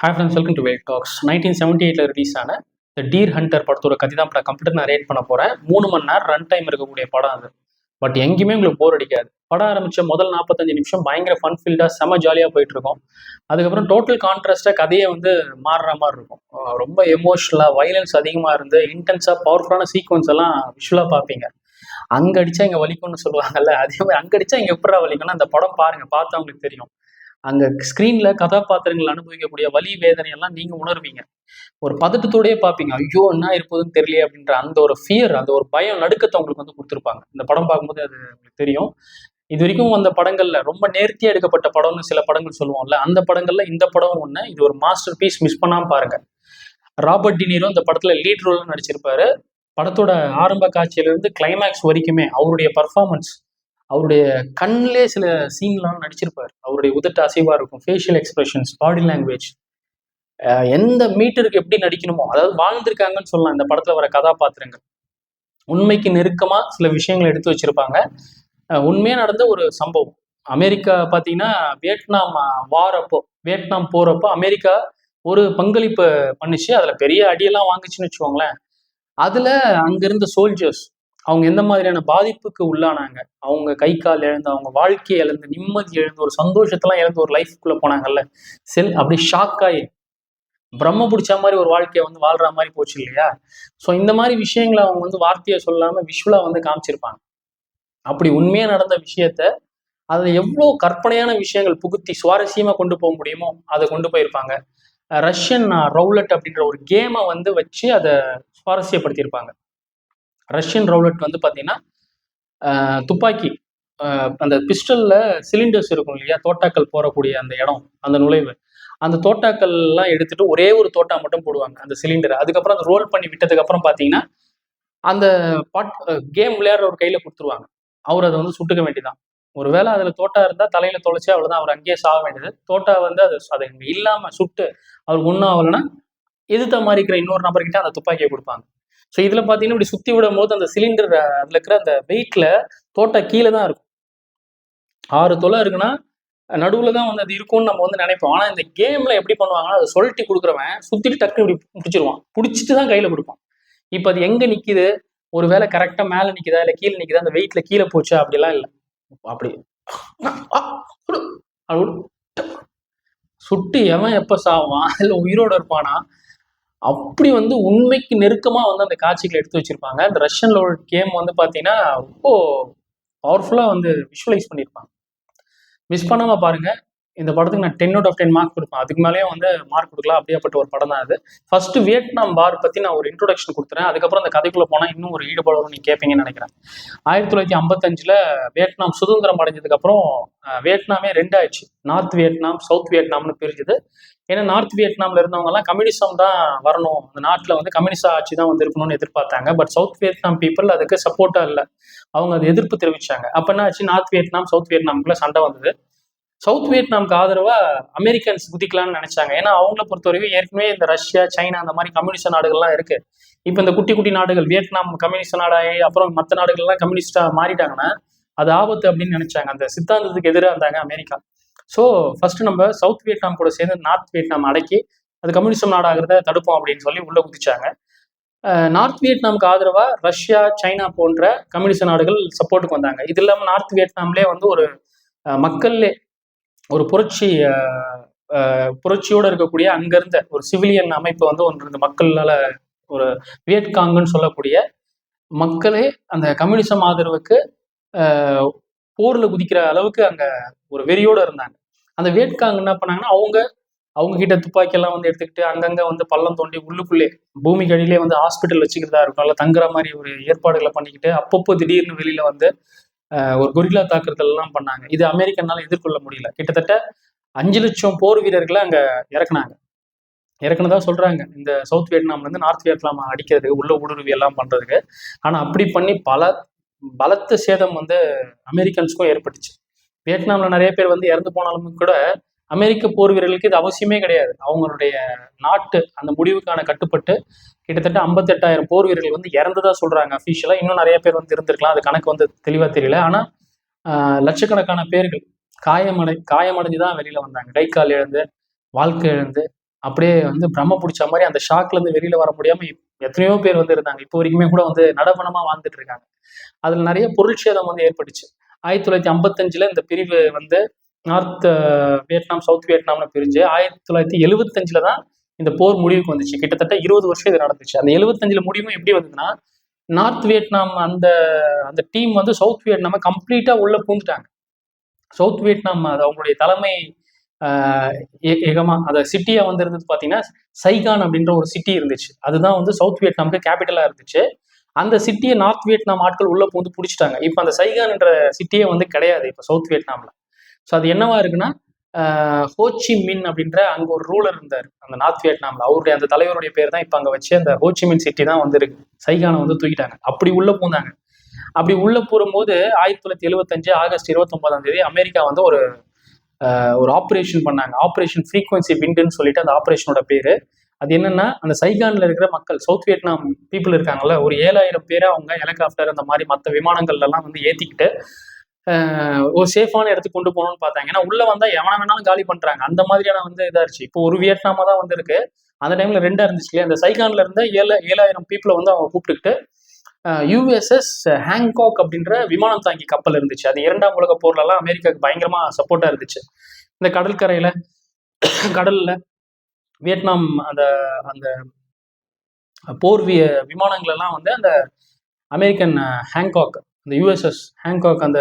Hi friends, welcome to Vel talks. 1978 release ஆன the deer Hunter படத்தோட கதை தான் கம்ப்ளீட்டாக நான் ரேட் பண்ண போகிறேன். 3 மணி நேரம் ரன் டைம் இருக்கக்கூடிய படம் அது. பட் எங்கேயுமே உங்களுக்கு போர் அடிக்காது. படம் ஆரம்பித்த முதல் 45 நிமிஷம் பயங்கர ஃபன் ஃபீல்டாக செம ஜாலியாக போயிட்டு இருக்கும். அதுக்கப்புறம் டோட்டல் கான்ட்ராஸ்டாக கதையை மாறுற மாதிரி இருக்கும். ரொம்ப எமோஷ்னலாக வைலன்ஸ் அதிகமாக இருந்து இன்டென்ஸாக பவர்ஃபுல்லான சீக்வன்ஸ் எல்லாம் விஷுவலாக பார்ப்பீங்க. அங்கே அடித்தா இங்கே வலிக்கும்னு சொல்லுவாங்கல்ல, அதே மாதிரி அங்கே அடித்தா இங்கே எப்படா வலிக்கும்னா அந்த படம் பாருங்கள், பார்த்தா உங்களுக்கு தெரியும். அங்கே ஸ்க்ரீனில் கதாபாத்திரங்கள் அனுபவிக்கக்கூடிய வலி வேதனையெல்லாம் நீங்கள் உணர்வீங்க. ஒரு பதட்டத்தோடயே பார்ப்பீங்க. ஐயோ என்ன இருப்பதுன்னு தெரியலையே அப்படின்ற அந்த ஒரு ஃபியர், அந்த ஒரு பயம் நடுக்கத்தை உங்களுக்கு கொடுத்துருப்பாங்க. இந்த படம் பார்க்கும்போது அது உங்களுக்கு தெரியும். இது வரைக்கும் அந்த படங்கள்ல ரொம்ப நேர்த்தியாக எடுக்கப்பட்ட படம்னு சில படங்கள் சொல்லுவோம்ல, அந்த படங்கள்ல இந்த படம் ஒன்று. இது ஒரு மாஸ்டர் பீஸ், மிஸ் பண்ணாமல் பாருங்க. ராபர்ட் டினீரோ இந்த படத்துல லீட் ரோல் நடிச்சிருப்பாரு. படத்தோட ஆரம்ப காட்சியிலிருந்து கிளைமேக்ஸ் வரைக்குமே அவருடைய பர்ஃபார்மன்ஸ், அவருடைய கண்ணிலே சில சீன்லாம் நடிச்சிருப்பார். அவருடைய உதட்டு அசைவா இருக்கும், ஃபேஷியல் எக்ஸ்பிரஷன்ஸ், பாடி லாங்குவேஜ், எந்த மீட்டருக்கு எப்படி நடிக்கணுமோ, அதாவது வாழ்ந்திருக்காங்கன்னு சொல்லலாம். இந்த படத்துல வர கதாபாத்திரங்கள் உண்மைக்கு நெருக்கமா சில விஷயங்களை எடுத்து வச்சிருப்பாங்க. உண்மையா நடந்த ஒரு சம்பவம். அமெரிக்கா பார்த்தீங்கன்னா வியட்நாம் வார் அப்போ, வியட்நாம் போறப்போ அமெரிக்கா ஒரு பங்களிப்பு பண்ணிச்சு. அதுல பெரிய அடியெல்லாம் வாங்குச்சுன்னு வச்சுக்கோங்களேன். அதுல அங்க இருந்த சோல்ஜர்ஸ் அவங்க எந்த மாதிரியான பாதிப்புக்கு உள்ளானாங்க, அவங்க கை கால் இழந்து, அவங்க வாழ்க்கையை இழந்து, நிம்மதி இழந்து, ஒரு சந்தோஷத்தெல்லாம் இழந்து ஒரு லைஃப்குள்ள போனாங்கல்ல, அப்படி ஷாக் ஆகி பிரம்ம பிடிச்ச மாதிரி ஒரு வாழ்க்கையை வாழ்ற மாதிரி போச்சு இல்லையா. ஸோ இந்த மாதிரி விஷயங்களை அவங்க வார்த்தையை சொல்லாம விஷுவலா காமிச்சிருப்பாங்க. அப்படி உண்மையா நடந்த விஷயத்த அதை எவ்வளோ கற்பனையான விஷயங்கள் புகுத்தி சுவாரஸ்யமா கொண்டு போக முடியுமோ அதை கொண்டு போயிருப்பாங்க. ரஷ்யன் ரவுலட் அப்படின்ற ஒரு கேமை வச்சு அதை சுவாரஸ்யப்படுத்தியிருப்பாங்க. ரஷ்யன் ரவுலட் பார்த்தீங்கன்னா துப்பாக்கி, அந்த பிஸ்டல்ல சிலிண்டர்ஸ் இருக்கும் இல்லையா, தோட்டாக்கள் போறக்கூடிய அந்த இடம், அந்த நுழைவு, அந்த தோட்டாக்கள்லாம் எடுத்துட்டு ஒரே ஒரு தோட்டா மட்டும் போடுவாங்க அந்த சிலிண்டர். அதுக்கப்புறம் அந்த ரோல் பண்ணி விட்டதுக்கு அப்புறம் பார்த்தீங்கன்னா அந்த கேம் விளையாடுற ஒரு கையில கொடுத்துருவாங்க. அவர் அதை சுட்டுக்க வேண்டியதான். ஒருவேளை அதுல தோட்டா இருந்தா தலையில தொலைச்சி அவ்வளவுதான், அவர் அங்கேயே சாக வேண்டியது. தோட்டா அதை இல்லாம சுட்டு அவருக்கு ஒன்றும் ஆகலைன்னா எதிர்த்த மாதிரி இருக்கிற இன்னொரு நபர்கிட்ட அந்த துப்பாக்கியை கொடுப்பாங்க. ஸோ இதுல பார்த்தீங்கன்னா இப்படி சுத்தி விடும் போது அந்த சிலிண்டர் அதுல இருக்கிற அந்த வெயிட்ல தோட்டா கீழே தான் இருக்கும். 6 தொலை இருக்குன்னா நடுவுல தான் அது இருக்கும்னு நம்ம நினைப்போம். ஆனா இந்த கேம்ல எப்படி பண்ணுவாங்கன்னா, அதை சொல்லிட்டு கொடுக்குறவன் சுத்திட்டு டக்கு இப்படி பிடிச்சிருவான், பிடிச்சிட்டு தான் கையில கொடுப்பான். இப்ப அது எங்க நிக்குது, ஒரு வேளை கரெக்டா மேல நிக்குதா இல்ல கீழே நிக்குதா, அந்த வெயிட்ல கீழே போச்சா அப்படிலாம் இல்லை. அப்படி சுட்டு எவன் எப்ப சாவான், இல்ல உயிரோட இருப்பானா, அப்படி உண்மைக்கு நெருக்கமா அந்த காட்சிகளை எடுத்து வச்சிருப்பாங்க. இந்த ரஷ்யன் லோல் கேம் பாத்தீங்கன்னா ரொம்ப பவர்ஃபுல்லா விஷுவலைஸ் பண்ணியிருப்பாங்க. மிஸ் பண்ணாம பாருங்க. இந்த படத்துக்கு நான் 10 out of 10 மார்க் கொடுப்பேன். அதுக்கு மேலேயும் மார்க் கொடுக்கலாம். அப்படியாப்பட்ட ஒரு படம் தான் அது. ஃபர்ஸ்ட் வியட்நாம் வார் பத்தி நான் ஒரு இன்ட்ரோடக்ஷன் கொடுத்துறேன். அதுக்கப்புறம் அந்த கதைக்குள்ள போனா இன்னும் ஒரு ஈடுபாடு வரும், நீங்க கேட்பீங்கன்னு நினைக்கிறேன். 1955 வியட்நாம் சுதந்திரம் அடைஞ்சதுக்கு அப்புறம் வியட்நாமே 2 ஆயிடுச்சு. நார்த் வியட்நாம், சவுத் வியட்நாம்னு பிரிஞ்சுது. ஏன்னா நார்த் வியட்நாம்ல இருந்தவங்க எல்லாம் கம்யூனிசம் தான் வரணும், அந்த நாட்டுல கம்யூனிஸ்ட் ஆட்சி தான் இருக்கணும்னு எதிர்பார்த்தாங்க. பட் சவுத் வியட்நாம் பீப்புள் அதுக்கு சப்போர்ட்டா இல்லை, அவங்க அது எதிர்ப்பு தெரிவிச்சாங்க. அப்ப என்ன ஆச்சு, நார்த் வியட்நாம் சவுத் வியட்நாமுக்குள்ள சண்டை வந்தது. சவுத் வியட்நாமுக்கு ஆதரவா அமெரிக்கன்ஸ் குதிக்கலாம்னு நினைச்சாங்க. ஏன்னா அவங்கள பொறுத்தவரைக்கும் ஏற்கனவே இந்த ரஷ்யா, சைனா அந்த மாதிரி கம்யூனிஸ்ட் நாடுகள்லாம் இருக்கு. இப்ப இந்த குட்டி குட்டி நாடுகள் வியட்நாம் கம்யூனிஸ்ட் நாடாகி அப்புறம் மற்ற நாடுகள்லாம் கம்யூனிஸ்டா மாறிட்டாங்கன்னா அது ஆபத்து அப்படின்னு நினைச்சாங்க. அந்த சித்தாந்தத்துக்கு எதிராக இருந்தாங்க அமெரிக்கா. ஸோ ஃபர்ஸ்ட் நம்ம சவுத் வியட்நாம் கூட சேர்ந்து நார்த் வியட்நாம் அடக்கி அது கம்யூனிஸ்ட் நாடாகிறத தடுப்போம் அப்படின்னு சொல்லி உள்ள குதிச்சாங்க. நார்த் வியட்நாமுக்கு ஆதரவா ரஷ்யா, சைனா போன்ற கம்யூனிஸ்ட் நாடுகள் சப்போர்ட்டுக்கு வந்தாங்க. இது இல்லாமல் நார்த் வியட்நாம்லேயே ஒரு மக்கள்லே ஒரு புரட்சியோட இருக்கக்கூடிய அங்க இருந்த ஒரு சிவிலியன் அமைப்பு ஒன்று இருந்த மக்களால, ஒரு வியட்காங்குன்னு சொல்லக்கூடிய மக்களே அந்த கம்யூனிசம் ஆதரவுக்கு போர்ல குதிக்கிற அளவுக்கு அங்க ஒரு வெறியோட இருந்தாங்க. அந்த வியட்காங் என்ன பண்ணாங்கன்னா, அவங்க கிட்ட துப்பாக்கி எல்லாம் எடுத்துக்கிட்டு அங்கங்க பள்ளம் தோண்டி உள்ளுக்குள்ளே பூமிக்கு அடியிலே ஹாஸ்பிட்டல் வச்சுக்கிறதா இருக்கும், அல்ல தங்குற மாதிரி ஒரு ஏற்பாடுகளை பண்ணிக்கிட்டு அப்பப்போ திடீர்னு வெளியில ஒரு கொரில்லா தாக்குதல் எல்லாம் பண்ணாங்க. இது அமெரிக்கனால எதிர்கொள்ள முடியல. கிட்டத்தட்ட 5 லட்சம் போர் வீரர்களை அங்க இறக்குனதா சொல்றாங்க, இந்த சவுத் வியட்நாம்ல இருந்து நார்த் வியட்நாம் அடிக்கிறதுக்கு, உள்ள ஊடுருவி எல்லாம் பண்றதுக்கு. ஆனா அப்படி பண்ணி பலத்த சேதம் அமெரிக்கன்ஸ்க்கும் ஏற்பட்டுச்சு. வியட்நாம்ல நிறைய பேர் இறந்து போனாலும் கூட அமெரிக்க போர் வீரர்களுக்கு இது அவசியமே கிடையாது. அவங்களுடைய நாட்டு அந்த முடிவுக்கான கட்டுப்பட்டு கிட்டத்தட்ட 58,000 போர் வீரர்கள் இறந்ததா சொல்றாங்க அஃபிஷியலா. இன்னும் நிறைய பேர் இருந்திருக்கலாம், அது கணக்கு தெளிவா தெரியல. ஆனா லட்சக்கணக்கான பேர்கள் காயமடைஞ்சுதான் வெளியில வந்தாங்க. கை கால் இழந்து, வாழ்க்கை இழந்து, அப்படியே வந்து பிரம்ம பிடிச்ச மாதிரி அந்த ஷாக்ல இருந்து வெளியில வர முடியாம எத்தனையோ பேர் வந்து இருந்தாங்க. இப்போ வரைக்குமே கூட வந்து நடபணமா வாழ்ந்துட்டு இருக்காங்க. அதுல நிறைய பொருட்சேதம் வந்து ஏற்பட்டுச்சு. 1955 இந்த பிரிவு வந்து நார்த் வியட்நாம், சவுத் வியட்நாம்னு பிரிஞ்சு 1975 தான் இந்த போர் முடிவுக்கு வந்துச்சு. கிட்டத்தட்ட 20 வருஷம் இது நடந்துச்சு. அந்த 75 முடிவும் எப்படி வந்ததுன்னா, நார்த் வியட்நாம் அந்த அந்த டீம் வந்து சவுத் வியட்நாம கம்ப்ளீட்டா உள்ள பூந்துட்டாங்க. சவுத் வியட்நாம் அது அவங்களுடைய தலைமை ஏகமா அந்த சிட்டியா வந்து இருந்தது பாத்தீங்கன்னா, சைகான் அப்படின்ற ஒரு சிட்டி இருந்துச்சு. அதுதான் வந்து சவுத் வியட்நாமுக்கு கேபிட்டலா இருந்துச்சு. அந்த சிட்டியை நார்த் வியட்நாம் ஆட்கள் உள்ள பூந்து பிடிச்சிட்டாங்க. இப்ப அந்த சைகான் என்ற சிட்டியே வந்து கிடையாது இப்ப சவுத் வியட்நாம்ல. ஸோ அது என்னவா இருக்குன்னா, ஹோச்சி மின் அப்படின்ற அங்க ஒரு ரூலர் இருந்தார் அந்த நார்த் வியட்நாம்ல. அவருடைய அந்த தலைவருடைய பேர் தான் இப்ப அங்க வச்சு அந்த ஹோச்சி மின் சிட்டி தான் வந்து இருக்கு. சைகானை வந்து தூக்கிட்டாங்க. அப்படி உள்ள பூந்தாங்க. அப்படி உள்ள போகும்போது 1975 ஆகஸ்ட் 29 அமெரிக்கா வந்து ஒரு ஆப்ரேஷன் பண்ணாங்க. ஆப்ரேஷன் ஃப்ரீக்வன்சி விண்டுன்னு சொல்லிட்டு அந்த ஆப்ரேஷனோட பேரு. அது என்னன்னா, அந்த சைகான்ல இருக்கிற மக்கள் சவுத் வியட்நாம் பீப்புள் இருக்காங்கல்ல, ஒரு 7000 பேரை அவங்க ஹெலிகாப்டர் அந்த மாதிரி மற்ற விமானங்கள்ல எல்லாம் வந்து ஏத்திக்கிட்டு ஒரு சேஃபான இடத்துக்கு கொண்டு போகணும்னு பார்த்தாங்க. ஏன்னா உள்ள வந்தா எவன வேணாலும் காலி பண்றாங்க. அந்த மாதிரியான வந்து இதாச்சு. இப்போ ஒரு வியட்நாமா தான் வந்து இருக்கு. அந்த டைம்ல 2 இருந்துச்சு இல்லையா? அந்த சைகான்ல இருந்த 7000 பீப்புளை வந்து அவங்க கூப்பிட்டுக்கிட்டு யுஎஸ்எஸ் ஹேங்காக் அப்படின்ற விமானம் தாங்கி கப்பல் இருந்துச்சு. அது 2ஆம் உலக போர்லலாம் அமெரிக்காவுக்கு பயங்கரமா சப்போர்ட்டா இருந்துச்சு. இந்த கடற்கரையில கடல்ல வியட்நாம் அந்த அந்த போர் விமானங்கள் எல்லாம் வந்து அந்த அமெரிக்கன் ஹேங்காக் இந்த யுஎஸ்எஸ் ஹேங்காக் அந்த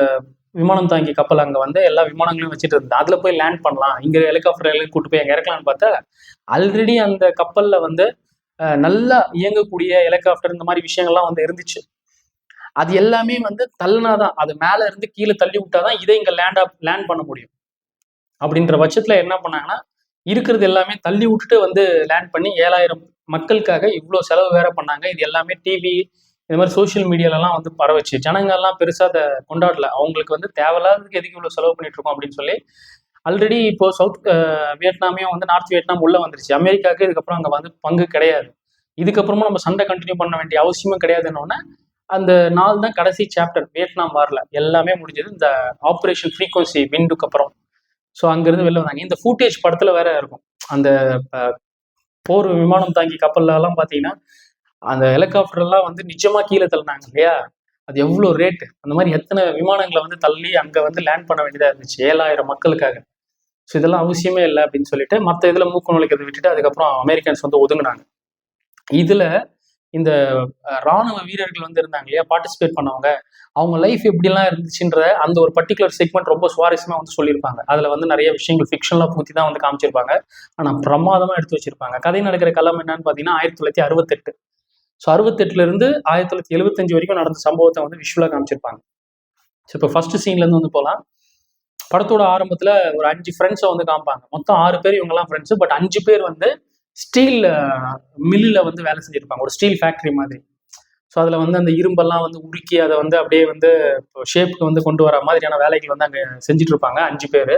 விமானம் தாங்கி கப்பல் அங்க வந்து எல்லா விமானங்களையும் வச்சுட்டு இருந்தது. அதுல போய் லேண்ட் பண்ணலாம், இங்க ஹெலிகாப்டர் கூட்டு போய் அங்க இறக்கலாம்னு பார்த்தா ஆல்ரெடி அந்த கப்பல்ல வந்து நல்லா இயங்கக்கூடிய ஹெலிகாப்டர் இந்த மாதிரி விஷயங்கள்லாம் வந்து இருந்துச்சு. அது எல்லாமே வந்து தள்ளுனாதான், அது மேல இருந்து கீழே தள்ளி விட்டாதான் இதை இங்க லேண்ட் பண்ண முடியும். அப்படின்ற பட்சத்துல என்ன பண்ணாங்கன்னா, இருக்கிறது எல்லாமே தள்ளி விட்டுட்டு வந்து லேண்ட் பண்ணி 7000 மக்களுக்காக இவ்வளவு செலவு வேற பண்ணாங்க. இது எல்லாமே டிவி இந்த மாதிரி சோசியல் மீடியாலலாம் வந்து பரவச்சு. ஜனங்கள்லாம் பெருசா அதை கொண்டாடல. அவங்களுக்கு வந்து தேவையில்லாததுக்கு எதுக்கு இவ்வளவு செலவு பண்ணிட்டு இருக்கோம் அப்படின்னு சொல்லி ஆல்ரெடி இப்போ சவுத் வியட்நாமையும் வந்து நார்த் வியட்நாம் உள்ள வந்துருச்சு. அமெரிக்காவுக்கு இதுக்கப்புறம் அங்க வந்து பங்கு கிடையாது. இதுக்கப்புறமும் நம்ம சண்டை கண்டினியூ பண்ண வேண்டிய அவசியமும் கிடையாதுன்னொன்னே அந்த நாள் தான் கடைசி சாப்டர் வியட்நாம் வார்ல. எல்லாமே முடிஞ்சது இந்த ஆப்ரேஷன் ஃப்ரீக்வன்சி விண்டுக்கு அப்புறம். ஸோ அங்கிருந்து வெளில வந்தாங்க. இந்த ஃபூட்டேஜ் படத்துல வேற இருக்கும். அந்த போர் விமானம் தாங்கி கப்பல்ல எல்லாம் பாத்தீங்கன்னா அந்த ஹெலிகாப்டர் எல்லாம் வந்து நிஜமா கீழே தள்ளினாங்க இல்லையா? அது எவ்வளோ ரேட்டு, அந்த மாதிரி எத்தனை விமானங்களை வந்து தள்ளி அங்க வந்து லேண்ட் பண்ண வேண்டியதா இருந்துச்சு 7000 மக்களுக்காக. ஸோ இதெல்லாம் அவசியமே இல்லை அப்படின்னு சொல்லிட்டு மற்ற இதுல மூக்கு நுழைக்கிறத விட்டுட்டு அதுக்கப்புறம் அமெரிக்கன்ஸ் வந்து ஒதுங்கினாங்க. இதுல இந்த ராணுவ வீரர்கள் வந்து இருந்தாங்க இல்லையா, பார்ட்டிசிபேட் பண்ணவங்க, அவங்க லைஃப் எப்படிலாம் இருந்துச்சுன்ற அந்த ஒரு பர்டிகுலர் செக்மெண்ட் ரொம்ப சுவாரஸ்யமா வந்து சொல்லியிருப்பாங்க. அதுல வந்து நிறைய விஷயங்கள் ஃபிக்ஷன்லாம் பூத்தி தான் வந்து காமிச்சிருப்பாங்க. ஆனா பிரமாதமா எடுத்து வச்சிருப்பாங்க. கதை நடக்கிற களம் என்னன்னு பாத்தீங்கன்னா 1968. ஸோ 68ல இருந்து 1975 வரைக்கும் நடந்த சம்பவத்தை வந்து விஷுவலா காமிச்சிருப்பாங்க. ஸோ இப்போ ஃபர்ஸ்ட் சீன்ல இருந்து வந்து போகலாம். படத்தோட ஆரம்பத்துல ஒரு 5 ஃப்ரெண்ட்ஸை வந்து காமிப்பாங்க. மொத்தம் 6 பேர் இவங்கெல்லாம் ஃப்ரெண்ட்ஸ். பட் 5 பேர் வந்து ஸ்டீல் மில்லுல வந்து வேலை செஞ்சிருப்பாங்க, ஒரு ஸ்டீல் ஃபேக்டரி மாதிரி. ஸோ அதில் வந்து அந்த இரும்பெல்லாம் வந்து உருக்கி அதை வந்து அப்படியே வந்து ஷேப்புக்கு வந்து கொண்டு வர மாதிரியான வேலைகள் வந்து அங்கே செஞ்சுட்டு இருப்பாங்க 5 பேர்.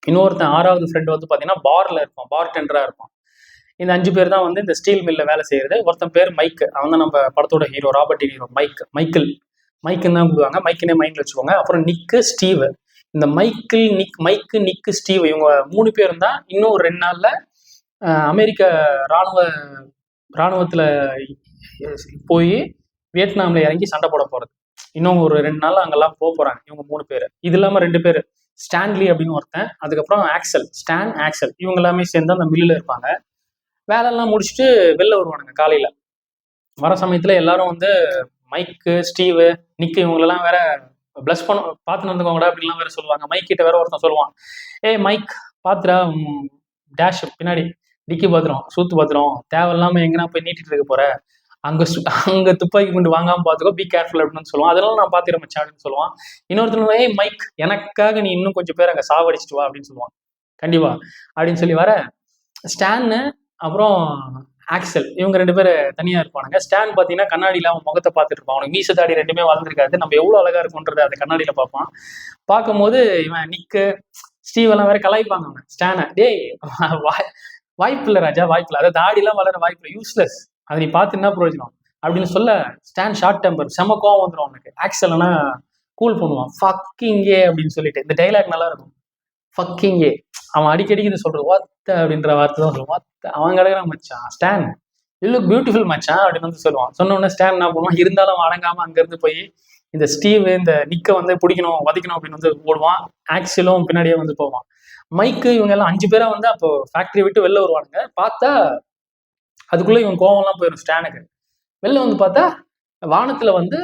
இன்னொருத்தன் 6வது ஃப்ரெண்டு வந்து பார்த்தீங்கன்னா பார்ல இருப்பான், பார் டெண்டரா இருப்பான். இந்த 5 பேர் தான் வந்து இந்த ஸ்டீல் மில்ல வேலை செய்யறது. ஒருத்தன் பேர் மைக், அவன் தான் நம்ம படத்தோட ஹீரோ, ராபர்ட் ஹீரோ. மைக்குன்னு தான் கூப்பிடுவாங்க. மைக்குன்னே மைண்ட்ல வச்சுக்கோங்க. அப்புறம் நிக்கு, ஸ்டீவ். இந்த நிக்கு, ஸ்டீவ் இவங்க 3 பேரும் தான் இன்னும் ஒரு 2 நாள்ல அமெரிக்க ராணுவத்துல போய் வியட்நாம்ல இறங்கி சண்டை போட போறது. இன்னும் ஒரு 2 நாள் அங்கெல்லாம் போறாங்க இவங்க 3 பேர். இது இல்லாம 2 பேர், ஸ்டான்லி அப்படின்னு ஒருத்தன், அதுக்கப்புறம் ஆக்சல் இவங்க எல்லாமே சேர்ந்து அந்த மில்லுல இருப்பாங்க. வேலையெல்லாம் முடிச்சுட்டு வெளில வருவானுங்க காலையில. வர சமயத்துல எல்லாரும் வந்து மைக்கு, ஸ்டீவ், நிக்கு இவங்களெல்லாம் வேற பிளஸ் பண்ண பார்த்து நடந்துக்கோங்கடா அப்படின்லாம் வேற சொல்லுவாங்க. மைக் கிட்ட வேற ஒருத்தன் சொல்லுவான், ஏய் மைக் பாத்துடா, டேஷ் பின்னாடி டிக்கி பாத்துரும், சூத்து பாத்துரும், தேவையில்லாம எங்கன்னா போய் நீட்டிட்டு இருக்க போற, அங்க துப்பாக்கி கொண்டு வாங்காம பாத்துக்கோ, பி கேர்ஃபுல் அப்படின்னு சொல்லுவான். அதெல்லாம் நான் பாத்துக்கிறேன் மச்சான் அப்படின்னு சொல்லுவான். இன்னொருத்தர், ஏய் மைக் எனக்காக நீ இன்னும் கொஞ்சம் பேர் அங்க சாவடிச்சிட்டு வா அப்படின்னு சொல்லுவான். கண்டிப்பா அப்படின்னு சொல்லி வர ஸ்டான்னு அப்புறம் ஆக்சல் இவங்க 2 பேர் தனியா இருப்பானுங்க. ஸ்டான் பாத்தீங்கன்னா கண்ணாடியில அவன் முகத்தை பார்த்துட்டு இருப்பான். அவனுக்கு மீச தாடி 2மே வளர்ந்துருக்காது. நம்ம எவ்வளவு அழகா இருக்கும்ன்றத அந்த கண்ணாடியில பார்ப்பான். பார்க்கும்போது இவன் நிக்கு, ஸ்டீவ் எல்லாம் வேற கலாய்ப்பாங்க அவன் ஸ்டானை. டேய் வாய்ப்பு இல்லை ராஜா, வாய்ப்பு இல்லை, அதாவது தாடிலாம் வளர வாய்ப்பு இல்லை, யூஸ்லெஸ், அதை நீ பார்த்து என்ன பிரயோஜனம் அப்படின்னு சொல்ல ஸ்டான் ஷார்ட் டெம்பர், செம கோவம் வந்துடும் அவனுக்கு. ஆக்சல்னா கூல் பண்ணுவான், ஃபக்கிங்கே அப்படின்னு சொல்லிட்டு. இந்த டைலாக் நல்லா இருக்கும், ஃபக்கிங்கே. அவன் அடிக்கடிக்கு இது சொல்றது வாத்த அப்படின்ற வார்த்தை தான் சொல்லுவான். அவன் கிடக்குறான் மச்சான் ஸ்டான், யூ லுக் பியூட்டிஃபுல் மச்சான் அப்படின்னு வந்து சொல்லுவான். சொன்ன உடனே ஸ்டான் என்ன பண்ணுவான், இருந்தாலும் அடங்காம அங்கேருந்து போய் இந்த ஸ்டீவ் இந்த நிக்கை வந்து பிடிக்கணும் வதைக்கணும் அப்படின்னு வந்து ஓடுவான். ஆக்சிலும் பின்னாடியே வந்து போவான். மைக்கு இவங்க எல்லாம் 5 பேரா வந்து அப்போ ஃபேக்டரி விட்டு வெளில வருவானுங்க. பார்த்தா அதுக்குள்ள இவன் கோவம்லாம் போயிடும் ஸ்டானுக்கு. வெளில வந்து பார்த்தா வானத்துல வந்து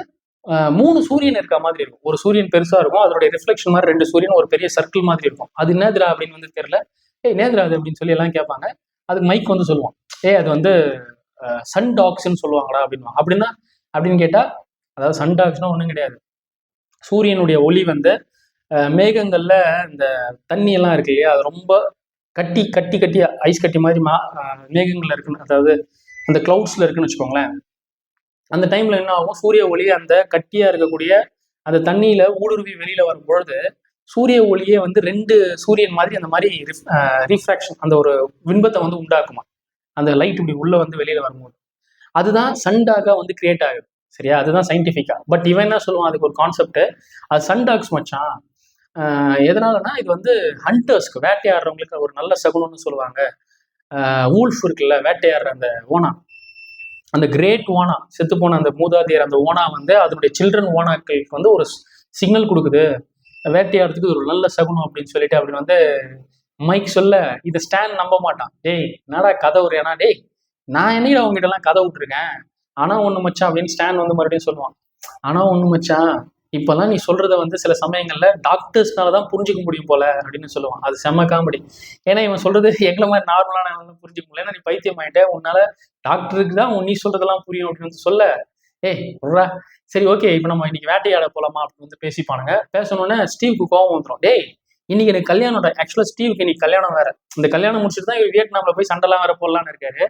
3 சூரியன் இருக்க மாதிரி இருக்கும். ஒரு சூரியன் பெருசா இருக்கும், அதோடைய ரிஃப்ளெக்ஷன் மாதிரி 2 சூரியன் ஒரு பெரிய சர்க்கிள் மாதிரி இருக்கும். அது என்னதுடா அப்படின்னு வந்து தெரியல. ஏய் நேதுரா அது அப்படின்னு சொல்லி எல்லாம் கேட்பாங்க. அதுக்கு மைக் வந்து சொல்லுவான், ஏய் அது வந்து சன் டாக்ஸ்ன்னு சொல்லுவாங்கடா அப்படின்னா. அப்படின்னா அப்படின்னு கேட்டா, அதாவது சன் டாக்ஸ்னா ஒன்றும் கிடையாது. சூரியனுடைய ஒளி வந்து மேகங்கள்ல இந்த தண்ணி எல்லாம் இருக்கு இல்லையா, அது ரொம்ப கட்டி கட்டி கட்டி ஐஸ் கட்டி மாதிரி மேகங்கள்ல இருக்குன்னு, அதாவது அந்த கிளவுட்ஸ்ல இருக்குன்னு வச்சுக்கோங்களேன். அந்த டைம்ல என்ன ஆகும், சூரிய ஒளி அந்த கட்டியா இருக்கக்கூடிய அந்த தண்ணியில ஊடுருவி வெளியில வரும் பொழுது சூரிய ஒளியே வந்து 2 சூரியன் மாதிரி அந்த மாதிரி ரிஃப்ராக்ஷன் அந்த ஒரு பிம்பத்தை வந்து உண்டாக்குமா, அந்த லைட் இப்படி உள்ள வந்து வெளியில வரும்போது. அதுதான் சன்டாகா வந்து கிரியேட் ஆகுது. சரியா, அதுதான் சயின்டிஃபிக்கா. பட் இவன் என்ன சொல்லுவான், அதுக்கு ஒரு கான்செப்ட், அது சன்டாக்ஸ் மச்சான். எதனாலனா இது வந்து ஹண்டர்ஸ்க்கு, வேட்டையாடுறவங்களுக்கு ஒரு நல்ல சகுனம்னு சொல்லுவாங்க. ஊல்ஃப் இருக்குல்ல, வேட்டையாடுற அந்த ஓனா, அந்த கிரேட் ஓனா, செத்து போன அந்த மூதாதையர் அந்த ஓனா வந்து அதனுடைய சில்ட்ரன் ஓனாக்களுக்கு வந்து ஒரு சிக்னல் கொடுக்குது, வேட்டையாடுறதுக்கு ஒரு நல்ல சகுனம் அப்படின்னு சொல்லிட்டு அப்படின்னு வந்து மைக் சொல்ல, இதை ஸ்டான் நம்ப மாட்டான். டேய் என்னடா கதை விடுறேனா, டேய் நான் என்னைக்கு அவங்ககிட்ட எல்லாம் கதை விட்டுருக்கேன், ஆனா ஒண்ணு மச்சான் அப்படின்னு ஸ்டான் வந்து மறுபடியும் சொல்லுவான். ஆனா ஒண்ணு மச்சான், இப்பெல்லாம் நீ சொல்றத வந்து சில சமயங்கள்ல டாக்டர்ஸ்னாலதான் புரிஞ்சுக்க முடியும் போல அப்படின்னு சொல்லுவான். அது செம்ம காமெடி. ஏன்னா இவன் சொல்றது எங்களை மாதிரி நார்மலான புரிஞ்சுக்க முடியல, ஏன்னா நீ பைத்தியம் ஆயிட்ட, உன்னால டாக்டருக்கு தான் நீ சொல்றதெல்லாம் புரியும் அப்படின்னு சொல்ல, ஏய் விட்றா, சரி ஓகே இப்போ நம்ம இன்னைக்கு வேட்டையாட போலாமா அப்படின்னு வந்து பேசிப்பானுங்க. பேசணுன்னே ஸ்டீவுக்கு கோவம் வந்துடும். டேய் இன்னைக்கு எனக்கு கல்யாணம், ஆக்சுவலா ஸ்டீவுக்கு இன்னைக்கு கல்யாணம் வேற, இந்த கல்யாணம் முடிச்சுட்டு தான் இவர் வியட்நாம்ல போய் சண்டைலாம் வேற போடலான்னு இருக்காரு.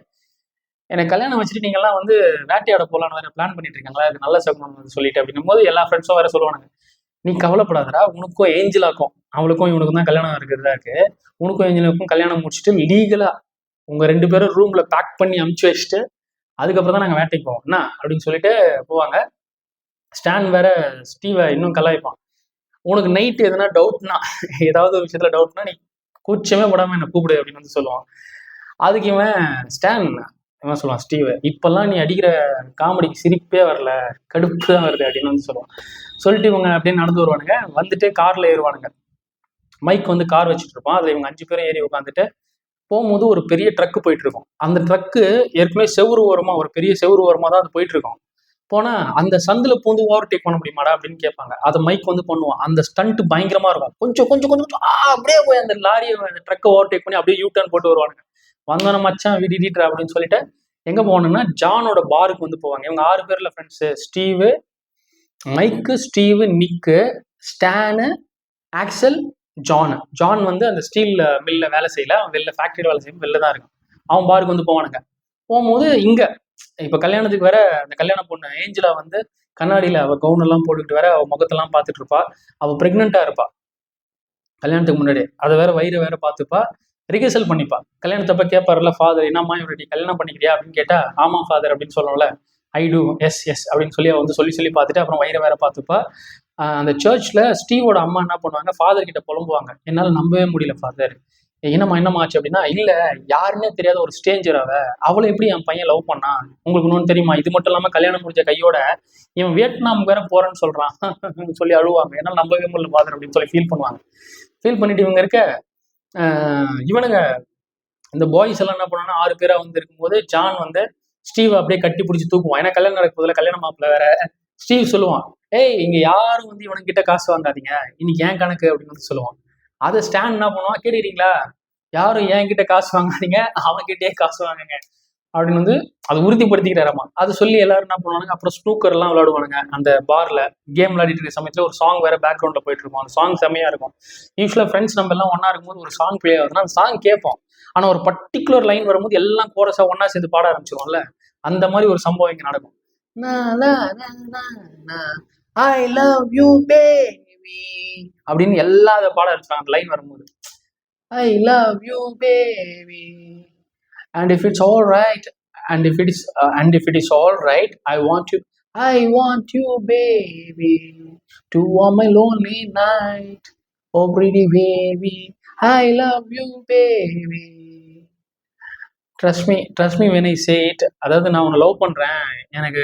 எனக்கு கல்யாணம் வச்சுட்டு நீங்கெல்லாம் வந்து வேட்டையாட போலான்னு வேற பிளான் பண்ணிட்டு இருக்காங்களா, அது நல்ல சகுனம் சொல்லிட்டு அப்படின்னும் போது எல்லா ஃப்ரெண்ட்ஸும் வேற சொல்லுவானுங்க, நீ கவலைப்படாதடா, உனக்கும் ஏஞ்சலாக்கும் அவளுக்கும் இவனுக்கும் தான் கல்யாணம் இருக்கிறதா இருக்கு, உனக்கும் ஏஞ்சலுக்கும் கல்யாணம் முடிச்சுட்டு லீகலா உங்க 2 பேரும் ரூம்ல பேக் பண்ணி அமுச்சு வச்சுட்டு அதுக்கப்புறம் தான் நாங்கள் வேட்டைக்கு போவோம் என்ன அப்படின்னு சொல்லிட்டு போவாங்க. ஸ்டான் வேற ஸ்டீவை இன்னும் கலாய்ப்பான், உனக்கு நைட் எதனா டவுட்னா, ஏதாவது ஒரு விஷயத்துல டவுட்னா நீ கூச்சமே படாம என்ன கூப்பிடு அப்படின்னு வந்து சொல்லுவான். அதுக்கு இவன் ஸ்டான் இவன் சொல்லுவான், ஸ்டீவ் இப்பெல்லாம் நீ அடிக்கிற காமெடிக்கு சிரிப்பே வரல, கடுப்பு தான் வருது அப்படின்னு வந்து சொல்லுவான். சொல்லிட்டு இவங்க அப்படியே நடந்து வருவானுங்க. வந்துட்டு கார்ல ஏறுவானுங்க. மைக் வந்து கார் வச்சுட்டு இருப்பான், அதுல இவங்க 5 பேரும் ஏறி உட்காந்துட்டு போகும்போது ஒரு பெரிய ட்ரக்கு போயிட்டு இருக்கும். அந்த ட்ரக்கு ஏற்கனவே செவுறு ஓரமா, ஒரு பெரிய செவுறு ஓரமா தான் அது போயிட்டு இருக்கும். போனா அந்த சந்தில பூந்து ஓவர்டேக் பண்ண முடியுமாடா அப்படின்னு கேட்பாங்க. அதை மைக் வந்து பண்ணுவான். அந்த ஸ்டண்ட் பயங்கரமா இருக்கும். கொஞ்சம் கொஞ்சம் கொஞ்சம் அப்படியே போய் அந்த லாரியை அந்த ட்ரக்கை ஓவர்டேக் பண்ணி அப்படியே யூ டர்ன் போட்டு வருவானுங்க. வந்தோன மச்சான் விடிடிட்ரா அப்படின்னு சொல்லிட்டு எங்க போகணும்னா ஜானோட பாருக்கு வந்து போவாங்க. இவங்க 6 பேர்ல ஃப்ரெண்ட்ஸு, ஸ்டீவு, மைக்கு, ஸ்டீவு, நிக்கு, ஸ்டானு, ஆக்சல், ஜான் வந்து அந்த ஸ்டீல் மில்ல வேலை செய்யல, அவன் வெளில ஃபேக்டரியில் வேலை செய்யும், வெளில தான் இருக்கான். அவன் பாருக்கு வந்து போவானுங்க. போகும்போது இங்க இப்ப கல்யாணத்துக்கு வேற அந்த கல்யாண பொண்ணு ஏஞ்சலா வந்து கண்ணாடியில அவ கவுன் எல்லாம் போட்டுக்கிட்டு வேற அவ முகத்தெல்லாம் பார்த்துட்டு இருப்பா. அவ பிரெக்னெண்டா இருப்பா கல்யாணத்துக்கு முன்னாடி. அதை வேற வயிறு வேற பார்த்துப்பா, ரிகர்சல் பண்ணிப்பா. கல்யாணத்தப்ப கேட்பாருல ஃபாதர், என்னம்மா இவரை கல்யாணம் பண்ணிக்கிறியா அப்படின்னு கேட்டா, ஆமா ஃபாதர் அப்படின்னு சொல்லணும்ல, ஐ டூ, எஸ் எஸ் அப்படின்னு சொல்லி அவ வந்து சொல்லி பார்த்துட்டு அப்புறம் வயிறை வேற பார்த்துப்பா. அந்த சர்ச்ல ஸ்டீவோட அம்மா என்ன பண்ணுவாங்க, ஃபாதர் கிட்ட புலம்புவாங்க, என்னால நம்பவே முடியல ஃபாதர், என்னம்மா ஆச்சு அப்படின்னா, இல்ல யாருன்னே தெரியாத ஒரு ஸ்டேஞ்சர் அவளை எப்படி என் பையன் லவ் பண்ணான் உங்களுக்கு இன்னொன்னு தெரியுமா, இது மட்டும் இல்லாம கல்யாணம் முடிஞ்ச கையோட இவன் வியட்நாம் வேற போறேன்னு சொல்றான் சொல்லி அழுவாங்க. என்னால் நம்பவே முடியல ஃபாதர் அப்படின்னு சொல்லி ஃபீல் பண்ணுவாங்க. ஃபீல் பண்ணிட்டு இவங்க இருக்க இவனுங்க இந்த பாய்ஸ் எல்லாம் என்ன பண்ணாங்கன்னா 6 பேரா வந்து இருக்கும்போது ஜான் வந்து ஸ்டீவ் அப்படியே கட்டி பிடிச்சி தூக்குவான். ஏன்னா கல்யாணம் நடக்கும் போதுல, கல்யாண மாப்பிள்ள வேற. ஸ்டீவ் சொல்லுவான், ஏய் இங்க யாரும் வந்து இவனுக்கிட்ட காசு வாங்காதீங்க, இன்னைக்கு ஏன் கணக்கு அப்படின்னு வந்து சொல்லுவான். அதை ஸ்டான் என்ன பண்ணுவான், கேட்டுக்கிறீங்களா, யாரும் என்கிட்ட காசு வாங்காதீங்க, அவன்கிட்டயே காசு வாங்குங்க அப்படின்னு வந்து அதை உறுதிப்படுத்திக்கிறாராமா. அது சொல்லி எல்லாரும் என்ன பண்ணுவானுங்க, அப்புறம் ஸ்னூக்கர் எல்லாம் விளையாடுவானுங்க அந்த பார்ல. கேம் விளையாடிட்டு இருக்க சமயத்துல ஒரு சாங் வேற பேக்ரவுண்ட்ல போயிட்டு இருக்கும். அந்த சாங் செம்மையா இருக்கும். யூஸ்வலா ஃப்ரெண்ட்ஸ் நம்ம எல்லாம் ஒன்னா இருக்கும்போது ஒரு சாங் பிளே ஆகுதுன்னா அந்த சாங் கேட்போம். ஆனா ஒரு பர்டிகுலர் லைன் வரும்போது எல்லாம் கோரஸா ஒன்னா சேர்ந்து பாட ஆரம்பிச்சிருவோம்ல, அந்த மாதிரி ஒரு சம்பவம் இங்க நடக்கும். ஐ லவ் யூ பேபி அப்படின்னு எல்லா அதை பாட ஆரம்பிச்சாங்க அந்த லைன் வரும்போது. I love you, baby. And if it's all right, and if it is all right, I want you, baby, to warm my lonely night. Oh, pretty baby, I love you baby, trust me when I say it. அதாவது நான் உன்னை love பண்றேன், எனக்கு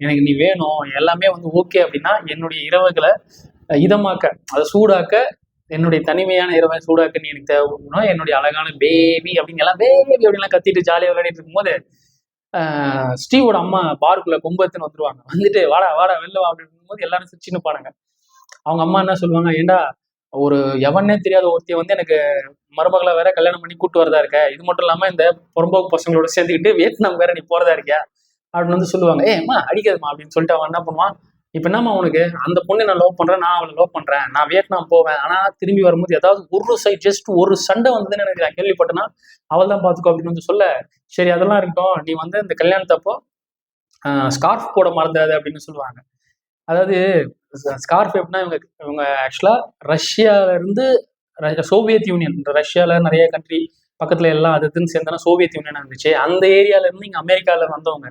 எனக்கு நீ வேணும், எல்லாமே வந்து ஓகே அப்படின்னா என்னுடைய இரவுகளை இதமாக்க, அதை சூடாக்க, என்னுடைய தனிமையான இரவை சூடாக்க நீ எனக்கு தேவைப்படணும், என்னுடைய அழகான பேபி அப்படின்னு எல்லாம் பேபி அப்படின்லாம் கத்திட்டு ஜாலியாக விளையாடிட்டு இருக்கும்போது ஸ்டீவோட அம்மா பாருக்குள்ள கொம்பத்துன்னு வந்துருவாங்க. வந்துட்டு வாடா வாடா வெளில வா அப்படின்னு போது எல்லாரும் சிரிச்சுன்னு பாருங்க. அவங்க அம்மா என்ன சொல்லுவாங்க, ஏண்டா ஒரு எவனே தெரியாத ஒருத்தைய வந்து எனக்கு மருமகளை வேற கல்யாணம் பண்ணி கூட்டு வரதா இருக்க, இது மட்டும் இல்லாம இந்த புறம்போக்கு பசங்களோட சேர்ந்துக்கிட்டு வியட்நாம் வேற நீ போறதா இருக்கியா அப்படின்னு வந்து சொல்லுவாங்க. அம்மா அடிக்காதுமா அப்படின்னு சொல்லிட்டு அவன் என்ன பண்ணுவான், இப்ப என்னம்மா உனக்கு, அந்த பொண்ணை நான் லவ் பண்றேன், நான் அவளை லவ் பண்றேன், நான் வியட்நாம் போவேன், ஆனா திரும்பி வரும்போது ஏதாவது ஒரு சைட் ஜஸ்ட் ஒரு சண்டை வந்ததுன்னு எனக்கு நான் கேள்விப்பட்டேன்னா அவள் தான் பாத்துக்கோ அப்படின்னு வந்து சொல்ல, சரி அதெல்லாம் இருக்கட்டும், நீ வந்து இந்த கல்யாணத்தப்போ ஸ்கார்ஃப் போட மறந்தாது அப்படின்னு சொல்லுவாங்க. அதாவது ஸ்கார்ஃப் எப்படின்னா இவங்க இவங்க ஆக்சுவலா ரஷ்யால இருந்து சோவியத் யூனியன், ரஷ்யால நிறைய கண்ட்ரி பக்கத்துல எல்லாம் அது இதுன்னு சேர்ந்தாலும் சோவியத் யூனியன் இருந்துச்சு. அந்த ஏரியால இருந்து இங்க அமெரிக்கால வந்தவங்க,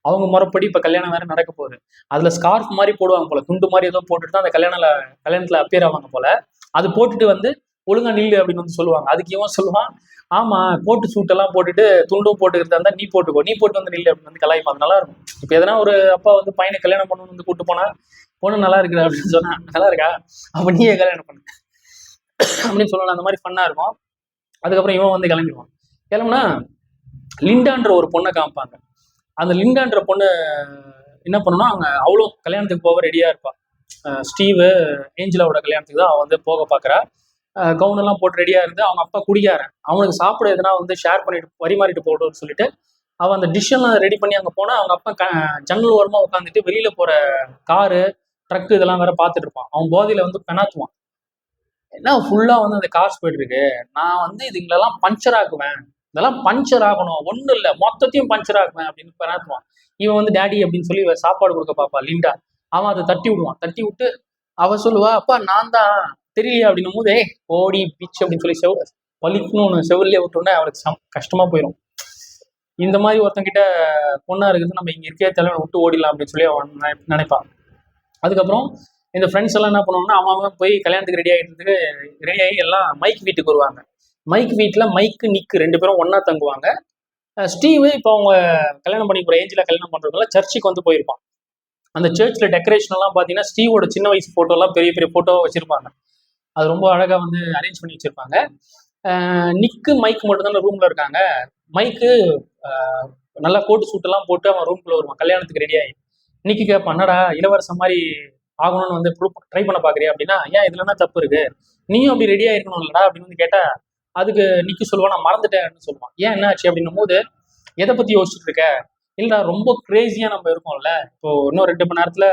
அவங்க முறைப்படி இப்ப கல்யாணம் வேற நடக்க போகுது. அதுல ஸ்கார்ஃப் மாதிரி போடுவாங்க போல, துண்டு மாதிரி ஏதோ போட்டுட்டு தான் அந்த கல்யாணத்துல அப்பியர் ஆவாங்க போல. அது போட்டுட்டு வந்து ஒழுங்கா நில்லு அப்படின்னு வந்து சொல்லுவாங்க. அதுக்கு இவன் சொல்லுவான், ஆமா கோட்டு சூட் எல்லாம் போட்டுட்டு துண்டும் போட்டுக்கிறதா இருந்தா நீ போட்டுக்கோ, நீ போட்டு வந்து நில்லு அப்படின்னு வந்து கலாய்ப்பாங்க. நல்லா இருக்கும். இப்ப எதனா ஒரு அப்பா வந்து பையனை கல்யாணம் பண்ணணும்னு வந்து கூட்டு போனா, பொண்ணு நல்லா இருக்குது அப்படின்னு சொன்னா, நல்லா இருக்கா அப்ப நீயே கல்யாணம் பண்ணு அப்படின்னு சொல்லலாம். அந்த மாதிரி ஃபன்னா இருக்கும். அதுக்கப்புறம் இவன் வந்து கிளம்பிடுவான். கிளம்புனா லிண்டான்ற ஒரு பொண்ணை காமிப்பாங்க. அந்த லிண்டான்ற பொண்ணு என்ன பண்ணுன்னா, அவங்க அவளும் கல்யாணத்துக்கு போக ரெடியா இருப்பா. ஸ்டீவு ஏஞ்சலாவோட கல்யாணத்துக்கு தான் அவன் வந்து போக பார்க்குறா. கவுன் எல்லாம் போட்டு ரெடியா இருந்து, அவங்க அப்பா குடிக்காரன், அவனுக்கு சாப்பிட எதுனா வந்து ஷேர் பண்ணிட்டு பரிமாறிட்டு போட்டோம்னு சொல்லிட்டு அவன் அந்த டிஷ் எல்லாம் ரெடி பண்ணி அங்கே போனா அவங்க அப்பா ஜன்னல் ஓரமா உட்காந்துட்டு வெளியில போற காரு ட்ரக் இதெல்லாம் வேற பார்த்துட்டு இருப்பான். அவன் போதையில வந்து பெனாத்துவான். என்ன ஃபுல்லா வந்து அந்த கார்ஸ் போயிட்டு இருக்கு, நான் வந்து இதுங்களெல்லாம் பஞ்சர் ஆக்குவேன், இதெல்லாம் பஞ்சர் ஆகணும், ஒன்றும் இல்லை மொத்தத்தையும் பஞ்சர் ஆக்குவேன் அப்படின்னு பெனாத்துவான். இவன் வந்து டேடி அப்படின்னு சொல்லி சாப்பாடு கொடுக்க பாப்பா லிண்டா. அவன் அதை தட்டி விடுவான். தட்டி விட்டு அவ சொல்லுவா, அப்பா நான் தான் தெரியலையா அப்படின்னும் போது, ஓடி பிச் அப்படின்னு சொல்லி பலிக்கணும் ஒன்று செவிலே விட்டோன்னே அவளுக்கு கஷ்டமா போயிடும். இந்த மாதிரி ஒருத்தங்கிட்ட பொண்ணா இருக்குது, நம்ம இங்க இருக்கே தலைவனை விட்டு ஓடிடலாம் அப்படின்னு சொல்லி அவன் நினைப்பான். அதுக்கப்புறம் இந்த ஃப்ரெண்ட்ஸ் எல்லாம் என்ன பண்ணுவாங்கன்னா, அவன் போய் கல்யாணத்துக்கு ரெடி ஆகி எல்லாம் மைக் வீட்டுக்கு வருவாங்க. மைக் வீட்டில் மைக்கு நிக்கு ரெண்டு பேரும் ஒன்னா தங்குவாங்க. ஸ்டீவு இப்போ அவங்க கல்யாணம் பண்ணி போற ஏஞ்சில் கல்யாணம் பண்றதுல சர்ச்சுக்கு வந்து போயிருப்பான். அந்த சர்ச்சில் டெக்கரேஷன் எல்லாம் பார்த்தீங்கன்னா ஸ்டீவோட சின்ன வயசு ஃபோட்டோலாம் பெரிய பெரிய ஃபோட்டோ வச்சிருப்பாங்க. அது ரொம்ப அழகாக வந்து அரேஞ்ச் பண்ணி வச்சிருப்பாங்க. நிக்கு மைக் மட்டும் தான் ரூம்ல இருக்காங்க. மைக்கு நல்லா கோட்டு சூட்டெல்லாம் போட்டு அவன் ரூம்குள்ள வருவான் கல்யாணத்துக்கு ரெடி ஆகி. நிக்கு கேட்பான், என்னடா இளவரச மாதிரி ஆகணும்னு வந்து ட்ரை பண்ண பாக்குறியா அப்படின்னா, ஏன் இதுல என்ன தப்பு இருக்கு, நீயும் அப்படி ரெடியா இருக்கணும் இல்லடா அப்படின்னு வந்து கேட்டா, அதுக்கு நிக்கு சொல்லுவான், நான் மறந்துட்டேன்னு சொல்லுவான். ஏன் என்ன ஆச்சு அப்படின்னும் போது, எதை பத்தி யோசிச்சுட்டு இருக்க, இல்லடா ரொம்ப கிரேசியா நம்ம இருக்கோம்ல, இப்போ இன்னும் 2 மணி நேரத்துல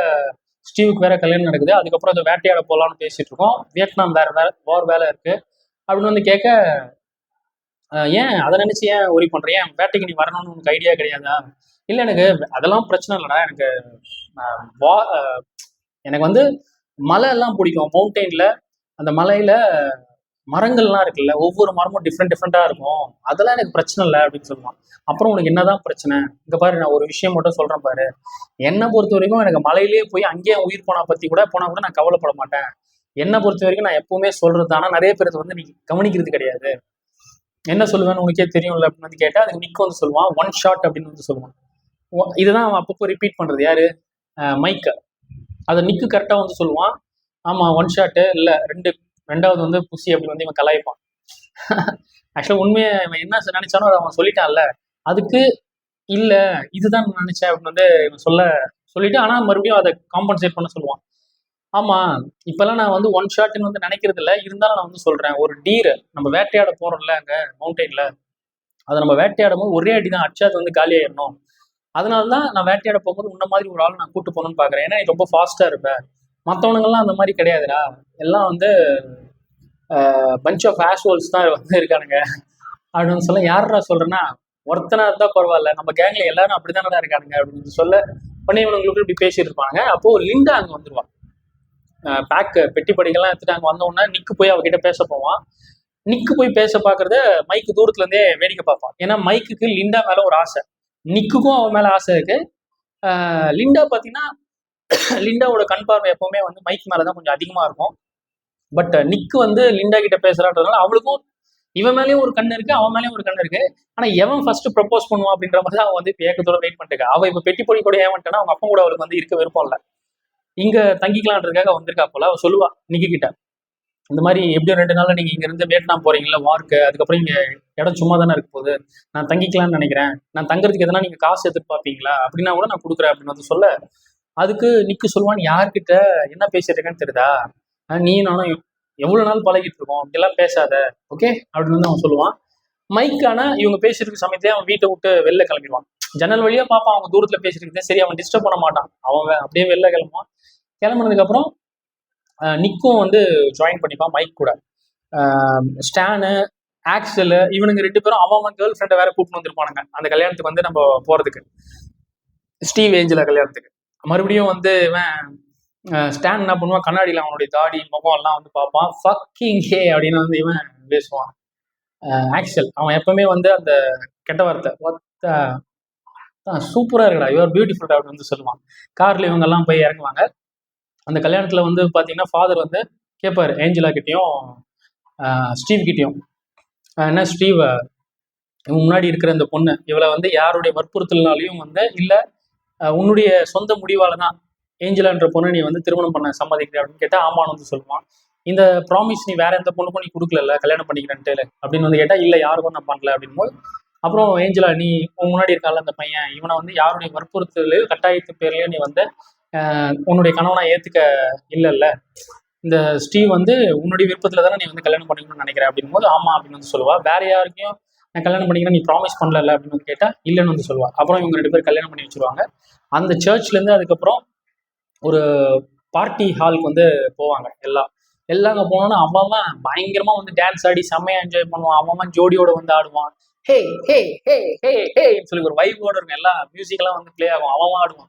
ஸ்டீவுக்கு வேற கல்யாணம் நடக்குது, அதுக்கப்புறம் அதை வேட்டையாட போகலான்னு பேசிட்டு இருக்கோம், வியட்நாம் வார் வேலை இருக்கு அப்படின்னு வந்து கேட்க, ஏன் அதை நினைச்சு ஏன் ஒரி பண்றேன், ஏன் வேட்டைக்கு நீ வரணும்னு உனக்கு ஐடியா கிடையாதா, இல்லை எனக்கு அதெல்லாம் பிரச்சனை இல்லைடா, எனக்கு எனக்கு வந்து மலை எல்லாம் பிடிக்கும், மவுண்டெயின்ல அந்த மலையில மரங்கள்லாம் இருக்குல்ல, ஒவ்வொரு மரமும் டிஃப்ரெண்டா இருக்கும், அதெல்லாம் எனக்கு பிரச்சனை இல்லை அப்படின்னு சொல்லுவான். அப்புறம் உனக்கு என்னதான் பிரச்சனை, இங்க பாரு நான் ஒரு விஷயம் மட்டும் சொல்றேன் பாரு, என்னை பொறுத்த வரைக்கும் எனக்கு மலையிலேயே போய் அங்கேயே உயிர் போனா கூட நான் கவலைப்பட மாட்டேன். என்னை பொறுத்த வரைக்கும் நான் எப்பவுமே சொல்றது, ஆனா நிறைய பேர் வந்து நீ கவனிக்கிறது கிடையாது, என்ன சொல்லுவேன்னு உனக்கே தெரியும்ல அப்படின்னு வந்து கேட்டா, அதுக்கு நிக்க வந்து சொல்லுவான், ஒன் ஷாட் அப்படின்னு வந்து சொல்லுவான். இதுதான் அவன் அப்பப்போ ரிப்பீட் பண்றது யாரு, மைக்க. அதை நிக்கு கரெக்டா வந்து சொல்லுவான். ஆமா ஒன் ஷாட்டு இல்லை ரெண்டாவது வந்து புசி அப்படின்னு வந்து இவன் கலாய்ப்பான். ஆக்சுவலா உண்மையை இவன் என்ன நினைச்சானோ அதை அவன் சொல்லிட்டான்ல, அதுக்கு இல்ல இதுதான் நினைச்சேன் அப்படின்னு வந்து இவன் சொல்லிட்டு, ஆனா மறுபடியும் அதை காம்பன்சேட் பண்ண சொல்லுவான். ஆமா இப்பெல்லாம் நான் வந்து ஒன் ஷாட்னு வந்து நினைக்கிறது இல்லை, இருந்தாலும் நான் வந்து சொல்றேன், ஒரு டீரை நம்ம வேட்டையாட போறோம்ல அங்க மவுண்டெயின்ல, அதை நம்ம வேட்டையாடும் போது ஒரே அடி தான் அடிச்சா அது வந்து காலியாயிடணும், அதனாலதான் நான் வேட்டையாட போகும்போது உன்ன மாதிரி ஒரு ஆள் நான் கூட்டு போகணும்னு பாக்குறேன், ஏன்னா நீ ரொம்ப ஃபாஸ்டா இருப்ப, மற்றவனுங்கெல்லாம் அந்த மாதிரி கிடையாதுடா, எல்லாம் வந்து பஞ்ச் ஆஃப் ஆஸ்ஹோல்ஸ் தான் வந்து இருக்கானுங்க அப்படின்னு சொல்ல, யாரா சொல்றேன்னா ஒருத்தனா இருந்தா பரவாயில்ல, நம்ம கேங்ல எல்லாரும் அப்படித்தானடா இருக்கானுங்க அப்படின்னு சொல்ல பண்ணி இவனுங்களுக்கு இப்படி பேசிட்டு இருப்பாங்க. அப்போ லிண்டா அங்க வந்துருவான், பெட்டி படிக்கெல்லாம் எடுத்துட்டு அங்க வந்த உடனே நிக்கு போய் அவகிட்ட பேச போவான். நிக்கு போய் பேச பாக்குறத மைக்கு தூரத்துல இருந்தே வேடிக்கை பார்ப்பான். ஏன்னா மைக்குக்கு லிண்டா மேல ஒரு ஆசை, நிக்குக்கும் அவன் மேல ஆசை இருக்கு. லிண்டா பாத்தீங்கன்னா லிண்டாவோட கண் பார்வை எப்பவுமே வந்து மைக் மேலதான் கொஞ்சம் அதிகமா இருக்கும். பட் நிக்கு வந்து லிண்டா கிட்ட பேசுறான்றதுனால அவளுக்கும் இவன் மேலேயும் ஒரு கண்ணு இருக்கு, அவன் மேலேயும் ஒரு கண்ணு இருக்கு. ஆனா எவன் ஃபர்ஸ்ட் ப்ரப்போஸ் பண்ணுவான் அப்படின்ற மாதிரி தான் அவன் வந்து இப்போ ஏக்கத்தோட வெயிட் பண்ணிட்டு அவ இப்ப பெட்டி பொடி கூட ஏன் வந்துட்டானா அவங்க அப்பா கூட அவளுக்கு வந்து இருக்க விருப்பம் இல்லை. இங்க தங்கிக்கலான்றதுக்காக வந்திருக்கா போல. அவ சொல்லுவா நிக்கி கிட்ட, இந்த மாதிரி எப்படியும் 2 நாள்ல நீங்க இங்க இருந்து வியட்நாம் போறீங்களா வார்க்கு, அதுக்கப்புறம் இங்க இடம் சும்மா தானே இருக்க போகுது, நான் தங்கிக்கலாம்னு நினைக்கிறேன், நான் தங்குறதுக்கு எதனா நீங்க காசு எதிர்பார்ப்பீங்களா அப்படின்னா கூட நான் கொடுக்குறேன் அப்படின்னு வந்து சொல்ல, அதுக்கு நிக்கு சொல்லுவான், யார்கிட்ட என்ன பேசிட்டு இருக்கேன்னு தெரியுதா, நீ நானும் எவ்வளவு நாள் பழகிட்டு இருக்கோம், அப்படிலாம் பேசாத ஓகே அப்படின்னு வந்து அவன் சொல்லுவான். மைக்கான இவங்க பேசிட்டு இருக்க சமயத்தையே அவன் வீட்டை விட்டு வெளில கிளம்பிடுவான். ஜன்னல் வழியா பார்ப்பான் அவங்க தூரத்துல பேசிட்டு இருக்கேன், சரி அவன் டிஸ்டர்ப் பண்ண மாட்டான், அவன் அப்படியே வெளில கிளம்புவான். கிளம்புனதுக்கு அப்புறம் நிக்கும் வந்து ஜாயின் பண்ணிப்பான் மைக் கூட. ஸ்டானு, ஆக்சல் இவனுங்க 2 பேரும் அவன் கேர்ள் ஃப்ரெண்டை வேற கூப்பிட்டு வந்திருப்பானுங்க அந்த கல்யாணத்துக்கு வந்து நம்ம போறதுக்கு, ஸ்டீவ் ஏஞ்சலா கல்யாணத்துக்கு. மறுபடியும் வந்து இவன் ஸ்டான் என்ன பண்ணுவான், கண்ணாடியில் அவனுடைய தாடி முகம் எல்லாம் வந்து பார்ப்பான், ஃபக்கிங் ஹே அப்படின்னு வந்து இவன் பேசுவான். ஆக்சல் அவன் எப்பவுமே வந்து அந்த கெட்ட வார்த்தை சூப்பரா இருக்குடா, யூஆர் பியூட்டிஃபுல் அப்படின்னு வந்து சொல்லுவான். கார்ல இவங்க எல்லாம் போய் இறங்குவாங்க. அந்த கல்யாணத்துல வந்து பாத்தீங்கன்னா ஃபாதர் வந்து கேட்பாரு ஏஞ்சலா கிட்டயும் ஸ்டீவ் கிட்டயும், என்ன ஸ்டீவ், முன்னாடி இருக்கிற இந்த பொண்ணு இவளை வந்து யாருடைய வற்புறுத்தல்னாலையும் வந்து இல்லை உன்னுடைய சொந்த முடிவால தான் ஏஞ்சலான்ற பொண்ணு நீ வந்து திருமணம் பண்ண சம்மதிக்கிற அப்படின்னு கேட்டா ஆமான்னு வந்து சொல்லுவான். இந்த ப்ராமிஸ் நீ வேற எந்த பொண்ணுக்கும் நீ கொடுக்கல கல்யாணம் பண்ணிக்கிறேன்ட்டு அப்படின்னு வந்து கேட்டா இல்லை யாருக்கும் நான் பண்ணல அப்படின்னு போது, அப்புறம் ஏஞ்சலா நீ முன்னாடி இருக்கால அந்த பையன், இவனை வந்து யாருடைய வற்புறுத்தலையோ கட்டாயத்து பேர்லயோ நீ வந்து உன்னுடைய கணவனா ஏத்துக்க இல்லைல்ல, இந்த ஸ்டீவ் வந்து உன்னுடைய விருப்பத்துல தானே நீ வந்து கல்யாணம் பண்ணிக்கணும்னு நினைக்கிறேன் அப்படின் போது ஆமா அப்படின்னு வந்து சொல்லுவா. வேற யாருக்கும் நான் கல்யாணம் பண்ணிக்கிறேன் நீ ப்ராமிஸ் பண்ணல அப்படின்னு வந்து கேட்டா இல்லைன்னு வந்து சொல்லுவா. அப்புறம் இவங்க 2 பேர் கல்யாணம் பண்ணி வச்சிருவாங்க. அந்த சர்ச்ல இருந்து அதுக்கப்புறம் ஒரு பார்ட்டி ஹாலுக்கு வந்து போவாங்க. எல்லாம் அங்கே போனோன்னா அவன் பயங்கரமா வந்து டான்ஸ் ஆடி செம்மையா என்ஜாய் பண்ணுவான். அவன் ஜோடியோட வந்து ஆடுவான். ஹே ஹே ஹே ஹே ஹே சொல்லி ஒரு வைபோட இருக்கும், எல்லா மியூசிக்லாம் வந்து பிளே ஆகும், அவன் ஆடுவான்.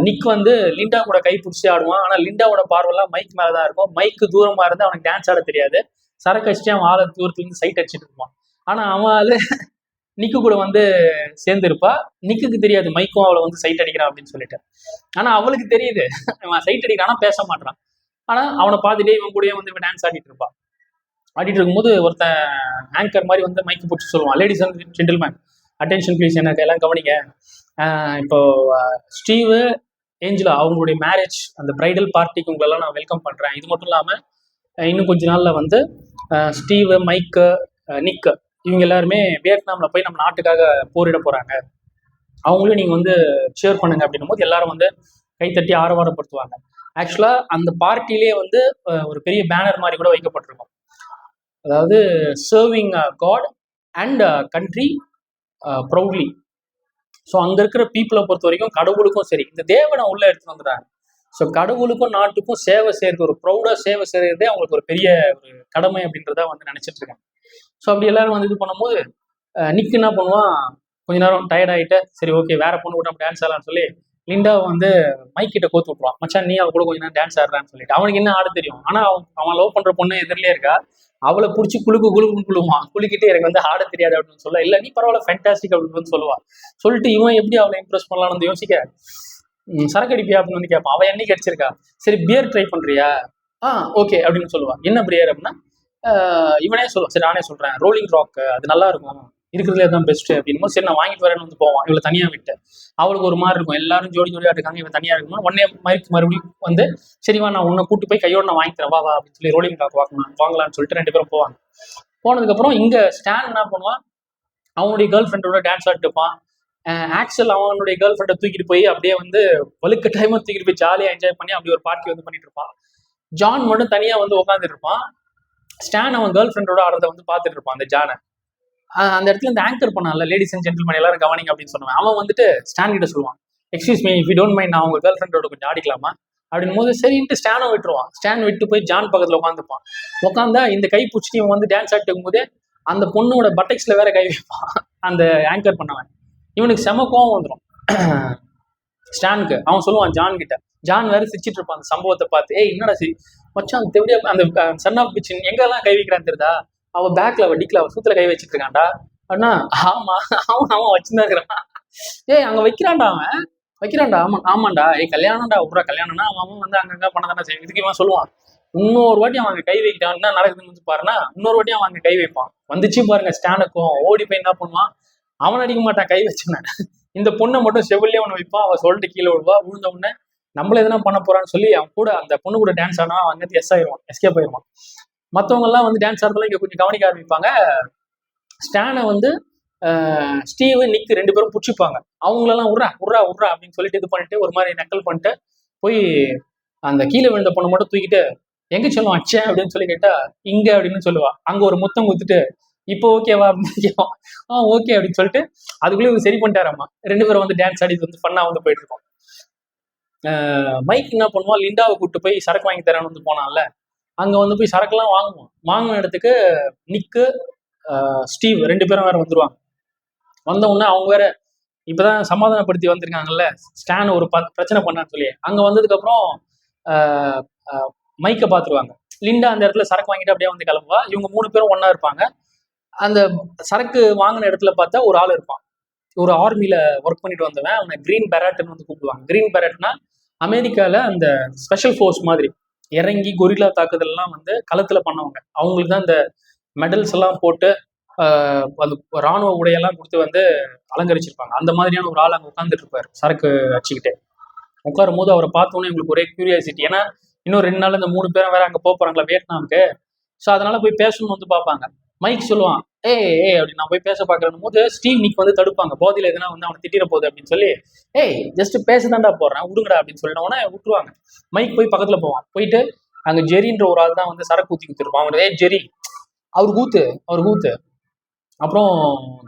நிக் வந்து லிண்டா கூட கை பிடிச்சி ஆடுவான். ஆனா லிண்டாவோட பார்வைலாம் மைக் மேலதான் இருக்கும். மைக்கு தூரமா இருந்து அவனுக்கு டான்ஸ் ஆட தெரியாது. சரக்கு அடிச்சுட்டு அவன் ஆள தூரத்துல இருந்து சைட் அடிச்சுட்டு இருப்பான். ஆனா அவன் அது நிக்கு கூட வந்து சேர்ந்து இருப்பா. நிக்குக்கு தெரியாது மைக்கும் அவளை வந்து சைட் அடிக்கிறான் அப்படின்னு சொல்லிட்டு. ஆனா அவளுக்கு தெரியுது அவன் சைட் அடிக்கிறானா, பேச மாட்டான். ஆனா அவனை பார்த்துட்டே இவன் கூடயே வந்து இவன் டான்ஸ் ஆடிட்டு இருப்பான். ஆடிட்டு இருக்கும்போது ஒருத்தன் ஆங்கர் மாதிரி வந்து மைக்கு பிடிச்சி சொல்லுவான், ladies and gentlemen attention please, எனக்கு எல்லாம் கவனிங்க. இப்போ ஸ்டீவ் ஏஞ்சலா அவங்களுடைய மேரேஜ் அந்த பிரைடல் பார்ட்டிக்கு உங்களெல்லாம் நான் வெல்கம் பண்றேன். இது மட்டும் இல்லாம இன்னும் கொஞ்ச நாள்ல வந்து ஸ்டீவ், மைக்கு, நிக்கு இவங்க எல்லாருமே வியட்நாம்ல போய் நம்ம நாட்டுக்காக போரிட போறாங்க, அவங்களையும் நீங்க வந்து ஷேர் பண்ணுங்க அப்படின்னும் போது எல்லாரும் வந்து கைத்தட்டி ஆரவாரப்படுத்துவாங்க. ஆக்சுவலா அந்த பார்ட்டிலேயே வந்து ஒரு பெரிய பேனர் மாதிரி கூட வைக்கப்பட்டிருக்கும், அதாவது serving God and country proudly. So அங்க இருக்கிற பீப்புளை பொறுத்த வரைக்கும் கடவுளுக்கும் சரி, இந்த தேவனை உள்ள எடுத்துட்டு வந்துடுறாங்க. ஸோ கடவுளுக்கும் நாட்டுக்கும் சேவை செய்யறது, ஒரு ப்ரௌடா சேவை செய்யறதே அவங்களுக்கு ஒரு பெரிய ஒரு கடமை அப்படின்றத வந்து நினைச்சிட்டு இருக்காங்க. ஸோ அப்படி எல்லாரும் வந்து இது பண்ணும்போது நிக்கு என்ன பண்ணுவான், கொஞ்ச நேரம் டயர்ட் ஆகிட்டு சரி ஓகே வேற பொண்ணு கூட நம்ம டான்ஸ் ஆடலாம்னு சொல்லி லிண்டாவை வந்து மைக் கிட்ட கோத்து விட்டுருவான். மச்சான் நீ அவ கூட கொஞ்ச நேரம் டான்ஸ் ஆடுறான்னு சொல்லிட்டு. அவனுக்கு என்ன ஆட தெரியும், ஆனா அவன் லவ் பண்ற பொண்ணு எதிரிலே இருக்கா, அவளை பிடிச்சி குழுக்குன்னு குழுவான். குளிக்கிட்டு எனக்கு வந்து ஆட தெரியாது அப்படின்னு சொல்ல, இல்லை நீ பரவாயில்ல ஃபேண்டாஸ்டிக் அப்படின்னு வந்து சொல்லுவான். சொல்லிட்டு இவன் எப்படி அவளை இம்ப்ரெஸ் பண்ணலாம்னு வந்து யோசிக்க, சரக்கு அடிப்பியா அப்படின்னு வந்து கேட்பான். அவன் என்னைக்கு அடிச்சிருக்கா, சரி பியர் ட்ரை பண்றியா, ஓகே அப்படின்னு சொல்லுவான். என்ன பியர் அப்படின்னா இவனே சொல்லுவான், சரி நானே சொல்றேன் ரோலிங் ராக், அது நல்லா இருக்கும், இருக்கிறதுலே தான் பெஸ்ட் அப்படின்னு. சரி நான் வாங்கிட்டு வரேன்னு வந்து போவான். இவளை தனியா விட்டு அவளுக்கு ஒரு மாதிரி இருக்கும், எல்லாரும் ஜோடி ஜோடியா இருக்காங்க, இவன் தனியா இருக்கும்போது உடனே மறுபடியும் வந்து சரிவா நான் உன்னை கூட்டு போய் கையோட நான் வாங்கி தரேன் வா அப்படின்னு சொல்லி ரோலிங் ராக் வாங்கலாம்னு சொல்லிட்டு 2 பேரும் போவாங்க. போனதுக்கப்புறம் இங்க ஸ்டான் என்ன பண்ணுவான், அவனுடைய கேர்ள் ஃப்ரெண்டோட டான்ஸ் ஆடிட்டு இருப்பான். ஆக்சல் அவனுடைய கேர்ள் ஃப்ரெண்டை தூக்கிட்டு போய் அப்படியே வந்து வலுக்க டைமா தூக்கிட்டு போய் ஜாலியாக என்ஜாய் பண்ணி அப்படி ஒரு பார்ட்டி வந்து பண்ணிட்டு இருப்பான். ஜான் மட்டும் தனியா வந்து உட்காந்துட்டு இருப்பான். ஸ்டான் அவன் கேர்ள் ஃப்ரெண்டோட ஆடுறத வந்து பார்த்துட்டு இருப்பான் அந்த ஜானை. அந்த இடத்துல இந்த ஆங்கர் பண்ணால லேடிஸ் அண்ட் ஜென்டில்மேன் எல்லாரும் கவனிங்க அப்படின்னு சொன்னான். அவன் வந்துட்டு ஸ்டான் கிட்ட சொல்லுவான், excuse me if you don't mind, நான் உங்க கேர்ள் ஃப்ரெண்டோட கொஞ்சம் ஆடிக்கலாமா அப்படின் போது சரின்ட்டு ஸ்டானும் விட்டுருவான். ஸ்டான் விட்டு போய் ஜான் பக்கத்துல உட்காந்துப்பான். உட்காந்தா இந்த கை பிடிச்சிட்டு இவன் வந்து டான்ஸ் ஆடிட்டு இருக்கும்போதே அந்த பொண்ணோட பட்டெக்ஸ்ல வேற கை வைப்பான் அந்த ஆங்கர் பண்ணவன். இவனுக்கு செம கோவம் வந்துடும் ஸ்டானுக்கு. அவன் சொல்லுவான் ஜான் கிட்ட, ஜான் வேற சிரிச்சிட்டு இருப்பான் அந்த சம்பவத்தை பார்த்து, ஏய் என்னடா சரி மச்சான் தெவிடியா அந்த சன் ஆஃப் பிச் எங்கெல்லாம் கை வைக்கிறான்னு தெரியுதா, அவன் பேக்ல டிக்ல அவன் சூத்துல கை வச்சிட்டு இருக்கான்டா அண்ணா. ஆமா அவன் வச்சுதான் இருக்கிறான். ஏய் அங்க வைக்கிறான்டா, அவன் வைக்கிறான்டா. ஆமாண்டா, ஏய் கல்யாணம்டா விட்றா, கல்யாணம்னா அவன் வந்து அங்கங்க பண்ண தானே செய்யும். இதுக்கு இவன் சொல்லுவான், இன்னொரு வாட்டி அவங்க கை வைக்கிட்டான், என்ன நடக்குதுன்னு வந்து பாருன்னா இன்னொரு வாட்டி அவங்க கை வைப்பான். வந்துச்சு பாருங்க ஸ்டானுக்கும், ஓடி போய் என்ன பண்ணுவான், அவன் அடிக்க மாட்டான் கை வச்சுனேன், இந்த பொண்ணை மட்டும் செவிலே ஒன்று வைப்பான். அவன் சொல்லிட்டு கீழே விடுவா. விழுந்த உடனே நம்மள எதனா பண்ண போறான்னு சொல்லி அவன் கூட அந்த பொண்ணு கூட டான்ஸ் ஆனா அங்கேருந்து ஆயிடுவான், எஸ்கேப் ஆயிடுவான். மற்றவங்க எல்லாம் வந்து டான்ஸ் ஆடுறதுல இங்க கொஞ்சம் கவனிக்க ஆரம்பிப்பாங்க. ஸ்டானை வந்து ஸ்டீவ் நிக் 2 பேரும் பிடிச்சிப்பாங்க. அவங்களெல்லாம் உர்றா உர்றா உர்றா அப்படின்னு சொல்லிட்டு இது பண்ணிட்டு ஒரு மாதிரி நக்கல் பண்ணிட்டு போய் அந்த கீழே விழுந்த பொண்ணை மட்டும் தூக்கிட்டு எங்க சொல்லுவான் அச்சேன் அப்படின்னு சொல்லி கேட்டா இங்க அப்படின்னு சொல்லுவா. அங்க ஒரு முத்தம் குத்துட்டு இப்போ ஓகேவா அப்படின்னு கேட்பான். ஓகே அப்படின்னு சொல்லிட்டு அதுக்குள்ளே இவர் சரி பண்ணிட்டாராம்மா. 2 பேரும் வந்து டான்ஸ் ஆடி வந்து ஃபன்னா வந்து போயிட்டு இருக்கோம். மைக் என்ன பண்ணுவான், லிண்டாவை கூப்பிட்டு போய் சரக்கு வாங்கி தரேன்னு வந்து போனான்ல, அங்க வந்து போய் சரக்குலாம் வாங்குவான். வாங்கின இடத்துக்கு நிக்கு ஸ்டீவ் 2 பேரும் வேற வந்துருவாங்க. வந்த உடனே அவங்க வேற இப்பதான் சமாதானப்படுத்தி வந்திருக்காங்கல்ல, ஸ்டான் ஒரு பிரச்சனை பண்ணான்னு சொல்லி அங்க வந்ததுக்கு அப்புறம் மைக்கை பார்த்துருவாங்க. லிண்டா அந்த இடத்துல சரக்கு வாங்கிட்டு அப்படியே வந்து கிளம்புவா. இவங்க 3 பேரும் ஒன்னா இருப்பாங்க. அந்த சரக்கு வாங்கின இடத்துல பார்த்தா ஒரு ஆள் இருப்பான், ஒரு ஆர்மியில ஒர்க் பண்ணிட்டு வந்தவன். அவனை கிரீன் பெரட்னு வந்து கூப்பிடுவாங்க. கிரீன் பெரட்னா அமெரிக்கால அந்த ஸ்பெஷல் ஃபோர்ஸ் மாதிரி இறங்கி கொரில்லா தாக்குதல்லாம் வந்து களத்துல பண்ணவங்க. அவங்களுக்கு தான் இந்த மெடல்ஸ் எல்லாம் போட்டு அது ராணுவ உடையெல்லாம் கொடுத்து வந்து அலங்கரிச்சிருப்பாங்க. அந்த மாதிரியான ஒரு ஆள் அங்கே உட்காந்துட்டு இருப்பாரு சரக்கு வச்சுக்கிட்டு. உட்காரும் போது அவரை பார்த்தோன்னே எங்களுக்கு ஒரே கியூரியாசிட்டி. ஏன்னா இன்னும் 2 நாள் இந்த 3 பேரும் வேற அங்கே போறாங்களா வியட்நாமுக்கு. ஸோ அதனால போய் பேசணும்னு வந்து பார்ப்பாங்க. மைக் சொல்லுவான் ஏய் அப்படி நான் போய் பேச பார்க்கறேன் போது ஸ்டீவ் நிக் வந்து தடுப்பாங்க. போதில் எதுனா வந்து அவனை திட்டிட போகுது அப்படின்னு சொல்லி ஜஸ்ட் பேசதாண்டா போடுறேன் விடுங்கடா அப்படின்னு சொல்லிட்டோன்னே விட்டுருவாங்க. மைக் போய் பக்கத்துல போவான். போயிட்டு அங்கே ஜெரின்ற ஒரு ஆள் தான் வந்து சரக்கு ஊற்றி கொடுத்துருப்பான். அவன் ஜெரி அவர் கூத்து. அப்புறம்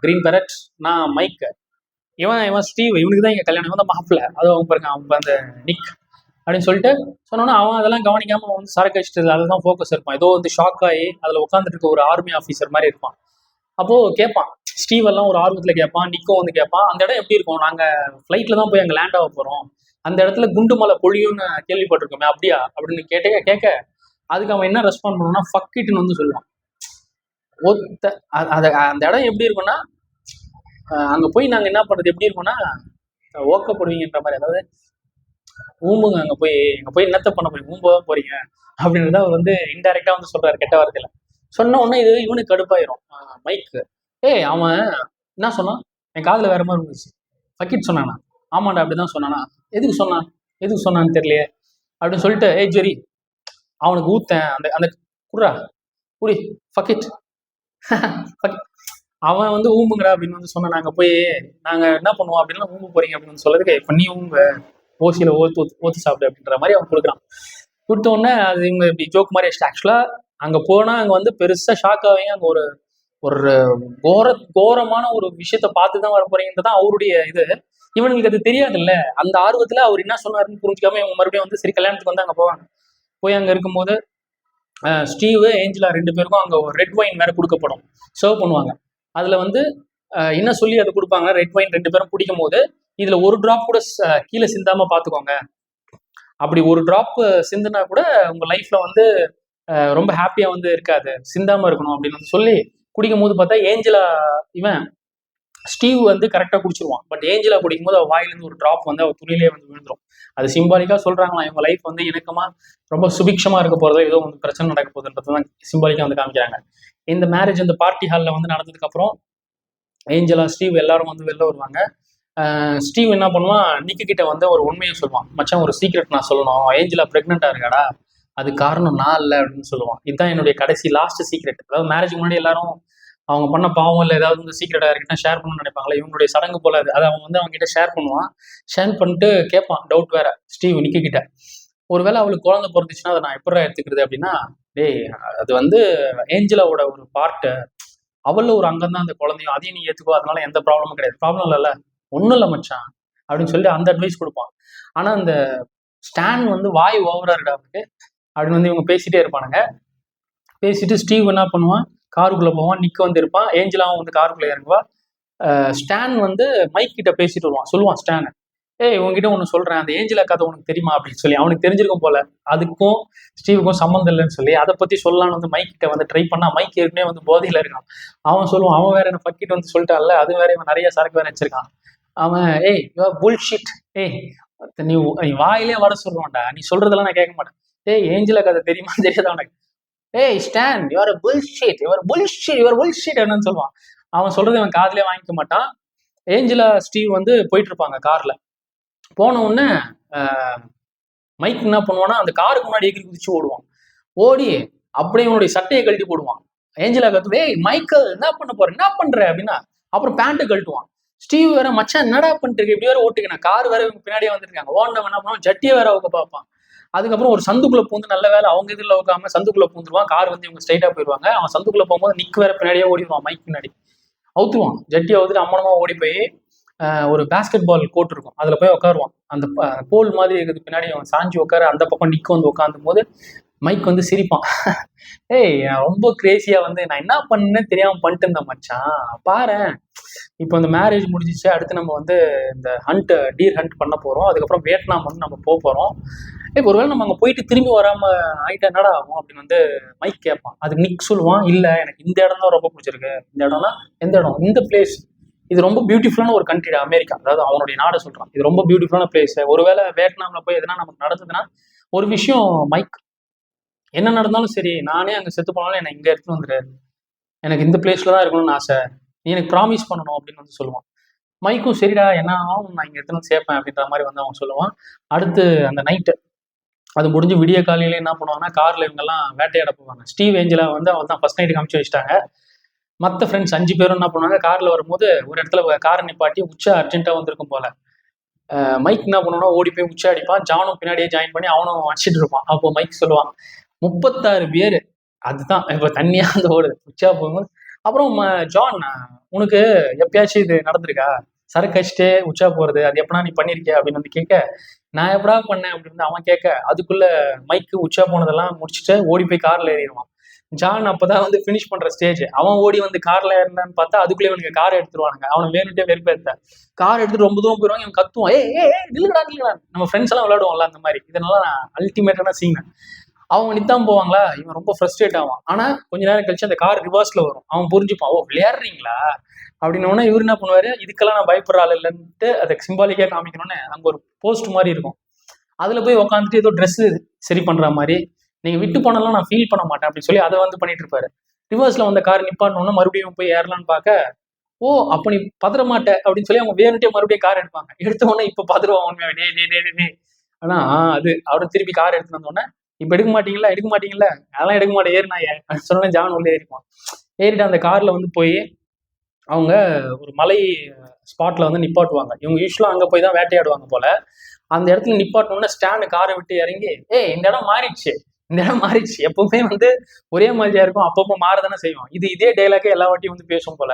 கிரீன் பெரட், நான் மைக், இவன் ஸ்டீவ், இவனுக்கு தான் இங்கே கல்யாணம், இவன் தான் மாப்பிள்ள, அது அவன் பாருங்க அவன் அந்த நிக் அப்படின்னு சொல்லிட்டு சொன்னோன்னா அவன் அதெல்லாம் கவனிக்காம அவன் வந்து சரக்கு வச்சுட்டு அதில் தான் ஃபோக்கஸ் இருப்பான். ஏதோ வந்து ஷாக் ஆகி அதில் உட்காந்துட்டு இருக்க ஒரு ஆர்மி ஆஃபீஸர் மாதிரி இருப்பான். அப்போது கேட்பான், ஸ்டீவ் எல்லாம் ஒரு ஆர்வத்தில் கேட்பான். நிக்கோ வந்து கேட்பான், அந்த இடம் எப்படி இருக்கும், நாங்கள் ஃப்ளைட்டில் தான் போய் அங்கே லேண்ட் ஆக போகிறோம், அந்த இடத்துல குண்டு மலை பொழியும்னு கேள்விப்பட்டிருக்கோமே அப்படியா அப்படின்னு கேட்க அதுக்கு அவன் என்ன ரெஸ்பாண்ட் பண்ணுவான்னா ஃபக்கிட்டுன்னு வந்து சொல்லுவான். அந்த இடம் எப்படி இருக்கும்னா அங்க போய் நாங்க என்ன பண்றது எப்படி இருக்கும்னா ஓக்கப்படுவீங்கன்ற மாதிரி, அதாவது ஊம்புங்க அங்க போய் என்னத்த பண்ண போய் ஊம்பதான் போறீங்க அப்படின்றத அவர் வந்து இன்டைரக்டா வந்து சொல்றாரு கெட்ட வார்த்தையில. சொன்ன உடனே இது இவனுக்கு கடுப்பாயிரும் மைக்கு. அவன் என்ன சொன்னான், என் காதுல வேற மாதிரி இருந்துச்சு. ஃபக்கிட் சொன்னானா, ஆமாண்டா அப்படிதான் சொன்னானா, எதுக்கு சொன்னான்னு தெரியலையே அப்படின்னு சொல்லிட்டு ஜெரி அவனுக்கு ஊத்தேன் அந்த அந்த குடுறா குடி ஃபக்கிட் அவன் வந்து ஊம்புங்கடா அப்படின்னு வந்து சொன்னா, நாங்க என்ன பண்ணுவோம் அப்படின்னா ஊம்பு போறீங்க அப்படின்னு சொல்லதுக்கு இப்ப நீ ஊங்க ஓசியில ஓத்து சாப்பிடு அப்படின்ற மாதிரி அவன் கொடுக்குறான். கொடுத்த உடனே அது இவங்க இப்படி ஜோக் மாதிரி ஆக்சுவலா அங்க போனா அங்க வந்து பெருசா ஷாக் ஆவீங்க. அங்க ஒரு கோரமான ஒரு விஷயத்த பார்த்துதான் வர போறீங்கன்றதான் அவருடைய இது. இவனுங்களுக்கு அது தெரியாதுல்ல. அந்த ஆர்வத்துல அவர் என்ன சொன்னாருன்னு புரிஞ்சுக்காம இவங்க மறுபடியும் வந்து சரி கல்யாணத்துக்கு வந்து அங்க போவாங்க. போய் அங்க இருக்கும்போது ஸ்டீவ் ஏஞ்சலா 2 பேருக்கும் அங்கே ஒரு ரெட் வைன் வேற கொடுக்கப்படும், சர்வ் பண்ணுவாங்க. அதில் வந்து என்ன சொல்லி அதை கொடுப்பாங்க, ரெட் வைன் 2 பேரும் குடிக்கும் போது இதில் ஒரு ட்ராப் கூட கீழே சிந்தாம பார்த்துக்கோங்க, அப்படி ஒரு ட்ராப் சிந்துனா கூட உங்கள் லைஃப்ல வந்து ரொம்ப ஹாப்பியாக வந்து இருக்காது, சிந்தாம இருக்கணும் அப்படின்னு வந்து சொல்லி குடிக்கும் போது பார்த்தா ஏஞ்சலா இவன் ஸ்டீவ் வந்து கரெக்டாக குடிச்சிருவான். பட் ஏஞ்சலா குடிக்கும் போது அவள் வாயிலேருந்து ஒரு ட்ராப் வந்து அவள் துணியிலே வந்து விழுந்துடும். அது சிம்பாலிக்காக சொல்றாங்களா இவங்க லைஃப் வந்து இணக்கமா ரொம்ப சுபிக்ஷமா இருக்க போறதோ ஏதோ வந்து பிரச்சனை நடக்க போகுதுன்றதுதான் சிம்பாலிக்கா வந்து காமிக்கிறாங்க. இந்த மேரேஜ் இந்த பார்ட்டி ஹாலில் வந்து நடந்ததுக்கு அப்புறம் ஏஞ்சலா ஸ்டீவ் எல்லாரும் வந்து வெளில வருவாங்க. ஸ்டீவ் என்ன பண்ணுவான், நிக்கு கிட்ட வந்து ஒரு உண்மையை சொல்லுவான், மச்சான் ஒரு சீக்ரெட் நான் சொல்லணும், ஏஞ்சலா பிரெக்னெண்டா இருக்காடா, அது காரணம் நான் இல்லை அப்படின்னு சொல்லுவான். இதுதான் என்னுடைய கடைசி லாஸ்ட் சீக்ரெட். அதாவது மேரேஜ் முன்னாடி எல்லாரும் அவங்க பண்ண பாவம் இல்லை ஏதாவது வந்து சீக்கிரட்டா யார்கிட்ட ஷேர் பண்ணணும்னு நினைப்பாங்களே, இவனுடைய சடங்கு போல அது அவன் வந்து அவங்க கிட்ட ஷேர் பண்ணுவான். ஷேர் பண்ணிட்டு கேட்பான் டவுட் வேற ஸ்டீவ் நிக்கி கிட்ட, ஒருவேளை அவளுக்கு குழந்தை பிறந்துச்சுன்னா அதை நான் எப்படா எடுத்துக்கிறது அப்படின்னா, அது வந்து ஏஞ்சலாவோட ஒரு பார்ட்டு, அவள ஒரு அங்கம் தான் அந்த குழந்தையும், அதையும் நீ ஏத்துக்கோ, அதனால எந்த ப்ராப்ளமும் கிடையாது, ப்ராப்ளம் இல்லைல்ல, ஒன்றும் இல்லை மச்சான் அப்படின்னு சொல்லி அந்த அட்வைஸ் கொடுப்பான். ஆனா அந்த ஸ்டான் வந்து வாய் ஓவரா இருக்கா அவனுக்கு அப்படின்னு வந்து இவங்க பேசிட்டே இருப்பானுங்க. பேசிட்டு ஸ்டீவ் என்ன பண்ணுவான், காருக்குள்ள போவான், நிக்க வந்து இருப்பான், ஏஞ்சலாவும் வந்து காருக்குள்ள இறங்குவா. ஸ்டான் வந்து மைக் கிட்ட பேசிட்டு வருவான். சொல்லுவான் ஸ்டான், உங்ககிட்ட ஒன்று சொல்றேன், அந்த ஏஞ்சலா கதை உனக்கு தெரியுமா அப்படின்னு சொல்லி. அவனுக்கு தெரிஞ்சிருக்கும் போல அதுக்கும் ஸ்டீவுக்கும் சம்மந்தம் இல்லைன்னு சொல்லி அதை பத்தி சொல்லலான்னு வந்து மைக் கிட்ட வந்து ட்ரை பண்ணா, மைக் ஏற்கனவே வந்து போதையில இருக்கான். அவன் சொல்லுவான், அவன் வேற என்ன பக்கிட்டு வந்து சொல்லிட்டான்ல, அது வேற இவன் நிறைய சரக்கு வேற வச்சிருக்கான். அவன் புல்ஷிட், நீ வாயிலே வர சொல்லுவான்டா, நீ சொல்றதெல்லாம் நான் கேட்க மாட்டேன், ஏய் ஏஞ்சலா கதை தெரியுமா தெரியாதா உனக்கு? ஏய் ஸ்டான் யுவர் புல்ஷிட் யுவர் புல்ஷிட் என்னன்னு சொல்லுவான். அவன் சொல்றது அவன் காதுலயே வாங்கிக்க மாட்டான். ஏஞ்சலா ஸ்டீவ் வந்து போயிட்டு இருப்பாங்க கார்ல. போன உடனே மைக் என்ன பண்ணுவான்னா அந்த காருக்கு முன்னாடி எகிரி குதிச்சு ஓடுவான். ஓடி அப்படியே இவனுடைய சட்டையை கழட்டி போடுவான். ஏஞ்சலா கத்து, ஏய் மைக்கேல் என்ன பண்ண போற, என்ன பண்ற அப்படின்னா அப்புறம் பேண்ட்டை கழட்டுவான். ஸ்டீவ் வேற மச்சான் என்னடா பண்ணிட்டு இருக்கு, இப்படி வேற ஓட்டுக்கணும், கார் வேற பின்னாடியே வந்துருக்காங்க. ஓடினவன் என்ன பண்ணுவான், ஜட்டியை வேற அவங்க பார்ப்பான். அதுக்கப்புறம் ஒரு சந்துக்குள்ள பூந்து, நல்ல வேலை அவங்க இதில் உட்காம சந்துக்குள்ள பூந்துருவான். கார் வந்து இவங்க ஸ்ட்ரைட்டா போயிடுவாங்க. அவன் சந்துக்குள்ள போகும்போது நிக் வேற பின்னாடியே ஓடிடுவான், மைக் பின்னாடி அவுத்துருவான். ஜட்டியை அவுத்துட்டு அம்மனமா ஓடி போய் ஒரு பேஸ்கெட் பால் கோர்ட் இருக்கும், அதுல போய் உட்காருவான். அந்த போல் மாதிரி இருக்குது பின்னாடி அவன் சாஞ்சி உட்கார, அந்த பக்கம் நிக்க வந்து உட்காந்தும் போது மைக் வந்து சிரிப்பான். ஏய் ரொம்ப கிரேசியா வந்து நான் என்ன பண்ணேன்னு தெரியாம பண்ணிட்டு இருந்தேன் மச்சான், பாரு இப்போ இந்த மேரேஜ் முடிஞ்சிச்சு, அடுத்து நம்ம வந்து இந்த டீர் ஹண்ட் பண்ண போறோம், அதுக்கப்புறம் வியட்நாம் வந்து நம்ம போறோம். இப்போ ஒருவேளை நம்ம அங்கே போயிட்டு திரும்பி வராம ஆயிட்டா என்னடா ஆகும் அப்படின்னு வந்து மைக் கேட்பான். அதுக்கு நிக் சொல்லுவான், இல்லை எனக்கு இந்த இடம் தான் ரொம்ப பிடிச்சிருக்கு. இந்த இடம்னா எந்த இடம், இந்த பிளேஸ் இது ரொம்ப பியூட்டிஃபுல்லான ஒரு கண்ட்ரி அமெரிக்கா, அதாவது அவனுடைய நாடை சொல்றான். இது ரொம்ப பியூட்டிஃபுல்லான பிளேஸ். ஒருவேளை வியட்நாம்ல போய் எதுனா நமக்கு நடந்ததுன்னா ஒரு விஷயம் மைக், என்ன நடந்தாலும் சரி நானே அங்கே செத்து போனாலும் என்னை இங்கே எடுத்துன்னு வந்துரு, எனக்கு இந்த பிளேஸ்ல தான் இருக்கணும்னு ஆசை, நீ எனக்கு ப்ராமிஸ் பண்ணணும் அப்படின்னு வந்து சொல்லுவான். மைக்கும் சரிடா என்ன ஆகும் நான் இங்கே எடுத்துன்னு சேர்ப்பேன் அப்படின்ற மாதிரி வந்து அவன் சொல்லுவான். அடுத்து அந்த நைட்டு அது முடிஞ்சு விடிய காலையில என்ன பண்ணுவாங்கன்னா கார்ல இவங்கெல்லாம் வேட்டையாட போவாங்க. ஸ்டீவ் ஏஞ்சலா வந்து அவன் தான் ஃபர்ஸ்ட் நைட்டுக்கு அமுச்சு வச்சுட்டாங்க. மற்ற ஃப்ரெண்ட்ஸ் 5 பேரும் என்ன பண்ணுவாங்க, கார்ல வரும்போது ஒரு இடத்துல காரை நிப்பாட்டி உச்சா அர்ஜென்ட்டா வந்திருக்கும் போல. மைக் என்ன பண்ணுவானா ஓடி போய் உச்சா அடிப்பான். ஜானும் பின்னாடியே ஜாயின் பண்ணி அவனும் அடிச்சிட்டு இருப்பான். அப்போ மைக் சொல்லுவான், 36 பேர் அதுதான் இப்போ தண்ணியா அந்த ஓடுது உச்சா போகும்போது. அப்புறம் ஜான், உனக்கு எப்பயாச்சும் இது நடந்திருக்கா, சரக்கு அடிச்சுட்டு உச்சா போறது, அது எப்படா நீ பண்ணிருக்கிய அப்படின்னு வந்து கேட்க, நான் எப்படா பண்ணேன் அப்படின்னு அவன் கேட்க, அதுக்குள்ள மைக்கு உச்சா போனதெல்லாம் முடிச்சுட்டு ஓடி போய் கார்ல ஏறிடுவான். ஜான் அப்பதான் வந்து ஃபினிஷ் பண்ற ஸ்டேஜ். அவன் ஓடி வந்து கார்ல ஏறினான்னு பார்த்தா அதுக்குள்ளே இவனுக்கு காரை எடுத்துருவானுங்க. அவனை வேணுட்டே வெறுப்பேத்த கார் எடுத்துட்டு ரொம்ப தூரம் போயிடுவாங்க. இவன் கத்துவான், ஏ நில்லுடா. நம்ம ஃப்ரெண்ட்ஸ் எல்லாம் விளையாடுவோம்ல அந்த மாதிரி. இதனால அல்டிமேட்டான சீன். அவங்க நித்தாம போவாங்களா, இவன் ரொம்ப ஃப்ரஸ்ட்ரேட் ஆவான். ஆனா கொஞ்ச நேரம் கழிச்சு அந்த கார் ரிவர்ஸ்ல வரும். அவன் புரிஞ்சுப்பான், ஓ விளையாடுறீங்களா அப்படின்னோடனே இவர் என்ன பண்ணுவாரு, இதுக்கெல்லாம் நான் பயப்படுற ஆள் இல்லைன்ட்டு அதை சிம்பாலிக்கா காமிக்கணும்னு அங்க ஒரு போஸ்ட் மாதிரி இருக்கும், அதுல போய் உட்காந்துட்டு ஏதோ ட்ரெஸ் சரி பண்ற மாதிரி, நீங்க விட்டு போனாலும் நான் ஃபீல் பண்ண மாட்டேன் அப்படின்னு சொல்லி அதை வந்து பண்ணிட்டு இருப்பாரு. ரிவர்ஸ்ல வந்த கார் நிப்பாட்டணும்னா மறுபடியும் போய் ஏறலான்னு பார்க்க, ஓ அப்ப நீ பதற மாட்ட அப்படின்னு சொல்லி அவங்க வேணுட்டே மறுபடியும் கார் எடுப்பாங்க. எடுத்த உடனே இப்ப பதறுவான் உண்மையா. ஆனா அது அவரை திருப்பி கார் எடுத்துட்டு வந்தோடனே, இப்ப எடுக்க மாட்டீங்களா அதெல்லாம் எடுக்க மாட்டேன் ஏறு நான் சொன்ன. ஜான் உள்ள ஏறிப்பான். ஏறிட்டு அந்த கார்ல வந்து போய் அவங்க ஒரு மலை ஸ்பாட்ல வந்து நிப்பாட்டுவாங்க. இவங்க யூஸ்வலா அங்க போய் தான் வேட்டையாடுவாங்க போல. அந்த இடத்துல நிப்பாட்டணும்னா ஸ்டாண்டு காரை விட்டு இறங்கி, இந்த இடம் மாறிடுச்சு, எப்பவுமே வந்து ஒரே மாதிரியா இருக்கும், அப்பப்போ மாறதானே செய்வோம், இதே டைலாக்கே எல்லா வாட்டியும் வந்து பேசும் போல.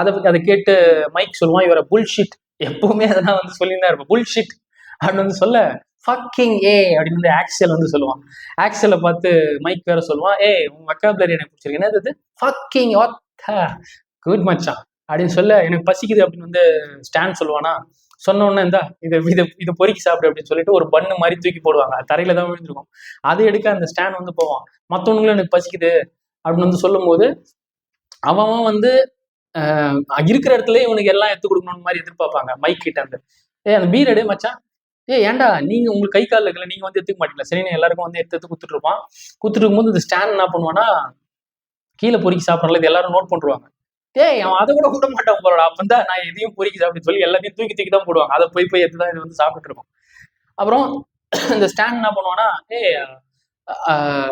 அதை கேட்டு மைக் சொல்லுவான், இவரை புல்ஷிட், எப்பவுமே அதெல்லாம் வந்து சொல்லியிருந்தா இருப்போம், புல்ஷிட் அப்படின்னு வந்து சொல்ல, ஃபக்கிங் அப்படின்னு வந்து ஆக்சல் வந்து சொல்லுவான். ஆக்சலை பார்த்து மைக் வேற சொல்லுவான், உங்க வெக்காபுலரி எனக்கு பிடிச்சிருக்கு, என்னது ஃபக்கிங் குட் மச்சான் அப்படின்னு சொல்ல, எனக்கு பசிக்குது அப்படின்னு வந்து ஸ்டாண்ட் சொல்லுவானா. சொன்ன உடனே இருந்தா இதை பொறுக்கி சாப்பிடு அப்படின்னு சொல்லிட்டு ஒரு பண்ணு மாதிரி தூக்கி போடுவாங்க, தரையில தான் விழுந்திருக்கும். அதை எடுக்க அந்த ஸ்டாண்ட் வந்து போவான். மற்றவங்களும் எனக்கு பசிக்குது அப்படின்னு வந்து சொல்லும் போது அவன் வந்து இருக்கிற இடத்துல இவனுக்கு எல்லாம் எடுத்து கொடுக்கணும் மாதிரி எதிர்பார்ப்பாங்க மைக் கிட்ட இருந்து. அந்த பீர் எடு மச்சான், ஏன்டா நீங்க உங்களுக்கு கை கால் இருக்குல்ல, நீங்க வந்து எடுத்துக்க மாட்டீங்களா, சரின்னு எல்லாருக்கும் வந்து எடுத்து குத்துட்டு இருப்பான். குத்துட்டு இருக்கும்போது இந்த ஸ்டாண்ட் என்ன பண்ணுவான்னா கீழே பொறுக்கி சாப்பிட்றல, இது எல்லாரும் நோட் பண்ணுவாங்க. அவன் அதை கூட விட மாட்டான் போறடா, அப்பந்தான் நான் எதையும் பொறுக்கி சாப்பிட்டு சொல்லி எல்லாத்தையும் தூக்கி தான் போடுவாங்க. அதை போய் எடுத்துதான் இது வந்து சாப்பிட்டு இருக்கோம். அப்புறம் இந்த ஸ்டாண்ட் என்ன பண்ணுவான்னா,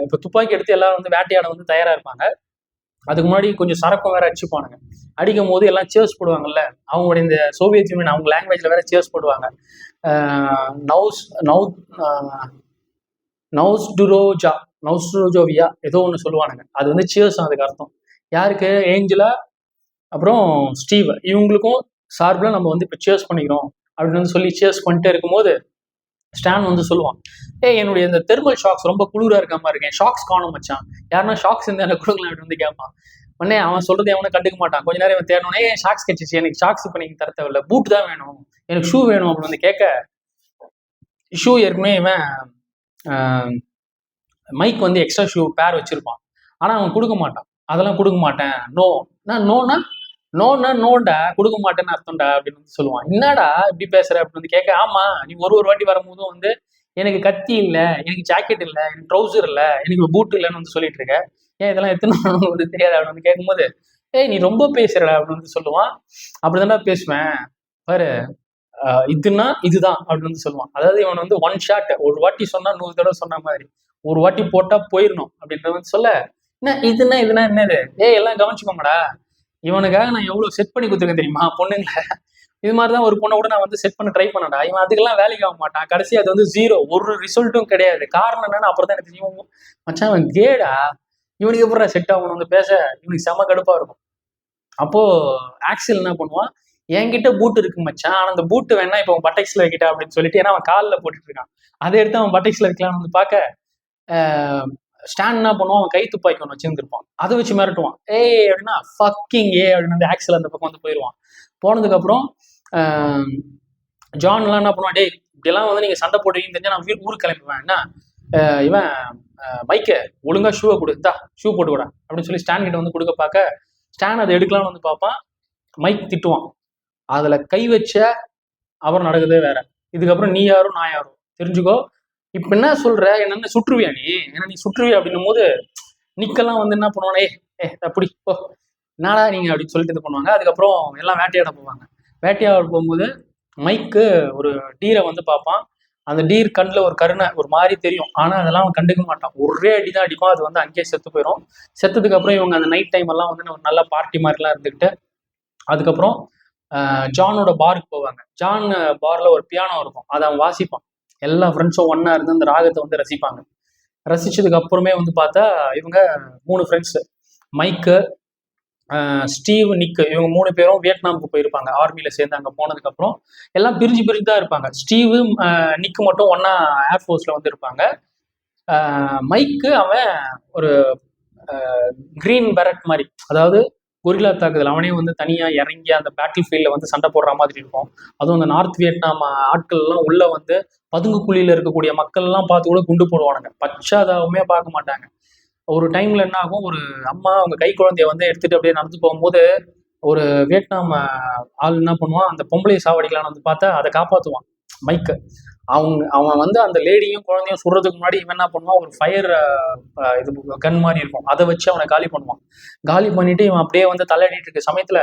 இப்ப துப்பாக்கி எடுத்து எல்லாரும் வந்து வேட்டையாட வந்து தயாரா இருப்பாங்க. அதுக்கு முன்னாடி கொஞ்சம் சரக்கம் வேற அடிச்சுப்பானுங்க. அடிக்கும் போது எல்லாம் சேர்ஸ் போடுவாங்கல்ல, அவங்களுடைய இந்த சோவியத் யூனியன் அவங்க லாங்குவேஜ்ல வேற சேர்ஸ் போடுவாங்க. நவுஸ்டுரோஜோவியா ஏதோ ஒன்று சொல்லுவானுங்க, அது வந்து சேர்ஸ். அதுக்கு அர்த்தம் யாருக்கு, ஏஞ்சலா அப்புறம் ஸ்டீவ் இவங்களுக்கும் சார்பில் நம்ம வந்து இப்போ சேர்ஸ் பண்ணிக்கிறோம் அப்படின்னு வந்து சொல்லி சேர்ஸ் பண்ணிட்டே இருக்கும்போது ஸ்டான் வந்து சொல்லுவான், என்னுடைய இந்த தெர்மல் ஷாக்ஸ் ரொம்ப குளிரா இருக்க மாதிரி இருக்கேன், ஷாக்ஸ் காணும் மச்சான், யாருன்னா ஷாக்ஸ் இருந்தா எனக்கு கொடுக்கலாம் அப்படின்னு வந்து கேட்பான். உடனே அவன் சொல்றது எவனை கண்டுக்க மாட்டான். கொஞ்ச நேரம் இவன் தேடனே, ஷாக்ஸ் கிடைச்சிச்சு, எனக்கு ஷாக்ஸ் இப்போ நீங்க தர தேவையில்ல, பூட் தான் வேணும், எனக்கு ஷூ வேணும் அப்படின்னு வந்து கேட்க, ஷூ ஏற்கனவே இவன் மைக் வந்து எக்ஸ்ட்ரா ஷூ பேர் வச்சிருப்பான். ஆனா அவன் கொடுக்க மாட்டான். அதெல்லாம் கொடுக்க மாட்டேன், நோண்டா கொடுக்க மாட்டேன்னு அர்த்தம்டா அப்படின்னு வந்து சொல்லுவான். என்னடா இப்படி பேசுற அப்படின்னு வந்து கேட்க, ஆமா நீ ஒரு வாட்டி வரும்போதும் வந்து எனக்கு கத்தி இல்ல, எனக்கு ஜாக்கெட் இல்ல, எனக்கு ட்ரௌசர் இல்ல, எனக்கு பூட் இல்லன்னு வந்து சொல்லிட்டு இருக்க. ஏன் இதெல்லாம் எத்தனை வந்து தெரியாது அப்படின்னு வந்து கேட்கும்போது, ஏய் நீ ரொம்ப பேசுறடா அப்படின்னு வந்து சொல்லுவான். அப்படிதான்டா பேசுவேன் பாரு. இதுன்னா இதுதான் அப்படின்னு வந்து சொல்லுவான். அதாவது இவன் வந்து ஒன் ஷாட், ஒரு வாட்டி சொன்னா 100 தடவை சொன்ன மாதிரி, ஒரு வாட்டி போட்டா போயிடணும் அப்படின்ற வந்து சொல்ல, என்ன இதுன்னா இதுனா என்னது, ஏய் எல்லாம் கவனிச்சுக்கோங்கடா, இவனுக்காக நான் எவ்வளவு செட் பண்ணி கொடுத்துருக்கேன் தெரியுமா பொண்ணுங்களை. இது மாதிரிதான் ஒரு பொண்ணை கூட நான் வந்து செட் பண்ண ட்ரை பண்ணடா, இவன் அதுக்கெல்லாம் வேலைக்கு ஆக மாட்டான், கடைசி அது வந்து ஜீரோ, ஒரு ரிசல்ட்டும் கிடையாது. காரணம் என்னன்னு அப்புறம் தான் எனக்கு தெரியும், மச்சான் அவன் கேடா, இவனுக்கு எப்படி செட் ஆகணும் வந்து பேச, இவனுக்கு செம கடுப்பா இருக்கும். அப்போ ஆக்சில் என்ன பண்ணுவான், என்கிட்ட பூட் இருக்கு மச்சான், ஆனா அந்த பூட்டு வேணா இப்போ அவன் பட்டெக்ஸ்ல வைக்கிட்டா அப்படின்னு சொல்லிட்டு, ஏன்னா அவன் காலில் போட்டுட்டு இருக்கான், அதை எடுத்து அவன் பட்டெக்ஸ்ல வைக்கலாம்னு வந்து பார்க்க, ஸ்டாண்ட் என்ன பண்ணுவான், அவன் கை துப்பாக்கி ஒன்று வச்சிருந்துருப்பான், அதை வச்சு மிரட்டுவான். ஏய் அப்படின்னா ஃபக்கிங் ஏ அப்படின்னு வந்து ஆக்சில் அந்த பக்கம் வந்து போயிடுவான். போனதுக்கு அப்புறம் ஜான்லாம் என்ன பண்ணுவான், டேய் இப்படியெல்லாம் வந்து நீங்க சண்டை போடுவீங்கன்னு தெரிஞ்சா நான் ஊருக்கு கிளம்பிடுவேன், என்ன இவன் மைக்க ஒழுங்கா ஷூவை கொடுத்தா ஷூ போட்டு கூட அப்படின்னு சொல்லி ஸ்டாண்ட் கிட்ட வந்து கொடுக்க பார்க்க, ஸ்டாண்ட் அதை எடுக்கலாம்னு வந்து பார்ப்பான். மைக் திட்டுவான், அதுல கை வச்ச அப்புறம் நடக்குதே வேற. இதுக்கப்புறம் நீ யாரும் நான் யாரும் தெரிஞ்சுக்கோ, இப்ப என்ன சொல்ற, என்ன சுற்றுவியா நீ, என்ன நீ சுற்றுவியா அப்படின்னும் போது நிக்கெல்லாம் வந்து என்ன பண்ணுவானே, அப்படி ஓ என்னடா நீங்க அப்படின்னு சொல்லிட்டு இது பண்ணுவாங்க. அதுக்கப்புறம் எல்லாம் வேட்டையாட போவாங்க. வேட்டையாட போகும்போது மைக்கு ஒரு டீரை வந்து பார்ப்பான். அந்த டீர் கண்ணில் ஒரு கருணை ஒரு மாதிரி தெரியும், ஆனால் அதெல்லாம் அவன் கண்டுக்க மாட்டான், ஒரே அடி தான் அடிக்கும், அது வந்து அங்கேயே செத்து போயிடும். செத்ததுக்கு அப்புறம் இவங்க அந்த நைட் டைம் எல்லாம் வந்து ஒரு நல்ல பார்ட்டி மாதிரிலாம் இருந்துக்கிட்டு, அதுக்கப்புறம் ஜானோட பாருக்கு போவாங்க. ஜான் பார்ல ஒரு பியானோ இருக்கும், அதை அவன் வாசிப்பான். எல்லா ஃப்ரெண்ட்ஸும் ஒன்னா இருந்து அந்த ராகத்தை வந்து ரசிப்பாங்க. ரசிச்சதுக்கு அப்புறமே வந்து பார்த்தா இவங்க 3 ஃப்ரெண்ட்ஸ், மைக்கு, ஸ்டீவ், நிக்கு, இவங்க 3 பேரும் வியட்நாமுக்கு போயிருப்பாங்க. ஆர்மியில சேர்ந்து அங்கே போனதுக்கு அப்புறம் எல்லாம் பிரிஞ்சு பிரிஞ்சு தான் இருப்பாங்க. ஸ்டீவு, நிக்கு மட்டும் ஒன்னா ஏர்ஃபோர்ஸ்ல வந்து இருப்பாங்க. மைக்கு அவன் ஒரு கிரீன் பெரட் மாதிரி, அதாவது கொரில்லா தாக்குதல், அவனே வந்து தனியா இறங்கி அந்த பேட்டில் ஃபீல்ட்ல வந்து சண்டை போடுற மாதிரி இருக்கும். அதுவும் அந்த நார்த் வியட்நாம் ஆட்கள் எல்லாம் உள்ள வந்து பதுங்கு குழியில இருக்கக்கூடிய மக்கள் எல்லாம் பார்த்து கூட குண்டு போடுவானுங்க, பச்சாதாவுமே பார்க்க மாட்டாங்க. ஒரு டைம்ல என்ன ஆகும், ஒரு அம்மா அவங்க கை குழந்தைய வந்து எடுத்துட்டு அப்படியே நடந்து போகும்போது ஒரு வியட்நாம் ஆள் என்ன பண்ணுவான், அந்த பொம்பளையை சாவடிக்கலான்னு வந்து பார்த்தா அதை காப்பாற்றுவான் மைக்கு. அவன் வந்து அந்த லேடியும் குழந்தையும் சுடுறதுக்கு முன்னாடி இவன் என்ன பண்ணுவான், ஒரு ஃபயர் இது கன் மாதிரி இருக்கும், அதை வச்சு அவனை காலி பண்ணுவான். காலி பண்ணிட்டு இவன் அப்படியே வந்து தலையாடிட்டு இருக்க சமயத்துல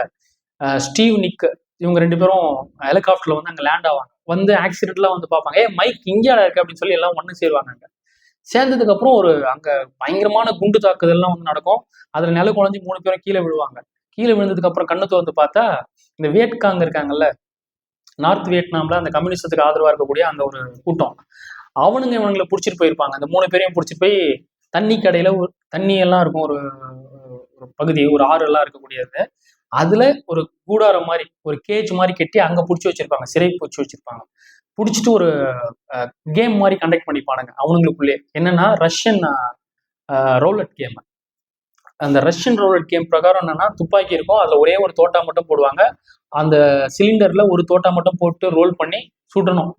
ஸ்டீவ், நிக்கு இவங்க 2 பேரும் ஹெலிகாப்டர்ல வந்து அங்கே லேண்ட் ஆவாங்க. வந்து ஆக்சிடென்ட்லாம் வந்து பார்ப்பாங்க, மைக் இங்கேயா இருக்கு அப்படின்னு சொல்லி எல்லாம் ஒன்று சேருவாங்க. அங்கே சேர்ந்ததுக்கு அப்புறம் ஒரு அங்க பயங்கரமான குண்டு தாக்குதல்லாம் வந்து நடக்கும். அதுல நில குழஞ்சி 3 பேரும் கீழே விழுவாங்க. கீழே விழுந்ததுக்கு அப்புறம் கண்ணு திறந்து பார்த்தா இந்த வியட்காங் இருக்காங்கல்ல, நார்த் வியட்நாம்ல அந்த கம்யூனிஸ்டத்துக்கு ஆதரவா இருக்கக்கூடிய அந்த ஒரு கூட்டம், அவனுங்க இவனுங்களை பிடிச்சிட்டு போயிருப்பாங்க. அந்த 3 பேரையும் பிடிச்சிட்டு போய் தண்ணி கடையில ஒரு தண்ணி எல்லாம் இருக்கும், ஒரு பகுதி, ஒரு ஆறு எல்லாம் இருக்கக்கூடியது, அதுல ஒரு கூடாரம் மாதிரி ஒரு கேஜ் மாதிரி கட்டி அங்க பிடிச்சி வச்சிருப்பாங்க, சிறை பிடிச்சி வச்சிருப்பாங்க. பிடிச்சிட்டு ஒரு கேம் மாதிரி கண்டக்ட் பண்ணிப்பானுங்க அவனுங்களுக்குள்ளே. என்னன்னா ரஷ்யன் ரோலட் கேம். அந்த ரஷ்யன் ரோலட் கேம் பிரகாரம் என்னன்னா, துப்பாக்கி இருக்கும், அதுல ஒரே ஒரு தோட்டா மட்டும் போடுவாங்க, அந்த சிலிண்டர்ல ஒரு தோட்டா மட்டும் போட்டு ரோல் பண்ணி சுடணும்.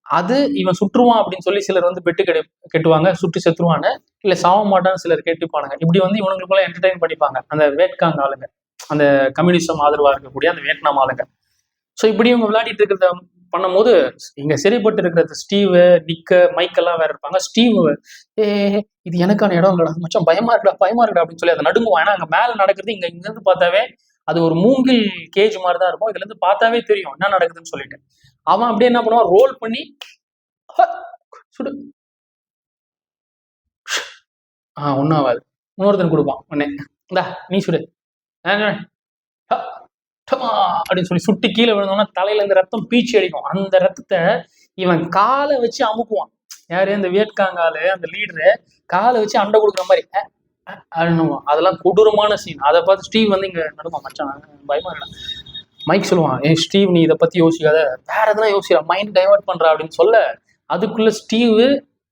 அது இவன் சுற்றுவான் அப்படின்னு சொல்லி சிலர் வந்து பெட்டு கெட்டுவாங்க, சுட்டு செத்துருவான்னு, இல்ல சாவ மாட்டான்னு சிலர் கேட்டுப்பானுங்க. இப்படி வந்து இவனுங்களுக்குள்ள என்டர்டைன் பண்ணிப்பாங்க அந்த வியட்காங் ஆளுங்க, அந்த கம்யூனிசம் ஆதரவா இருக்கக்கூடிய அந்த வியட்நாம் ஆளுங்க. ஸோ இப்படி இவங்க விளையாடிட்டு இருக்கிறத பண்ணும்போது இங்க சிறைப்பட்டு இருக்கிறது ஸ்டீவு, நிக்கு, மைக்கெல்லாம் வேற இருப்பாங்க. ஸ்டீவ் இது எனக்கான இடம் இல்லடா மச்சான், பயமா இருக்கா அப்படின்னு சொல்லி அதை நடுங்குவான். ஏன்னா அங்க மேல நடக்குது, இங்க இருந்து பார்த்தாவே அது ஒரு மூங்கில் கேஜ் மாதிரி தான் இருக்கும், இதுல இருந்து பார்த்தாவே தெரியும் என்ன நடக்குதுன்னு சொல்லிட்டு. அவன் அப்படியே என்ன பண்ணுவான், ரோல் பண்ணி சுடு, ஒன்னும் ஆகாது, இன்னொருத்தன் கொடுப்பான், உடனே இந்தா நீ சுடு அப்படின்னு சொல்லி சுட்டு கீழே விழுந்தோம்னா தலையில இருந்து ரத்தம் பீச்சி அடிக்கும். அந்த ரத்தத்தை இவன் காலை வச்சு அமுக்குவான். யாரு, இந்த வியட்காங்காலு அந்த லீடரு காலை வச்சு அண்டை கொடுக்குற மாதிரி அழுணுவான். அதெல்லாம் கொடூரமான சீன். அதை பார்த்து ஸ்டீவ் வந்து இங்க நடுவான், மச்சான் பயமா இல்ல. மைக் சொல்லுவான், ஏன் ஸ்டீவ் நீ இதை பத்தி யோசிக்காத, வேற எதுனா யோசிக்கிற, மைண்ட் டைவர்ட் பண்ற அப்படின்னு சொல்ல, அதுக்குள்ள ஸ்டீவ்,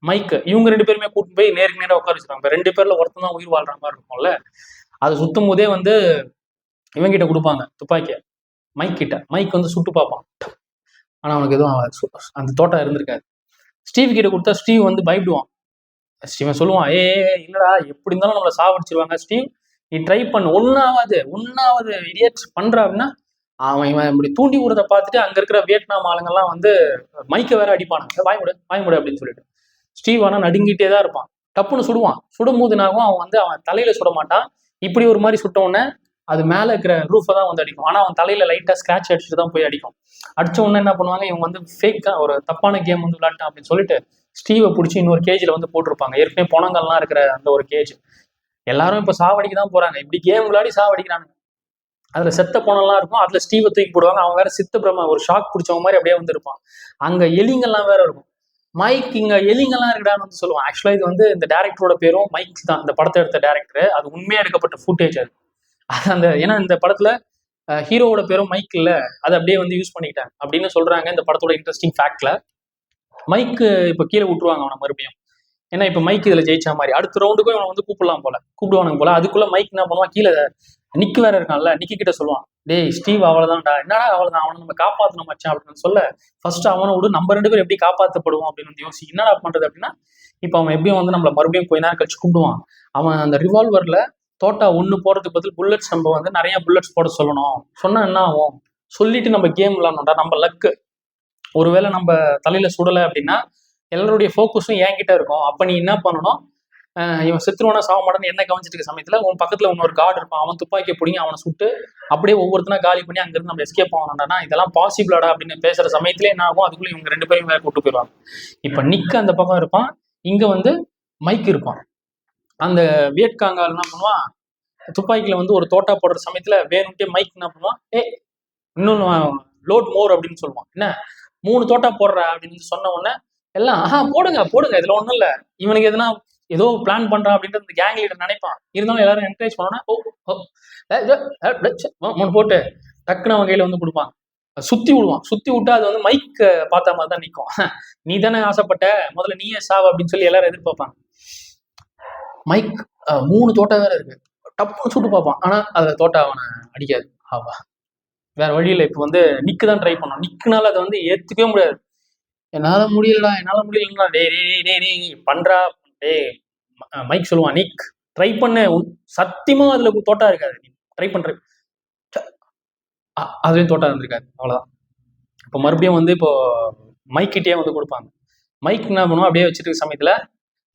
மைக்கு இவங்க 2 பேருமே கூட்டு போய் நேருக்கு நேரம் உட்கார வச்சிருக்காங்க. 2 பேர்ல ஒருத்தன் தான் உயிர் வாழ்ற மாதிரி இருக்கும்ல. அது சுத்தும் போதே வந்து இவங்கிட்ட கொடுப்பாங்க துப்பாக்கிய, மைக் கிட்ட. மைக் வந்து சுட்டு பார்ப்பான், ஆனா அவனுக்கு எதுவும் அந்த தோட்டம் இருந்திருக்காது. ஸ்டீவ் கிட்ட கொடுத்தா ஸ்டீவ் வந்து பயப்படுவான். ஸ்டீவன் சொல்லுவான், இல்லடா எப்படி இருந்தாலும் நம்மளை சாவடிச்சிருவாங்க ஸ்டீவ், நீ ட்ரை பண்ணு, ஒன்னாவது இடியட் பண்ற அப்படின்னா அவன் இவன் இப்படி தூண்டி விடுறத பார்த்துட்டு அங்க இருக்கிற வியட்நாம் ஆளுங்கெல்லாம் வந்து மைக்கை வேற அடிப்பானுங்க, வாய்முடு அப்படின்னு சொல்லிட்டு. ஸ்டீவ் ஆனா நடுங்கிட்டே தான் இருப்பான். டப்புன்னு சுடுவான். சுடும் போது என்னாகும், அவன் வந்து அவன் தலையில சுட மாட்டான். இப்படி ஒரு மாதிரி சுட்ட உடனே அது மேல இருக்கிற ரூஃபை தான் வந்து அடிக்கும். ஆனா அவன் தலையில லைட்டா ஸ்கிராட்ச் அடிச்சுட்டு தான் போய் அடிக்கும். அடிச்ச உடனே என்ன பண்ணுவாங்க, இவங்க வந்து ஃபேக்கா ஒரு தப்பான கேம் வந்து விளையாட்டான் அப்படின்னு சொல்லிட்டு ஸ்டீவை பிடிச்சி இன்னொரு கேஜில் வந்து போட்டிருப்பாங்க. ஏற்கனவே பணங்கள்லாம் இருக்கிற அந்த ஒரு கேஜ். எல்லாரும் இப்போ சாவடிக்கு தான் போறாங்க. இப்படி கேம் விளையாடி சாவடிக்கிறாங்க. அதுல செத்த பணம்லாம் இருக்கும். அதுல ஸ்டீவை தூக்கி போடுவாங்க. அவன் வேற சித்த பிரம ஒரு ஷாக் பிடிச்சவங்க மாதிரி அப்படியே வந்து இருப்பான். அங்க எலிங்கெல்லாம் வேற இருக்கும். மைக் இங்க எலிங்கெல்லாம் இருக்குடான்னு வந்து சொல்லுவான். ஆக்சுவலா இது வந்து இந்த டேரக்டரோட பேரும் மைக் தான். இந்த படத்தை எடுத்த டேரக்டர். அது உண்மையா எடுக்கப்பட்ட ஃபுட்டேஜ். அது அந்த ஏன்னா இந்த படத்துல ஹீரோவோட பேரும் மைக் இல்ல, அதை அப்படியே வந்து யூஸ் பண்ணிக்கிட்டாங்க அப்படின்னு சொல்றாங்க இந்த படத்தோட இன்ட்ரெஸ்டிங் ஃபேக்ட்ல. மைக்கு இப்ப கீழே விட்டுருவாங்க அவனை மறுபடியும். ஏன்னா இப்ப மைக் இதுல ஜெயிச்ச மாதிரி அடுத்த ரவுண்டுக்கும் இவனை வந்து கூப்பிடுவானுங்க போல. அதுக்குள்ள மைக் என்ன பண்ணுவான், கீழே நிக்கு வேற இருக்கான்ல, நிக்கி கிட்ட சொல்லுவான், டேய் ஸ்டீவ் அவ்வளவுதான்டா, என்னடா அவ்வளவுதான், அவனை நம்ம காப்பாத்தணும் மச்சான் அப்படின்னு சொல்ல, ஃபர்ஸ்ட் அவனை விடு, நம்ம 2 பேரும் எப்படி காப்பாற்றப்படுவோம் அப்படின்னு வந்து யோசி. என்னடா பண்றது அப்படின்னா, இப்போ அவன் எப்படியும் வந்து நம்மள மறுபடியும் கொஞ்ச நேரம் கழிச்சு கூப்பிடுவான். அவன் அந்த ரிவால்வர்ல தோட்டா 1 போறதுக்கு பதில் புல்லட்ஸ் நம்ம வந்து நிறைய புல்லட்ஸ் போட சொல்லணும். சொன்னா என்ன ஆகும், சொல்லிட்டு நம்ம கேம் விளாடணும்டா, நம்ம லக்கு. ஒருவேளை நம்ம தலையில சுடலை அப்படின்னா எல்லாருடைய ஃபோக்கஸும் என்கிட்ட இருக்கும். அப்ப நீ என்ன பண்ணணும், இவன் செத்துருவானா சாக மாட்டான்னு என்ன கவனிச்சிட்டு இருக்க சமயத்துல உன் பக்கத்துல இன்னொரு கார்டு இருப்பான். அவன் துப்பாக்கியை பிடிங்க, அவனை சுட்டு அப்படியே ஒவ்வொருத்தனா காலி பண்ணி அங்கிருந்து நம்ம எஸ்கேப் ஆகணும்னா இதெல்லாம் பாசிபிளாடா அப்படின்னு பேசுற சமயத்திலே என்ன ஆகும், அதுக்குள்ள இவங்க 2 பேரும் வேற கூட்டு போயிடுவாங்க. இப்ப நிக் அந்த பக்கம் இருப்பான், இங்க வந்து மைக் இருப்பான். அந்த வியட்காங்கால் என்ன பண்ணுவான், துப்பாக்கியில வந்து ஒரு தோட்டா போடுற சமயத்துல வேணும்ட்டே மைக் என்ன பண்ணுவான், இன்னொன்னு லோட் மோர் அப்படின்னு சொல்லுவான். என்ன 3 தோட்டா போடுற அப்படின்னு சொன்ன உடனே எல்லாம் போடுங்க போடுங்க, இதுல ஒண்ணும் இல்ல, இவனுக்கு எதுனா ஏதோ பிளான் பண்றான் அப்படின்ட்டு இந்த கேங் லீடர் நினைப்பான். இருந்தாலும் எல்லாரும் என்கரேஜ் பண்ணோன்னா 3 போட்டு டக்குன்னு அவன் கையில வந்து கொடுப்பான். சுத்தி விடுவான். சுத்தி விட்டா அது வந்து மைக் பார்த்த மாதிரி தான் நிற்கும். நீ தானே ஆசைப்பட்ட, முதல்ல நீயே சாவ அப்படின்னு சொல்லி எல்லாரும் எதிர்பார்ப்பாங்க. மைக் 3 தோட்டா வேற இருக்கு, டப்புன்னு சுட்டு பார்ப்பான். ஆனா அதுல தோட்டா அவனை அடிக்காது. ஆவா, வேற வழியில இப்ப வந்து நிக்கு தான் ட்ரை பண்ணோம். நிக்குனால அதை வந்து ஏத்துக்கவே முடியாது. என்னால முடியலடா டே பண்றா, டே மைக் சொல்லுவான், நிக் ட்ரை பண்ண, சத்தியமா அதுல தோட்டா இருக்காது, நீ ட்ரை பண்ற, அதுலயும் தோட்டா இருந்திருக்காது. அவ்வளவுதான். இப்போ மறுபடியும் வந்து இப்போ மைக் கிட்டே வந்து கொடுப்பாங்க. மைக் என்ன பண்ணுவான், அப்படியே வச்சிருக்க சமயத்துல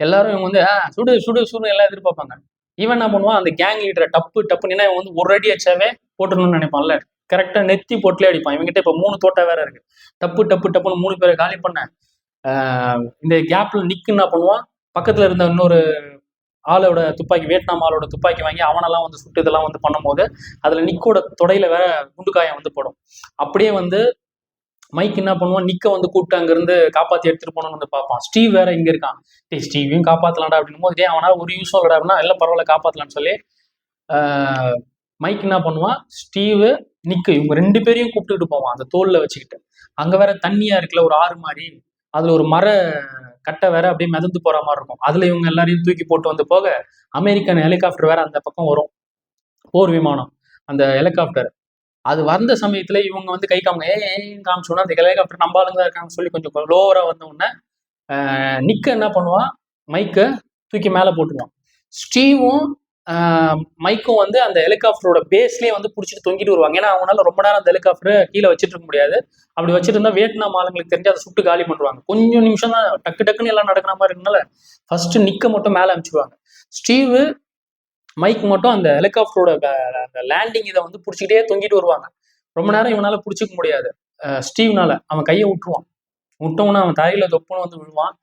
எல்லாரும் இவங்க வந்து சுடு சுடு சுடு எல்லாம் எதிர்பார்ப்பாங்க. இவன் என்ன பண்ணுவான், அந்த கேங் லீடரை டப்புன்னு இவன் வந்து ஒரு அடி அடிச்சாவே போட்டுடணும்னு நினைப்பான்ல, கரெக்டா நெத்தி போட்டுலே அடிப்பான். இவங்கிட்ட இப்ப 3 தோட்டா வேற இருக்கு. டப்புன்னு 3 பேரை காலி பண்ண. இந்த கேப்ல நிக்கு என்ன பண்ணுவான், பக்கத்துல இருந்த இன்னொரு ஆளோட துப்பாக்கி, வியட்நாம் ஆளோட துப்பாக்கி வாங்கி அவனெல்லாம் வந்து சுட்டு இதெல்லாம் வந்து பண்ணும்போது அதுல நிக்கோட தொடையில வேற குண்டுக்காயம் வந்து போடும். அப்படியே வந்து மைக் என்ன பண்ணுவான், நிக்க வந்து கூப்பிட்டு அங்கிருந்து காப்பாத்தி எடுத்துட்டு போனோம்னு வந்து பார்ப்பான். ஸ்டீவ் வேற இங்க இருக்கான். ஸ்டீவையும் காப்பாத்தலாம்டா அப்படின்னும் போது அவனால ஒரு யூஸும் இல்லடா அப்படின்னா, எல்லாம் பரவாயில்ல காப்பாத்தலாம்னு சொல்லி மைக் என்ன பண்ணுவான், ஸ்டீவ் நிக்கு இவங்க 2 பேரையும் கூப்பிட்டுக்கிட்டு போவான் அந்த தோல்ல வச்சுக்கிட்டு. அங்க வேற தண்ணியா இருக்குல்ல, ஒரு ஆறு மாதிரி, அதுல ஒரு மர கட்டை வேற அப்படியே மிதந்து போற மாதிரி இருக்கும். அதுல இவங்க எல்லாரையும் தூக்கி போட்டு வந்து போக, அமெரிக்கன் ஹெலிகாப்டர் வேற அந்த பக்கம் வரும், போர் விமானம், அந்த ஹெலிகாப்டர். அது வந்த சமயத்துல இவங்க வந்து கை காமிச்சோன்னா அந்த ஹெலிகாப்டர் நம்ம ஆளுங்க தான் இருக்காங்கன்னு சொல்லி கொஞ்சம் லோவரா வந்த உடனே நிக்க என்ன பண்ணுவான், மைக்கை தூக்கி மேல போட்டுருவான். ஸ்டீவும் மைக்கும் வந்து அந்த ஹெலிகாப்டரோட பேஸ்லயே வந்து பிடிச்சிட்டு தொங்கிட்டு வருவாங்க. ஏன்னா அவங்களால ரொம்ப நேரம் அந்த ஹெலிகாப்டர் கீழே வச்சுட்டு இருக்க முடியாது. அப்படி வச்சுட்டு இருந்தா வியட்நாம் ஆளுங்களுக்கு தெரிஞ்சு அதை சுட்டு காலி பண்ணுவாங்க. கொஞ்சம் நிமிஷம் தான், டக்குன்னு எல்லாம் நடக்கிற மாதிரி இருக்கனால ஃபர்ஸ்ட் நிக்க மட்டும் மேல அனுப்பிச்சிடுவாங்க. ஸ்டீவ் மைக் மட்டும் அந்த ஹெலிகாப்டரோட அந்த லேண்டிங் இதை வந்து பிடிச்சிக்கிட்டே தொங்கிட்டு வருவாங்க. ரொம்ப நேரம் இவனால பிடிச்சிக்க முடியாது ஸ்டீவ்னால. அவன் கையை விட்டுருவான். விட்டவனா அவன் தரையில தொப்புன்னு வந்து விழுவான்.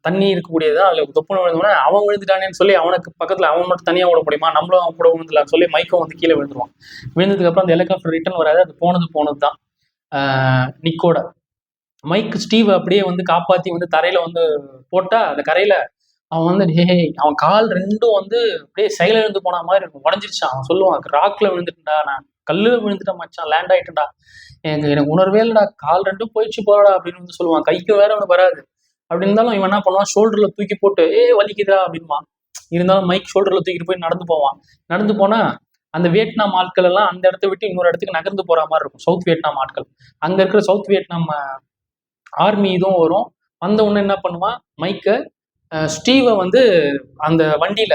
தண்ணி இருக்கக்கூடியதா அதுல தொப்புன்னு விழுந்தோன்னா அவன் விழுந்துட்டானேன்னு சொல்லி அவனுக்கு பக்கத்துல அவன் மட்டும் தனியா விட முடியுமா, நம்மளும் அவன் கூட விழுந்துலான்னு சொல்லி மைக்கும் வந்து கீழே விழுந்துருவான். விழுந்ததுக்கு அப்புறம் அந்த ஹெலிகாப்டர் ரிட்டர்ன் வராது, அது போனது தான் நிக்கோட. மைக் ஸ்டீவ் அப்படியே வந்து காப்பாத்தி வந்து தரையில வந்து போட்டா அந்த கரையில அவன் வந்து அவன் கால் 2ம் வந்து அப்படியே செயல இருந்து போன மாதிரி இருக்கும், உடஞ்சிருச்சான். அவன் சொல்லுவான், ராக்ல விழுந்துட்டா, நான் கல்லுல விழுந்துட்டேன் மச்சான், லேண்ட் ஆயிட்டேன்டா, எனக்கு உணர்வே இல்லடா, கால் 2ம் போயிடுச்சு போறடா அப்படின்னு வந்து சொல்லுவான். கைக்கு வேற அவனுக்கு வராது. அப்படி இருந்தாலும் இவன் என்ன பண்ணுவான், ஷோல்டர்ல தூக்கி போட்டு வலிக்குதா அப்படின்வான். இருந்தாலும் மைக் ஷோல்டர்ல தூக்கிட்டு போய் நடந்து போவான். நடந்து போனா அந்த வியட்நாம் ஆட்கள் எல்லாம் அந்த இடத்த விட்டு இன்னொரு இடத்துக்கு நகர்ந்து போற மாதிரி இருக்கும். சவுத் வியட்நாம் ஆட்கள், அங்க இருக்கிற சவுத் வியட்நாம் ஆர்மி இதுவும் வரும். வந்த உடனே என்ன பண்ணுவான், மைக்க ஸ்டீவை வந்து அந்த வண்டியில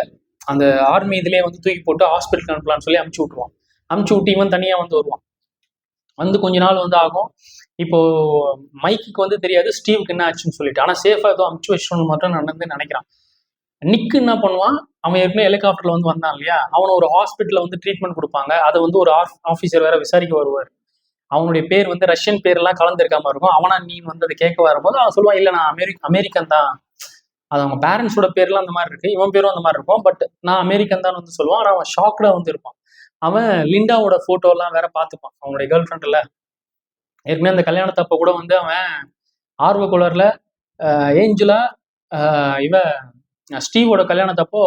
அந்த ஆர்மி இதுலயே வந்து தூக்கி போட்டு ஹாஸ்பிட்டலுக்கு அனுப்பலாம்னு சொல்லி அமுச்சு விட்டுருவான். அமுச்சு விட்டு இவன் தனியா வந்து வருவான். வந்து கொஞ்ச நாள் வந்து ஆகும். இப்போ மைக்குக்கு வந்து தெரியாது ஸ்டீவுக்கு என்ன ஆச்சுன்னு சொல்லிட்டு, ஆனால் சேஃபாக ஏதோ அமுச்சு வச்சிடணும்னு மட்டும் நான் வந்து நினைக்கிறான். நிக்கு என்ன பண்ணுவான், அவன் ஏற்கனவே ஹெலிகாப்டர்ல வந்து வந்தான் இல்லையா, அவனை ஒரு ஹாஸ்பிட்டல்ல வந்து ட்ரீட்மெண்ட் கொடுப்பாங்க. அதை வந்து ஒரு ஆஃபீஸர் வேற விசாரிக்க வருவார். அவனுடைய பேர் வந்து ரஷ்யன் பேர்லாம் கலந்துருக்காம இருக்கும். அவனா நீ வந்து அதை கேட்க வரும்போது அவன் சொல்லுவான், இல்லை நான் அமெரிக்கன் தான். அது அவங்க பேரண்ட்ஸோட பேர்லாம் அந்த மாதிரி இருக்கு, இவன் பேரும் அந்த மாதிரி இருக்கும், பட் நான் அமெரிக்கன் தான் வந்து சொல்லுவான். ஆனால் அவன் ஷாக்டா வந்து இருப்பான். அவன் லிண்டாவோட போட்டோலாம் வேற பார்த்துப்பான், அவனுடைய கேர்ள் ஃப்ரெண்ட்ல. ஏற்கனவே அந்த கல்யாணத்தப்ப கூட வந்து அவன் ஆர்வ குளர்ல ஏஞ்சலா இவ ஸ்டீவோட கல்யாணத்தப்போ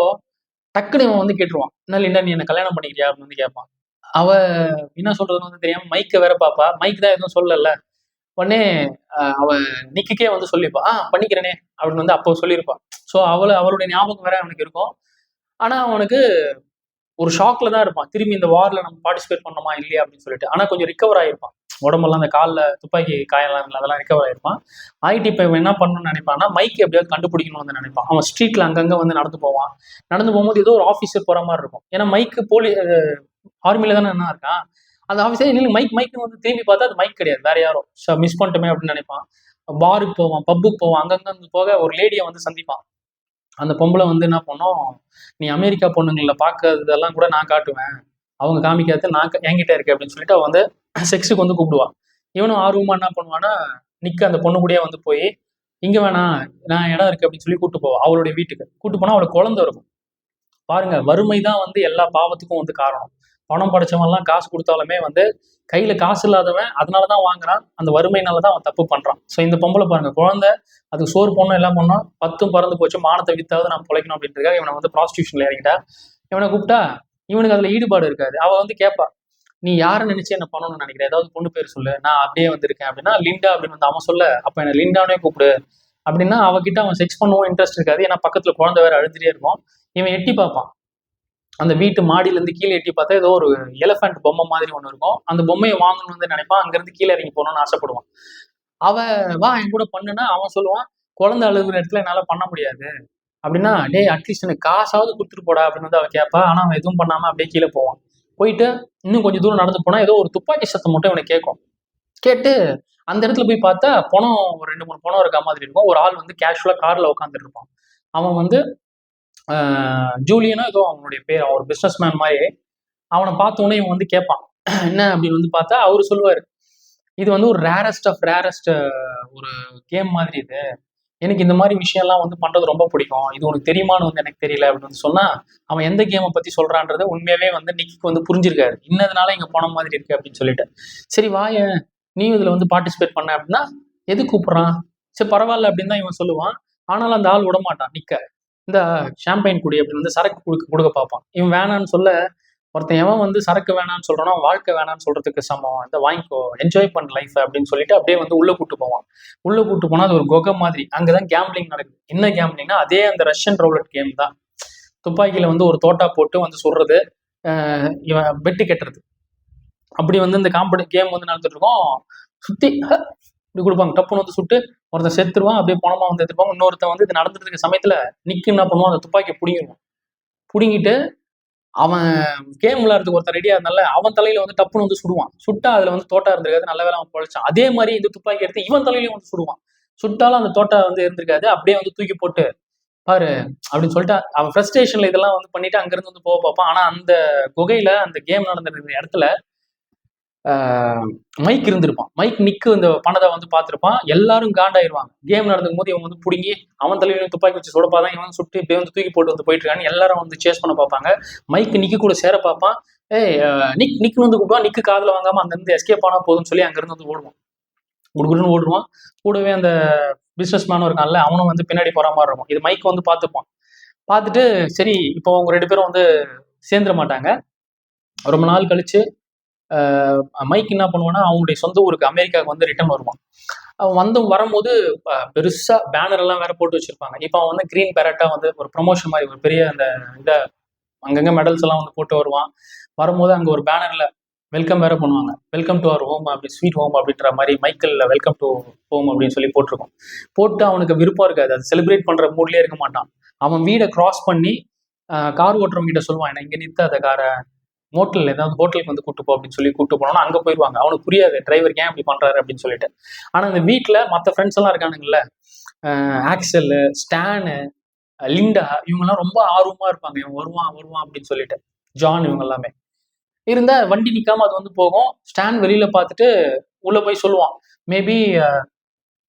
டக்குனு இவன் வந்து கேட்டுருவான், என்ன லிண்டா நீ என்ன கல்யாணம் பண்ணிக்கிறியா அப்படின்னு வந்து கேட்பான். அவ என்ன சொல்றதுன்னு வந்து தெரியாம மைக்கை வேற பாப்பா. மைக் தான் எதுவும் சொல்லல. உடனே அவ நிக்குக்கே வந்து சொல்லிப்பா, பண்ணிக்கிறேனே அப்படின்னு வந்து அப்போ சொல்லியிருப்பான். ஸோ அவளுடைய ஞாபகம் வேற அவனுக்கு இருக்கும். ஆனா அவனுக்கு ஒரு ஷாக்ல தான் இருப்பான், திரும்பி இந்த வார்ல நம்ம பார்ட்டிசிபேட் பண்ணோமா இல்லையா அப்படின்னு சொல்லிட்டு. ஆனா கொஞ்சம் ரிகவர் ஆயிருப்பான், உடம்பெல்லாம் அந்த காலில் துப்பாக்கி காயெல்லாம் அதெல்லாம் ரிகவர் ஆயிருப்பான். ஆயிட்டு இப்போ இவன் என்ன பண்ணணும்னு நினைப்பான்னா, மைக் எப்படியாவது கண்டுபிடிக்கணும்னு வந்து நினைப்பான். அவன் ஸ்ட்ரீட்ல அங்கங்க வந்து நடந்து போவான். நடந்து போகும்போது ஏதோ ஒரு ஆஃபீஸர் போற மாதிரி இருக்கும். ஏன்னா மைக்கு ஆர்மியில தானே என்ன இருக்கான். அந்த ஆஃபீஸர் இல்லை மைக்னு வந்து திரும்பி பார்த்தா அது மைக் கிடையாது, வேற யாரோ. மிஸ் பண்ணிட்டோமே அப்படின்னு நினைப்பான். பாருக்கு போவான், பப்புக்கு போவான், அங்கங்க போக ஒரு லேடியை வந்து சந்திப்பான். அந்த பொம்பளை வந்து என்ன பண்ணும், நீ அமெரிக்கா பொண்ணுங்களை பார்க்கறதெல்லாம் கூட நான் காட்டுவேன், அவங்க காமிக்காத நான் என்கிட்ட இருக்கு அப்படின்னு சொல்லிட்டு அவன் வந்து செக்ஸுக்கு வந்து கூப்பிடுவான். இவனும் ஆர்வமா என்ன பண்ணுவான்னா, நிக்க அந்த பொண்ணு கூடயே வந்து போய், இங்க வேணாம் நான் இடம் இருக்கு அப்படின்னு சொல்லி கூட்டு போவான். அவளுடைய வீட்டுக்கு கூட்டு போனா அவளுக்கு குழந்தை இருக்கும். பாருங்க, வறுமை தான் வந்து எல்லா பாவத்துக்கும் வந்து காரணம். பணம் படைச்சவன்லாம் காசு கொடுத்தாலுமே வந்து கையில காசு இல்லாதவன் அதனாலதான் வாங்குறான், அந்த வறுமையினாலதான் அவன் தப்பு பண்றான். ஸோ இந்த பொம்பளை பாருங்க, குழந்தை அதுக்கு சோறு போடணும் எல்லாம் பண்ணோம், 10 பறந்து போச்சு, மானத்தை வித்தாவது நம்ம பிழைக்கணும் அப்படின்றதுக்காக இவனை வந்து ப்ராஸ்டியூஷன்ல இறங்கிட்டா. இவனை கூப்பிட்டா இவனுக்கு அதுல ஈடுபாடு இருக்காது. அவ வந்து கேட்பா, நீ யாரை நினைச்சு என்ன பண்ணணும்னு நினைக்கிறேன், ஏதாவது பொண்ணு பேர் சொல்லு, நான் அப்படியே வந்திருக்கேன் அப்படின்னா. லிண்டா அப்படின்னு வந்து அவன் சொல்ல, அப்ப என்ன லிண்டானே கூப்பிடு அப்படின்னா அவகிட்ட அவன் செக்ஸ் பண்ணவும் இன்ட்ரெஸ்ட் இருக்காது. ஏன்னா பக்கத்துல குழந்தை வேற அழுதுட்டே இருக்கும். இவன் எட்டி பார்ப்பான், அந்த வீட்டு மாடியில இருந்து கீழே எட்டி பார்த்தா ஏதோ ஒரு எலிஃபென்ட் பொம்மை மாதிரி ஒன்று இருக்கும். அந்த பொம்மையை வாங்கணும்னு வந்து நினைப்பான். அங்கிருந்து கீழே இறங்கி போகணும்னு ஆசைப்படுவான். அவ வா என் கூட பண்ணுன்னா அவன் சொல்லுவான், குழந்தை அழுகுற இடத்துல என்னால பண்ண முடியாது அப்படின்னா. டேய் அட்லீஸ்ட் எனக்கு காசாவது கொடுத்துட்டு போடா அப்படின்னு வந்து அவ கேட்பா. ஆனா அவன் எதுவும் பண்ணாம அப்படியே கீழே போவான். போயிட்டு இன்னும் கொஞ்சம் தூரம் நடந்து போனா ஏதோ ஒரு துப்பாக்கி சத்தம் மட்டும் இவனை கேட்கும். கேட்டு அந்த இடத்துல போய் பார்த்தா பணம் ஒரு 2-3 பணம் இருக்க மாதிரி இருக்கும். ஒரு ஆள் வந்து கேஷுவலா கார்ல உட்காந்துட்டு இருப்பான். அவன் வந்து ஜூலியனோ ஏதோ அவனுடைய பேர், அவன் ஒரு பிசினஸ் மேன் மாதிரி. அவனை பார்த்த உடனே இவன் வந்து கேட்பான், என்ன அப்படின்னு வந்து பார்த்தா அவரு சொல்லுவாரு, இது வந்து ஒரு ரேரஸ்ட் ஆஃப் ரேரஸ்ட் ஒரு கேம் மாதிரி, இது எனக்கு இந்த மாதிரி விஷயம்லாம் வந்து பண்றது ரொம்ப பிடிக்கும், இது உனக்கு தெரியுமான்னு வந்து எனக்கு தெரியல அப்படின்னு வந்து சொன்னா. அவன் எந்த கேமை பத்தி சொல்றான்றது உண்மையாவே வந்து நிக்கிக்கு வந்து புரிஞ்சிருக்காரு. இன்னதுனால இங்க போன மாதிரி இருக்கு அப்படின்னு சொல்லிட்டு, சரி வாய நீ இதுல வந்து பார்ட்டிசிபேட் பண்ண அப்படின்னா. எது கூப்பிடுறான், சரி பரவாயில்ல அப்படின்னு தான் இவன் சொல்லுவான். ஆனாலும் அந்த ஆள் விட மாட்டான் நிக்க. இந்த ஷாம்பைன் குடி அப்படின்னு வந்து சரக்கு கொடுக்க பார்ப்பான். இவன் வேணான்னு சொல்ல, ஒருத்தன் எவன் வந்து சரக்கு வேணான்னு சொல்றானோ வாழ்க்கை வேணான்னு சொல்றதுக்கு சமம், இந்த வாங்கிக்கோ என்ஜாய் பண்ண லைஃப் அப்படின்னு சொல்லிட்டு அப்படியே வந்து உள்ள கூட்டு போவான். உள்ள கூட்டு போனா அது ஒரு குகை மாதிரி, அங்கதான் கேம்பிளிங் நடக்குது. என்ன கேம்பிளிங்னா அதே அந்த ரஷ்யன் ரவுலட் கேம் தான். துப்பாக்கியில வந்து ஒரு தோட்டா போட்டு வந்து சுடுறது, இவன் பெட்டு கட்டுறது, அப்படி வந்து இந்த கேம் வந்து நடந்துட்டு இருக்கோம். சுத்தி இப்படி கொடுப்பாங்க, டப்புன்னு வந்து சுட்டு ஒருத்தன் செத்துருவான், அப்படியே பணமா வந்து எடுத்துப்பாங்க. இன்னொருத்தன் வந்து இது நடந்துட்டு இருக்க சமயத்துல நிக்கு என்ன பண்ணுவான், அந்த துப்பாக்கியை பிடிங்கிடுவான். பிடுங்கிட்டு அவன் கேம் விளையாடுறதுக்கு ஒருத்தன் ரெடியா இருந்தால அவன் தலையில வந்து டப்புன்னு வந்து சுடுவான். சுட்டா அதுல வந்து தோட்டா இருந்திருக்காது, நல்ல வேலை அவன் பொழைச்சான். அதே மாதிரி இந்த துப்பாக்கி எடுத்து இவன் தலையிலையும் வந்து சுடுவான். சுட்டாலும் அந்த தோட்டா வந்து இருந்திருக்காது, அப்படியே வந்து தூக்கி போட்டு பாரு அப்படின்னு சொல்லிட்டு அவன் ஃப்ரஸ்ட்ரேஷன்ல இதெல்லாம் வந்து பண்ணிட்டு அங்கிருந்து வந்து போக பார்ப்பான். ஆனா அந்த குகையில அந்த கேம் நடந்துருக்கிற இடத்துல மைக் இருந்திருப்பான். மைக் நிக்கு இந்த பணத்தை வந்து பார்த்திருப்பான். எல்லாரும் காண்டாயிருவாங்க. கேம் நடந்துக்கும் போது இவன் வந்து பிடுங்கி அவன் தலையில துப்பாக்கி வச்சு சுடப்பாதான் இவன் சுட்டு இப்படியே வந்து தூக்கி போட்டு வந்து போயிட்டு இருக்கான்னு எல்லாரும் வந்து சேஸ் பண்ண பார்ப்பாங்க. மைக் நிக்கு கூட சேர பார்ப்பான். நிக்கு வந்து கூப்பிடுவான். நிக்கு காதுல வாங்காம அங்கிருந்து எஸ்கேப் ஆனா போதும்னு சொல்லி அங்கிருந்து வந்து ஓடுவான். குடுகுடுன்னு ஓடுவான். கூடவே அந்த பிசினஸ் மேனும் இருக்கான்ல, அவனும் வந்து பின்னாடி போற மாதிரி இருக்கும். இது மைக் வந்து பார்த்துப்பான். பார்த்துட்டு சரி இப்போ அவங்க 2 பேரும் வந்து சேர்ந்துட மாட்டாங்க. ரொம்ப நாள் கழிச்சு மைக் என்ன பண்ணுவான்னா அவங்களுடைய சொந்த ஊருக்கு அமெரிக்காவுக்கு வந்து ரிட்டர்ன் வருவான். அவன் வரும்போது பெருசா பேனர் எல்லாம் வேற போட்டு வச்சிருப்பாங்க. இப்போ அவன் வந்து கிரீன் பேரட்டா வந்து ஒரு ப்ரொமோஷன் மாதிரி ஒரு பெரிய அந்த இதை அங்கங்க மெடல்ஸ் எல்லாம் வந்து போட்டு வருவான். வரும்போது அங்க ஒரு பேனர்ல வெல்கம் வேற பண்ணுவாங்க, வெல்கம் டு அவர் ஹோம் அப்படி ஸ்வீட் ஹோம் அப்படின்ற மாதிரி மைக்கேல்ல வெல்கம் டு ஹோம் அப்படின்னு சொல்லி போட்டிருக்கோம். போட்டு அவனுக்கு விருப்பம் இருக்காது, அது செலிப்ரேட் பண்ற மூட்லயே இருக்க மாட்டான். அவன் வீடை கிராஸ் பண்ணி கார் ஓட்டுறவங்க கிட்ட சொல்லுவான், என்ன இங்க நிறுத்தாத காரை, மோட்டல் ஏதாவது ஹோட்டலுக்கு வந்து கூட்டு போ அப்படின்னு சொல்லி கூட்டு போனோம்னா அங்கே போயிடுவாங்க. அவனுக்கு புரியாது டிரைவர் ஏன் இப்படி பண்ணுறாரு அப்படின்னு சொல்லிட்டு. ஆனால் இந்த வீட்டில் மற்ற ஃப்ரெண்ட்ஸ் எல்லாம் இருக்கானுங்கல்ல, ஆக்சல், ஸ்டானு, லிண்டா, இவங்கெல்லாம் ரொம்ப ஆர்வமாக இருப்பாங்க. இவன் வருவான் வருவான் அப்படின்னு சொல்லிட்டு. ஜான் இவங்க எல்லாமே இருந்தா வண்டி நிற்காம அது வந்து போகும். ஸ்டான் வெளியில பார்த்துட்டு உள்ள போய் சொல்லுவான், மேபி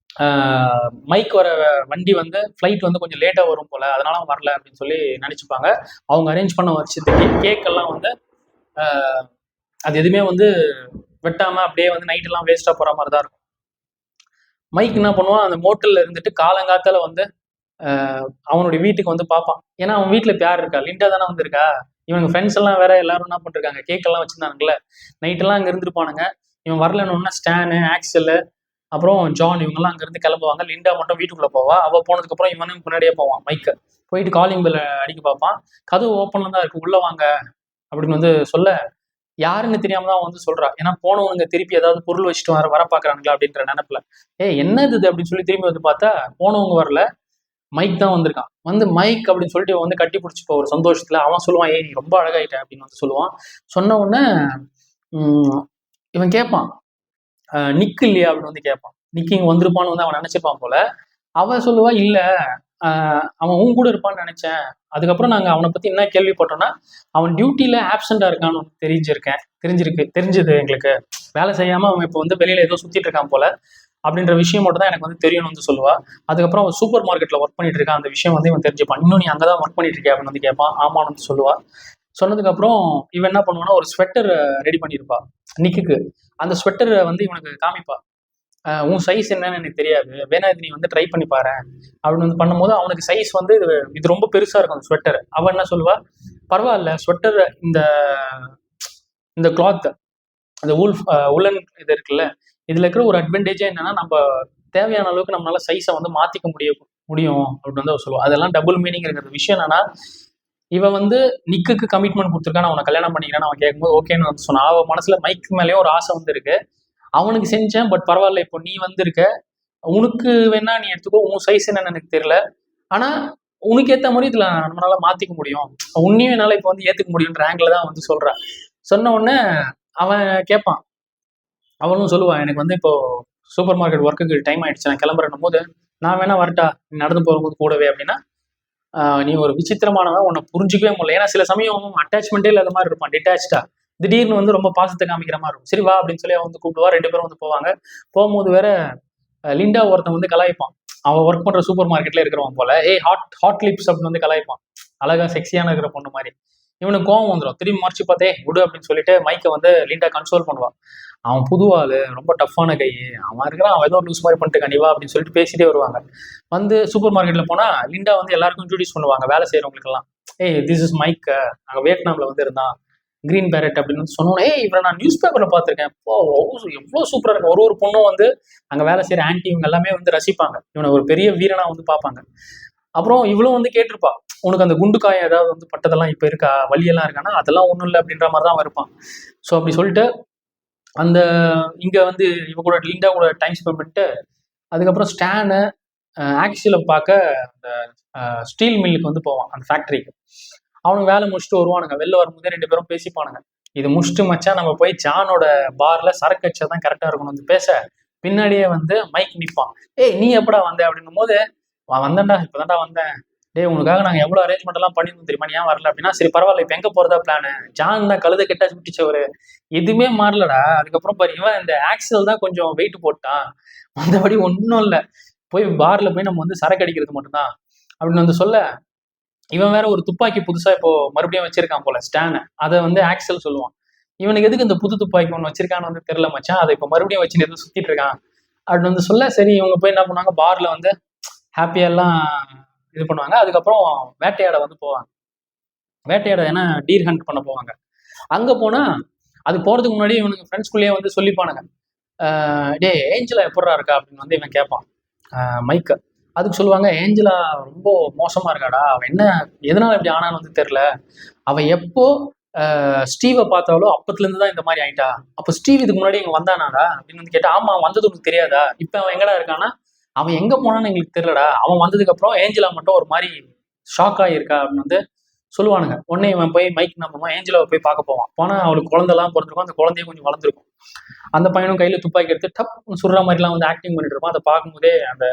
மைக் வர வண்டி வந்து ஃப்ளைட் வந்து கொஞ்சம் லேட்டாக வரும் போல, அதனால வரல அப்படின்னு சொல்லி நினச்சிப்பாங்க. அவங்க அரேஞ்ச் பண்ண வச்சு கேக்கெல்லாம் வந்து அது எதுவுமே வந்து வெட்டாமல் அப்படியே வந்து நைட்டெல்லாம் வேஸ்ட்டாக போகிற மாதிரி தான் இருக்கும். மைக் என்ன பண்ணுவான், அந்த மோட்டலில் இருந்துட்டு காலங்காத்தால வந்து அவனுடைய வீட்டுக்கு வந்து பார்ப்பான். ஏன்னா அவன் வீட்டில் இப்போ யார் இருக்கா, லிண்டா தானே வந்திருக்கா. இவனுக்கு ஃப்ரெண்ட்ஸ் எல்லாம் வேற எல்லாரும் என்ன பண்ணிருக்காங்க, கேக்கெல்லாம் வச்சுருந்தானுங்களே, நைட்டெல்லாம் அங்கே இருந்துருப்பானுங்க. இவன் வரலன்னு ஸ்டானு, ஆக்சலு, அப்புறம் ஜான் இவங்கெல்லாம் அங்கேருந்து கிளம்புவாங்க. லிண்டா மட்டும் வீட்டுக்குள்ளே போவா. அவள் போனதுக்கப்புறம் இவனும் முன்னாடியே போவான். மைக்கை போயிட்டு காலிங் பெல் அடிக்க பார்ப்பான். கதவு ஓப்பனில் தான் இருக்குது, உள்ளே வாங்க அப்படின்னு வந்து சொல்ல, யாருன்னு தெரியாம தான் வந்து சொல்றா. ஏன்னா போனவனுங்க திருப்பி ஏதாவது பொருள் வச்சுட்டு வர பாக்குறாங்களா அப்படின்ற நினைப்புல, என்னது இது அப்படின்னு சொல்லி திரும்பி வந்து பார்த்தா போனவங்க வரல, மைக் தான் வந்திருக்கான். வந்து மைக் அப்படின்னு சொல்லிட்டு வந்து கட்டி பிடிச்சிப்போ ஒரு சந்தோஷத்துல அவன் சொல்லுவான், நீ ரொம்ப அழகாயிட்ட அப்படின்னு வந்து சொல்லுவான். சொன்ன உடனே இவன் கேட்பான், நிக்கு இல்லையா அப்படின்னு வந்து கேட்பான். நிக்கு இங்க வந்திருப்பான்னு வந்து அவன் நினைச்சிருப்பான் போல. அவன் சொல்லுவா, இல்ல அவன் உன் கூட இருப்பான்னு நினைச்சேன். அதுக்கப்புறம் நாங்கள் அவனை பற்றி என்ன கேள்விப்பட்டோம்னா, அவன் டியூட்டியில் ஆப்சண்டாக இருக்கான்னு தெரிஞ்சது எங்களுக்கு. வேலை செய்யாமல் அவன் இப்போ வந்து வெளியில் ஏதோ சுற்றிட்டு இருக்கான் போல அப்படின்ற விஷயம் மட்டும் தான் எனக்கு வந்து தெரியும்னு வந்து சொல்லுவா. அதுக்கப்புறம் அவன் சூப்பர் மார்க்கெட்டில் ஒர்க் பண்ணிட்டு இருக்கான், அந்த விஷயம் வந்து இவன் தெரிஞ்சுப்பான். இன்னும் நீ அங்கே தான் ஒர்க் பண்ணிட்டு இருக்கேன் அப்படின்னு வந்து கேட்பான். ஆமான்னு வந்து சொல்லுவா. சொன்னதுக்கப்புறம் இவன் என்ன பண்ணுவான்னா, ஒரு ஸ்வெட்டர் ரெடி பண்ணியிருப்பா நிக்குக்கு. அந்த ஸ்வெட்டரை வந்து இவனுக்கு காமிப்பா. உன் சைஸ் என்னன்னு எனக்கு தெரியாது, வேணா இது நீ வந்து ட்ரை பண்ணி பாரு அப்படின்னு வந்து பண்ணும்போது அவனுக்கு சைஸ் வந்து இது ரொம்ப பெருசா இருக்கும் அந்த ஸ்வெட்டர். அவன் என்ன சொல்லுவா, பரவாயில்ல ஸ்வெட்டர் இந்த கிளாத், அந்த உலன் இது இருக்குல்ல, இதுல இருக்கிற ஒரு அட்வான்டேஜே என்னன்னா, நம்ம தேவையான அளவுக்கு நம்மளால சைஸை வந்து மாத்திக்க முடியும் அப்படின்னு வந்து அவர் சொல்லுவாள். அதெல்லாம் டபுள் மீனிங் இருக்கிற விஷயம் என்னன்னா, இவன் வந்து நிக்குக்கு கமிட்மெண்ட் கொடுத்துருக்கான், அவனை கல்யாணம் பண்ணிக்கிறான்னு அவன் கேட்கும்போது ஓகேன்னு வந்து சொன்னான். அவன் மனசுல மைக் மேலேயும் ஒரு ஆசை வந்து இருக்கு, அவனுக்கு செஞ்சேன், பட் பரவாயில்ல இப்போ நீ வந்திருக்க, உனக்கு வேணா நீ எடுத்துக்கோ, உன் சைஸ் என்னன்னு எனக்கு தெரியல, ஆனா உனக்கு ஏற்ற மாதிரி இதுல நம்மளால மாத்திக்க முடியும், உன்னையும் என்னால இப்போ வந்து ஏத்துக்க முடியுன்ற ஆங்கிள் தான் வந்து சொல்றான். சொன்ன உடனே அவன் கேட்பான், அவனும் சொல்லுவான், எனக்கு வந்து இப்போ சூப்பர் மார்க்கெட் ஒர்க்குக்கு டைம் ஆயிடுச்சு, நான் கிளம்புறேன் போது நான் வேணா வரட்டா நீ நடந்து போகும்போது கூடவே அப்படின்னா, நீ ஒரு விசித்திரமானவன், உன்னை புரிஞ்சிக்கவே முடியல. ஏன்னா சில சமயம் அட்டாச்மெண்ட்டே இல்லாத மாதிரி இருப்பான், டிட்டாச்சா, திடீர்னு வந்து ரொம்ப பாசத்தை காமிக்கிற மாதிரி இருக்கும். சரி வா அப்படின்னு சொல்லி அவன் வந்து கூப்பிடுவா. 2 பேரும் வந்து போவாங்க. போகும்போது வேற லிண்டா ஒருத்தன் வந்து கலாய்ப்பான், அவன் ஒர்க் பண்ற சூப்பர் மார்க்கெட்ல இருக்கிறவன் போல. ஹாட் லிப்ஸ் அப்படின்னு வந்து கலாய்ப்பான், அழகா செக்ஸியான இருக்கிற பொண்ணு மாதிரி. இவனுக்கு கோவம் வந்துடும், திரும்பி மறைச்சு பார்த்தே விடு அப்படின்னு சொல்லிட்டு மைக்கை வந்து லிண்டா கன்சோல் பண்ணுவான். அவன் புது ஆளு, ரொம்ப டஃப்பான கை, அவன் இருக்கிறான், அவன் ஏதோ லூஸ் மாதிரி பண்ணிட்டு கண்டிப்பா அப்படின்னு சொல்லிட்டு பேசிட்டே வருவாங்க. வந்து சூப்பர் மார்க்கெட்ல போனா லிண்டா வந்து எல்லாருக்கும் இன்ட்ரோடியூஸ் பண்ணுவாங்க, வேலை செய்யறவங்களுக்கு எல்லாம். திஸ் இஸ் மைக், நாங்க வியட்நாம்ல வந்து இருந்தான், கிரீன் பேரட் அப்படின்னு சொன்னோம். இவரை நான் நியூஸ் பேப்பர்ல பார்த்துருக்கேன், எவ்வளோ சூப்பரா இருக்கு. ஒரு பொண்ணும் வந்து அங்க வேலை செய்யற ஆன்டி இவங்க எல்லாமே வந்து ரசிப்பாங்க, இவனை ஒரு பெரிய வீரனா வந்து பார்ப்பாங்க. அப்புறம் இவ்வளவு வந்து கேட்டிருப்பா, உனக்கு அந்த குண்டு காயம் ஏதாவது வந்து பட்டதெல்லாம் இப்ப இருக்கா, வலியெல்லாம் இருக்கானா, அதெல்லாம் ஒன்றும் இல்லை அப்படின்ற மாதிரி தான் இருப்பான். ஸோ அப்படி சொல்லிட்டு அந்த இங்க வந்து இவ கூட லிண்டா கூட டைம் ஸ்பெண்ட் பண்ணிட்டு அதுக்கப்புறம் ஸ்டானு ஆக்சுவலை பார்க்க அந்த ஸ்டீல் மில்லுக்கு வந்து போவான், அந்த ஃபேக்டரிக்கு. அவனுக்கு வேலை முடிச்சுட்டு வருவானுங்க. வெளில வரும்போதே 2 பேரும் பேசிப்பானுங்க, இது முடிச்சுட்டு மச்சா நம்ம போய் ஜானோட பார்ல சரக்கு வச்சா தான் கரெக்டா இருக்கணும் வந்து பேச. பின்னாடியே வந்து மைக் நிற்பான். நீ எப்படா வந்த அப்படின்னும் போது, வந்தேன்டா இப்பதான்டா வந்தேன், உனக்காக நாங்கள் எவ்வளோ அரேஞ்ச்மெண்ட் எல்லாம் பண்ணிருந்தோம் தெரியுமா, நீ ஏன் வரல அப்படின்னா, சரி பரவாயில்ல இப்போ எங்கே போகிறதா பிளானு, ஜான் தான் கழுத கெட்டா சுட்டிச்சவரு, எதுவுமே மாறலடா. அதுக்கப்புறம் பாரு இவன் இந்த ஆக்சல் தான் கொஞ்சம் வெயிட் போட்டான், மற்றபடி ஒன்றும் இல்லை, போய் பார்ல போய் நம்ம வந்து சரக்கு அடிக்கிறது மட்டும்தான் அப்படின்னு வந்து சொல்ல, இவன் வேற ஒரு துப்பாக்கி புதுசா இப்போ மறுபடியும் வச்சிருக்கான் போல ஸ்டான், அதை வந்து ஆக்சல் சொல்லுவான். இவனுக்கு எதுக்கு இந்த புது துப்பாக்கி ஒன்று வச்சிருக்கான்னு வந்து தெரியல மச்சான், அதை இப்போ மறுபடியும் வச்சு எதுவும் சுத்திட்டு இருக்கான் அப்படின்னு வந்து சொல்ல, சரி இவங்க போய் என்ன பண்ணுவாங்க, பார்ல வந்து ஹாப்பியெல்லாம் இது பண்ணுவாங்க. அதுக்கப்புறம் வேட்டையாட வந்து போவாங்க. வேட்டையாட ஏன்னா டீர் ஹண்ட் பண்ண போவாங்க. அங்க போனா அது போறதுக்கு முன்னாடி இவனுக்கு ஃப்ரெண்ட்ஸ்குள்ளேயே வந்து சொல்லிப்பானுங்க, ஏஞ்சலா எப்படா இருக்கா அப்படின்னு வந்து இவன் கேட்பான் மைக்க. அதுக்கு சொல்லுவாங்க, ஏஞ்சலா ரொம்ப மோசமா இருக்காடா, அவன் என்ன எதனால இப்படி ஆனான்னு வந்து தெரியல, அவன் எப்போ ஸ்டீவை பார்த்தாலும் அப்பத்துலேருந்து தான் இந்த மாதிரி ஆயிட்டா. அப்போ ஸ்டீவ் இதுக்கு முன்னாடி இங்கே வந்தானாடா அப்படின்னு வந்து கேட்டா, ஆமா வந்தது உனக்கு தெரியாதா, இப்போ அவன் எங்கடா இருக்கானா, அவன் எங்க போனான்னு எங்களுக்கு தெரியலடா, அவன் வந்ததுக்கு அப்புறம் ஏஞ்சலா மட்டும் ஒரு மாதிரி ஷாக் ஆகியிருக்கா அப்படின்னு வந்து சொல்லுவானுங்க. உடனே இவன் போய் மைக் என்ன பண்ணுவான், ஏஞ்சலாவை போய் பார்க்க போவான். போனால் அவளுக்கு குழந்தைலாம் பிறந்திருக்கும், அந்த குழந்தைய கொஞ்சம் வளர்ந்துருக்கும். அந்த பையனும் கையில் துப்பாக்கி எடுத்து டப் சுடுற மாதிரிலாம் வந்து ஆக்டிங் பண்ணிட்டு இருப்பான். அதை பார்க்கும்போதே அந்த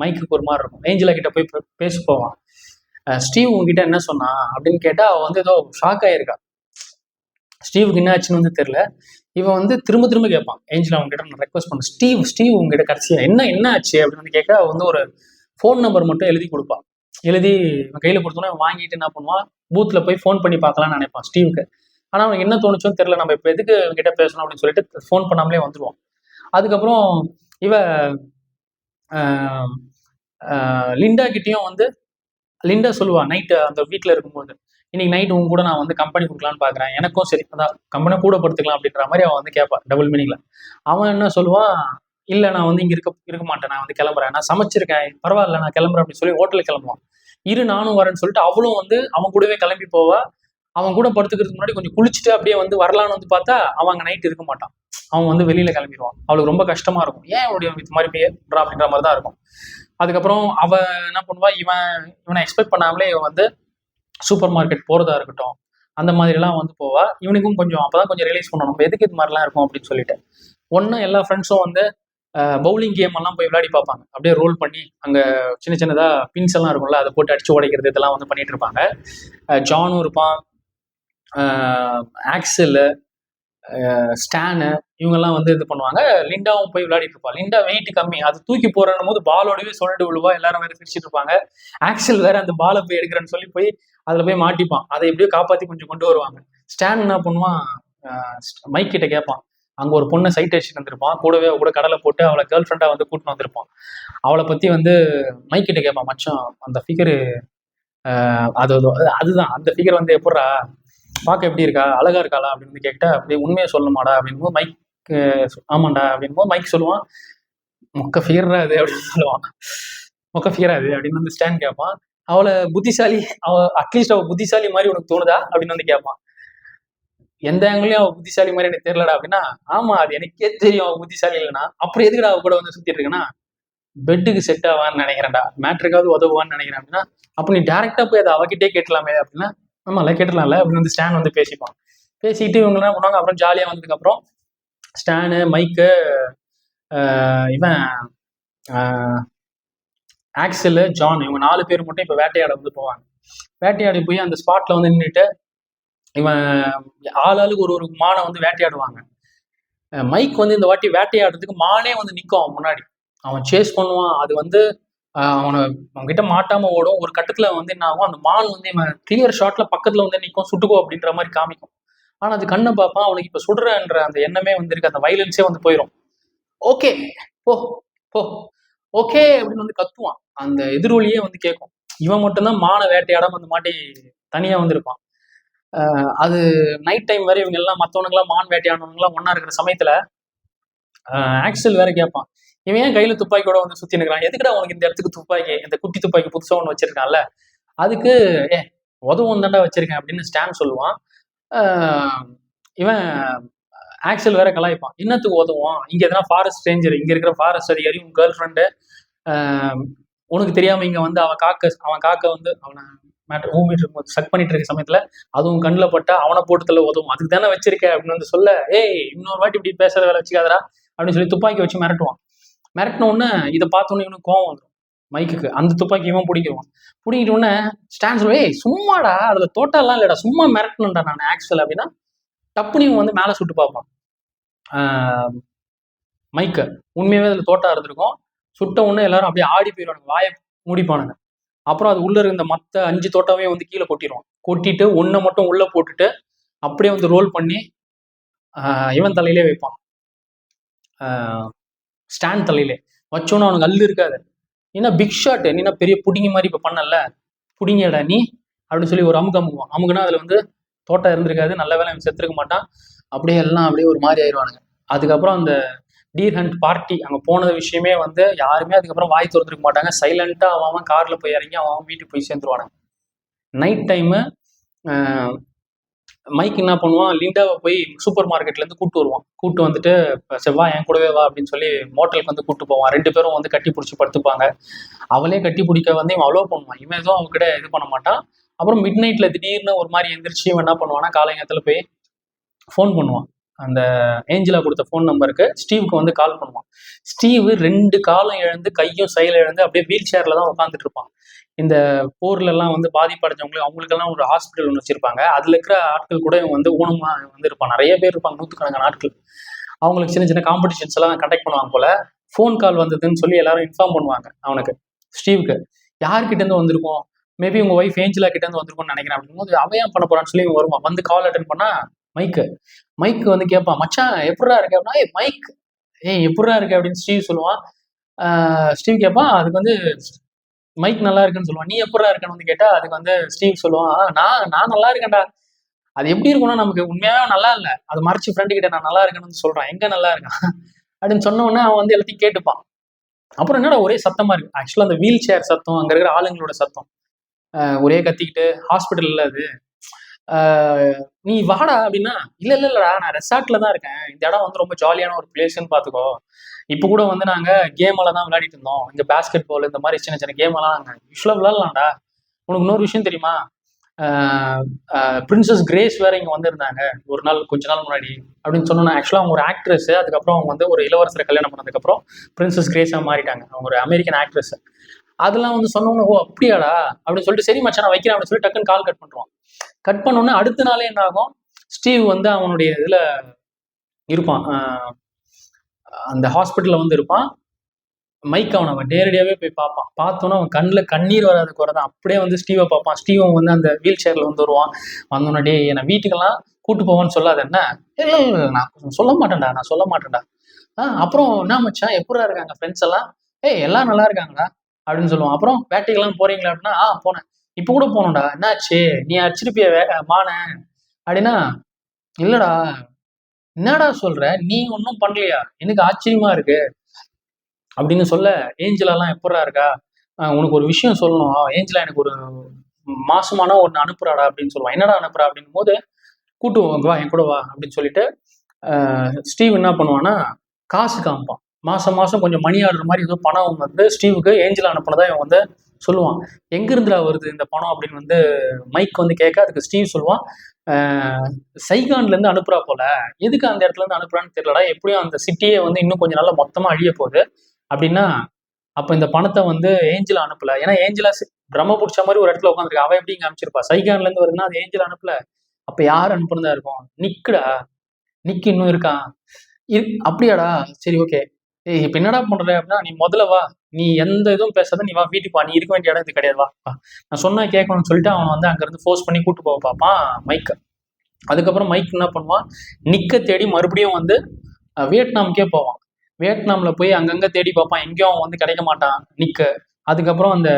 மைக்குக்கு ஒரு மாதிரி இருக்கும். ஏஞ்சலா கிட்ட போய் பேச போவான். ஸ்டீவ் உங்ககிட்ட என்ன சொன்னா அப்படின்னு கேட்டால் அவள் வந்து ஏதோ ஷாக் ஆகிருக்கா. ஸ்டீவுக்கு என்ன ஆச்சுன்னு வந்து தெரியல. இவன் வந்து திரும்ப திரும்ப கேட்பான், ஏஞ்சலா அவங்ககிட்ட நான் ரெக்வஸ்ட் பண்ணேன், ஸ்டீவ் உங்ககிட்ட கடைசியா என்ன ஆச்சு அப்படின்னு வந்து கேட்க வந்து ஒரு ஃபோன் நம்பர் மட்டும் எழுதி கொடுப்பான். எழுதி இவன் கையில் கொடுத்தோன்னா வாங்கிட்டு என்ன பண்ணுவான், பூத்தில் போய் ஃபோன் பண்ணி பார்க்கலாம்னு நினைப்பான் ஸ்டீவுக்கு. ஆனால் அவனுக்கு என்ன தோணுச்சோன்னு தெரியல, நம்ம இப்போ எதுக்கு இவங்ககிட்ட பேசணும் அப்படின்னு சொல்லிட்டு ஃபோன் பண்ணாமலே வந்துடுவான். அதுக்கப்புறம் இவ லிண்டா கிட்டேயும் வந்து லிண்டா சொல்லுவா, நைட்டு அந்த வீட்டில் இருக்கும்போது, இன்னைக்கு நைட் உங்க கூட நான் வந்து கம்பெனி கொடுக்கலான்னு பார்க்குறேன், எனக்கும் சரி அதான் கம்பெனியை கூட படுத்துக்கலாம் அப்படின்ற மாதிரி அவன் வந்து கேட்பான் டபுள் மீனிங்கில். அவன் என்ன சொல்லுவான், இல்லை நான் வந்து இங்கே இருக்க மாட்டேன், நான் வந்து கிளம்புறேன், நான் சமைச்சிருக்கேன், பரவாயில்ல நான் கிளம்புறேன் அப்படின்னு சொல்லி ஹோட்டலுக்கு கிளம்புவான். நானும் வரேன்னு சொல்லிட்டு அவளும் வந்து அவன் கூடவே கிளம்பி போவா. அவன் கூட படுத்துக்கிறதுக்கு முன்னாடி கொஞ்சம் குளிச்சுட்டு அப்படியே வந்து வரலான்னு வந்து பார்த்தா அவன் அங்கே நைட் இருக்க மாட்டான். அவன் வந்து வெளியில கிளம்பிடுவான். அவளுக்கு ரொம்ப கஷ்டமா இருக்கும், ஏன் அவளுடைய இது மாதிரி அப்படின்ற மாதிரி தான் இருக்கும். அதுக்கப்புறம் அவ என்ன பண்ணுவா, இவனை எக்ஸ்பெக்ட் பண்ணாமலே இவன் வந்து சூப்பர் மார்க்கெட் போறதா இருக்கட்டும், அந்த மாதிரிலாம் வந்து போவா. இவனுக்கும் கொஞ்சம் அப்பதான் கொஞ்சம் ரியலைஸ் பண்ணணும், நம்ம எதுக்கு இது மாதிரிலாம் இருக்கும் அப்படின்னு சொல்லிட்டு. ஒன்னும் எல்லா ஃப்ரெண்ட்ஸும் வந்து பவுலிங் கேம் எல்லாம் போய் விளையாடி பார்ப்பாங்க. அப்படியே ரோல் பண்ணி அங்கே சின்ன சின்னதாக பின்ஸ் எல்லாம் இருக்கும்ல, அதை போட்டு அடிச்சு உடைக்கிறது இதெல்லாம் வந்து பண்ணிட்டு இருப்பாங்க. ஜானும் இருப்பான், ஆக்சல், ஸ்டானு, இவங்கெல்லாம் வந்து இது பண்ணுவாங்க. லிண்டாவும் போய் விளையாடிட்டு இருப்பா. லிண்டா வெயிட் கம்மி, அது தூக்கி போறணும் போது பாலோடவே சொல்லிட்டு விழுவா. எல்லாரும் வேற சிரிச்சிட்டு இருப்பாங்க. ஆக்சல் வேற அந்த பாலை போய் எடுக்கிறேன்னு சொல்லி போய் அதில் போய் மாட்டிப்பான். அதை எப்படியோ காப்பாற்றி கொஞ்சம் கொண்டு வருவாங்க. ஸ்டான் என்ன பண்ணுவான், மைக் கிட்ட கேட்பான், அங்கே ஒரு பொண்ணை சைட் அடிச்சுட்டு வந்திருப்பான், கூடவே அவ கூட கடலை போட்டு அவளை கேர்ள் ஃப்ரெண்டாக வந்து கூட்டின்னு வந்திருப்பான். அவளை பற்றி வந்து மைக் கிட்ட கேட்பான், மச்சான் அந்த ஃபிகரு அதுதான் அந்த ஃபிகர் வந்து எப்படா பார்க்க எப்படி இருக்கா, அழகா இருக்காளா அப்படின்னு கேட்டா, அப்படியே உண்மையை சொல்லணுமாடா அப்படின்போது மைக் ஆமாண்டா அப்படின்போது மைக் சொல்லுவான், மொக்க ஃபிகர்ரா அது அப்படின்னு சொல்லுவான். மொக்க ஃபிகரா அது அப்படின்னு வந்து ஸ்டான் கேட்பான். அவளை புத்திசாலி, அட்லீஸ்ட் அவள் புத்திசாலி மாதிரி உனக்கு தோணுதா அப்படின்னு வந்து கேட்பான். எந்த ஆங்கிலையும் அவள் புத்திசாலி மாதிரி எனக்கு தெரியலடா அப்படின்னா, ஆமா அது எனக்கே தெரியும் அவள் புத்திசாலி இல்லைன்னா, அப்புறம் எதுக்குடா அவ கூட வந்து சுத்திட்டு இருக்குன்னா, பெட்டுக்கு செட் ஆவான்னு நினைக்கிறேன்டா, மேட்ருக்காவது உதவுவான்னு நினைக்கிறேன் அப்படின்னா, அப்போ நீ டேரக்டா போய் அதை அவகிட்டே கேட்கலாமே அப்படின்னா, ஆமாம்ல கேட்டுடலாம்ல அப்படின்னு வந்து ஸ்டான் வந்து பேசிப்பான். பேசிட்டு இவங்க என்ன பண்ணுவாங்க, அப்புறம் ஜாலியாக வந்ததுக்கப்புறம் ஸ்டானு, மைக்கு, இவன் ஆக்சல், ஜான், இவங்க 4 பேர் மட்டும் இப்போ வேட்டையாட வந்து போவாங்க. வேட்டையாடி போய் அந்த ஸ்பாட்ல வந்து நின்றுட்டு இவன் ஆளாளுக்கு ஒரு மானை வந்து வேட்டையாடுவாங்க. மைக் வந்து இந்த வாட்டி வேட்டையாடுறதுக்கு மானே வந்து நிற்கும் அவன் முன்னாடி. அவன் சேஸ் பண்ணுவான். அது வந்து அவன்கிட்ட மாட்டாம ஓடும். ஒரு கட்டத்துல வந்து என்ன ஆகும், அந்த மான் வந்து இவன் கிளியர் ஷாட்ல பக்கத்துல வந்து நிற்கும், சுட்டுக்கோ அப்படின்ற மாதிரி காமிக்கும். ஆனா அது கண்ணை பார்ப்பான், அவனுக்கு இப்ப சுடுறன்ற அந்த எண்ணமே வந்து இருக்கு, அந்த வைலன்ஸே வந்து போயிடும். ஓகே போ போ ஓகே அப்படின்னு வந்து கத்துவான். அந்த எதிரொலியே வந்து கேட்கும். இவன் மட்டும்தான் மானை வேட்டையாடாம அந்த மாட்டி தனியா வந்து இருப்பான். அது நைட் டைம் வேற இவங்க எல்லாம் மற்றவனுங்களாம் மான் வேட்டையானவங்களாம் ஒன்னா இருக்கிற சமயத்துல ஆக்சல் வேற கேட்பான், இவன் ஏன் கையில துப்பாக்கியோட வந்து சுத்தி நிற்கிறான், எதுக்குடா உனக்கு இந்த இடத்துக்கு துப்பாக்கி, இந்த குட்டி துப்பாக்கி புதுசா ஒன்று வச்சிருக்கான்ல, அதுக்கு உதவும் தாண்டா வச்சிருக்கேன் அப்படின்னு ஸ்டான் சொல்லுவான். இவன் ஆக்சல் வேற கலாய்ப்பான், என்னத்துக்கு உதவும், இங்க எதனா ஃபாரஸ்ட் ரேஞ்சர், இங்க இருக்கிற ஃபாரஸ்ட் அதிகாரி உன் கேர்ள் ஃப்ரெண்டு உனக்கு தெரியாம இங்க வந்து அவன் காக்க வந்து அவனை சக் பண்ணிட்டு இருக்க சமயத்துல அதுவும் கண்ணில் பட்டா அவனை போட்டுல உதவும், அதுக்கு தானே வச்சிருக்க அப்படின்னு வந்து சொல்ல, ஏய் இன்னொரு வாட்டி இப்படி பேசுற வேலை வச்சுக்காதரா அப்படின்னு சொல்லி துப்பாக்கி வச்சு மிரட்டுவான். மிரட்டின உடனே இதை பார்த்தோன்னே இவனுக்கு கோவம் வந்துடும் மைக்குக்கு. அந்த துப்பாக்கி இவன் பிடிக்குவான். பிடிக்கிட்ட உடனே ஸ்டாண்ட் சொல்லுவா, ஏய் சும்மாடா அதுல தோட்டெல்லாம் இல்லடா, சும்மா மிரட்டணும்டா நான் ஆக்சுவல் அப்படின்னா, டப்புனு இவன் வந்து மேலே சுட்டு பார்ப்பான் மைக்க. உண்மையாவே அதுல தோட்டா இருந்திருக்கும். சுட்ட உடனே எல்லாரும் அப்படியே ஆடி போயிடுவானுங்க, வாயை மூடிப்பானுங்க. அப்புறம் அது உள்ள இருந்த மற்ற 5 தோட்டாவே வந்து கீழே கொட்டிடுவான். கொட்டிட்டு ஒன்றை மட்டும் உள்ள போட்டுட்டு அப்படியே வந்து ரோல் பண்ணி இவன் தலையிலே வைப்பான், ஸ்டாண்ட் தலையிலே வச்சோன்னு அவனுக்கு அல்லு இருக்காது. ஏன்னா பிக் ஷாட், நீனா பெரிய புடிங்கி மாதிரி இப்போ பண்ணல, புடிங்கடா நீ அப்படின்னு சொல்லி ஒரு அமுக்குவான். அமுக்குனா அதுல வந்து தோட்டம் இருந்திருக்காது, நல்ல வேலை அவன் செத்துருக்க மாட்டான். அப்படியே எல்லாம் அப்படியே ஒரு மாதிரி ஆயிடுவானுங்க. அதுக்கப்புறம் அந்த டீர் ஹண்ட் பார்ட்டி அங்கே போனது விஷயமே வந்து யாருமே அதுக்கப்புறம் வாய் திறந்துருக்க மாட்டாங்க. சைலண்டாக அவன் காரில் போய் இறங்கி அவன் வீட்டுக்கு போய் சேர்ந்துருவானுங்க. நைட் டைமு மைக் என்ன பண்ணுவான், லிண்டாவை போய் சூப்பர் மார்க்கெட்லேருந்து கூப்பிட்டு வருவான். கூப்பிட்டு வந்துட்டு செவ்வாய் என் கூடவே வா அப்படின்னு சொல்லி மோட்டலுக்கு வந்து கூப்பிட்டு போவான். 2 பேரும் வந்து கட்டி பிடிச்சி படுத்துப்பாங்க. அவளே கட்டி பிடிக்க வந்து இவன் அலோவ் பண்ணுவான். இவன் எதுவும் அவங்ககிட்ட இது பண்ண மாட்டான். அப்புறம் மிட் நைட்ல திடீர்னு ஒரு மாதிரி எந்திரிச்சு இவன் என்ன பண்ணுவான்னா காலைங்கத்துல போய் ஃபோன் பண்ணுவான். அந்த ஏஞ்சலா கொடுத்த ஃபோன் நம்பருக்கு ஸ்டீவுக்கு வந்து கால் பண்ணுவான். ஸ்டீவ் 2 காலும் இழந்து கையும் செயல் இழந்து அப்படியே வீல் சேர்ல தான் உட்காந்துட்டு இருப்பான். இந்த போர்ல எல்லாம் வந்து பாதிப்படைஞ்சவங்களுக்கு அவங்களுக்கெல்லாம் ஒரு ஹாஸ்பிட்டல் ஒன்று வச்சிருப்பாங்க. அதுல இருக்கிற ஆட்கள் கூட இவன் வந்து ஊனமா வந்து இருப்பான். நிறைய பேர் இருப்பாங்க, 100கணக்கான ஆட்கள். அவங்களுக்கு சின்ன சின்ன காம்படிஷன்ஸ் எல்லாம் கண்டக்ட் பண்ணுவாங்க போல. ஃபோன் கால் வந்ததுன்னு சொல்லி எல்லாரும் இன்ஃபார்ம் பண்ணுவாங்க அவனுக்கு, ஸ்டீவுக்கு. யார்கிட்ட இருந்து வந்திருக்கும், மேபி உங்க ஒய்ஃப் ஏஞ்சலா கிட்ட இருந்து வந்திருக்கும்னு நினைக்கிறேன் அப்படிங்கும்போது அவன் ஏன் பண்ண போறான்னு சொல்லி இவன் வருவான். வந்து கால் அட்டன் பண்ணா மைக்கு வந்து கேட்பான், மச்சான் எப்படா இருக்கு அப்படின்னா, மைக் எப்படா இருக்கு அப்படின்னு ஸ்டீவ் சொல்லுவான். ஸ்டீவ் கேட்பான், அதுக்கு வந்து மைக் நல்லா இருக்குன்னு சொல்லுவான். நீ எப்படா இருக்கன்னு வந்து கேட்டா அதுக்கு வந்து ஸ்டீவ் சொல்லுவான், நான் நல்லா இருக்கேன்டா. அது எப்படி இருக்கும்னா நமக்கு உண்மையாவே நல்லா இல்லை, அதை மறைச்சு ஃப்ரெண்டு கிட்ட நான் நல்லா இருக்கேன்னு சொல்றான், எங்க நல்லா இருக்கான் அப்படின்னு சொன்ன உடனே அவன் வந்து எல்லாத்தையும் கேட்டுப்பான். அப்புறம் என்னடா ஒரே சத்தமா இருக்கு, ஆக்சுவலா அந்த வீல் சேர் சத்தம், அங்க இருக்கிற ஆளுங்களோட சத்தம், ஒரே கத்திக்கிட்டு ஹாஸ்பிட்டல்ல அது. நீ வாடா அப்படின்னா, இல்லடா நான் ரெசார்ட்ல தான் இருக்கேன், இந்த இடம் வந்து ரொம்ப ஜாலியான ஒரு பிளேஸ்ன்னு பாத்துக்கோ. இப்ப கூட வந்து நாங்க கேம் எல்லாம் தான் விளையாடிட்டு இருந்தோம், இந்த பேஸ்கெட் பால் இந்த மாதிரி சின்ன சின்ன கேம் எல்லாம் நாங்க யூஸ்வலா விளையாடலாம்டா. உனக்கு இன்னொரு விஷயம் தெரியுமா, பிரின்சஸ் கிரேஸ் வேற இங்க வந்திருந்தாங்க ஒரு நாள், கொஞ்ச நாள் முன்னாடி அப்படின்னு சொன்னோன்னா. ஆக்சுவலா அவங்க ஒரு ஆக்ட்ரஸ், அதுக்கப்புறம் அவங்க வந்து ஒரு இளவரசரை கல்யாணம் பண்ணதுக்கப்புறம் பிரின்சஸ் கிரேஸா மாறிட்டாங்க. அவங்க ஒரு அமெரிக்கன் ஆக்ட்ரஸ். அதெல்லாம் வந்து சொன்னோன்னு, ஓ அப்படியாடா அப்படின்னு சொல்லிட்டு, சரி மச்சான் நான் வைக்கிறேன் அப்படின்னு சொல்லி டக்குன்னு கால் கட் பண்ணுவான். கட் பண்ணோன்னே அடுத்த நாளே என்ன ஆகும், ஸ்டீவ் வந்து அவனுடைய இதுல இருப்பான், அந்த ஹாஸ்பிட்டல்ல வந்து இருப்பான். மைக் அவன் நேரடியாவே போய் பார்ப்பான். பார்த்தோன்னா அவன் கண்ணில் கண்ணீர் வராத குறைதான். அப்படியே வந்து ஸ்டீவை பார்ப்பான். ஸ்டீவன் வந்து அந்த வீல் சேர்ல வந்து வருவான். வந்தோன்னா, டே என்னை வீட்டுக்கெல்லாம் கூட்டு போவான்னு சொல்லாத என்ன. இல்லை நான் சொல்ல மாட்டேன்டா. அப்புறம் என்ன மச்சான் எப்படா இருக்காங்க ஃப்ரெண்ட்ஸ் எல்லாம், எல்லாம் நல்லா இருக்காங்கடா அப்படின்னு சொல்லுவான். அப்புறம் வேட்டைக்கெல்லாம் போறீங்களா அப்படின்னா, போனேன், இப்போ கூட போகணும்டா. என்னாச்சு, நீ அடிச்சிருப்பிய மான அப்படின்னா, இல்லடா என்னடா சொல்ற, நீ ஒன்றும் பண்ணலையா, எனக்கு ஆச்சரியமா இருக்கு அப்படின்னு சொல்ல. ஏஞ்சலாலாம் எப்படா இருக்கா, உனக்கு ஒரு விஷயம் சொல்லணும், ஏஞ்சலா எனக்கு ஒரு மாசமான ஒன்று அனுப்புறாடா அப்படின்னு சொல்லுவான். என்னடா அனுப்புறா அப்படின்னும் போது, கூட்டு வா என் கூட வா அப்படின்னு சொல்லிட்டு ஸ்டீவ் என்ன பண்ணுவான்னா காசு காமிப்பான். மாசம் மாசம் கொஞ்சம் மணி ஆர்டர் மாதிரி ஏதோ பணம் வந்து ஸ்டீவுக்கு ஏஞ்சலா அனுப்புனதா இவன் வந்து சொல்லுவான். எங்கிருந்துடா வருது இந்த பணம் அப்படின்னு வந்து மைக் வந்து கேட்க, அதுக்கு ஸ்டீவ் சொல்லுவான், சைகான்ல இருந்து அனுப்புறா போல, எதுக்கு அந்த இடத்துல இருந்து அனுப்புறான்னு தெரியலடா, எப்படியும் அந்த சிட்டியே வந்து இன்னும் கொஞ்சம் நாள்ல மொத்தமா அழிய போகுது அப்படின்னா. அப்ப இந்த பணத்தை வந்து ஏஞ்சலா அனுப்பல, ஏன்னா ஏஞ்சலா பிரம்ம பிடிச்ச மாதிரி ஒரு இடத்துல உட்காந்துருக்கா, அவ எப்படி இங்க அனுப்பிச்சிருப்பா, சைகான்ல இருந்து வருதுன்னா அது ஏஞ்சலா அனுப்பல. அப்ப யார் அனுப்புனதா இருக்கும், நிக்கு இன்னும் இருக்கான். அப்படியாடா, சரி ஓகே. இப்ப என்னடா பண்ற அப்படின்னா, நீ முதல்ல வா, நீ எந்த இதுவும் பேசாத, நீ வா வீட்டுக்கு வா, நீ இருக்க வேண்டிய இடம் இது கிடையாது, வா நான் சொன்னா கேட்கணும்னு சொல்லிட்டு அவன் வந்து அங்க இருந்து ஃபோர்ஸ் பண்ணி கூட்டு போக பார்ப்பான் மைக். அதுக்கப்புறம் மைக் என்ன பண்ணுவான், நிக்க தேடி மறுபடியும் வந்து வியட்நாமுக்கே போவான். வியட்நாம்ல போய் அங்கங்க தேடி பார்ப்பான், எங்கேயும் அவன் வந்து கிடைக்க மாட்டான் நிக்க. அதுக்கப்புறம் அந்த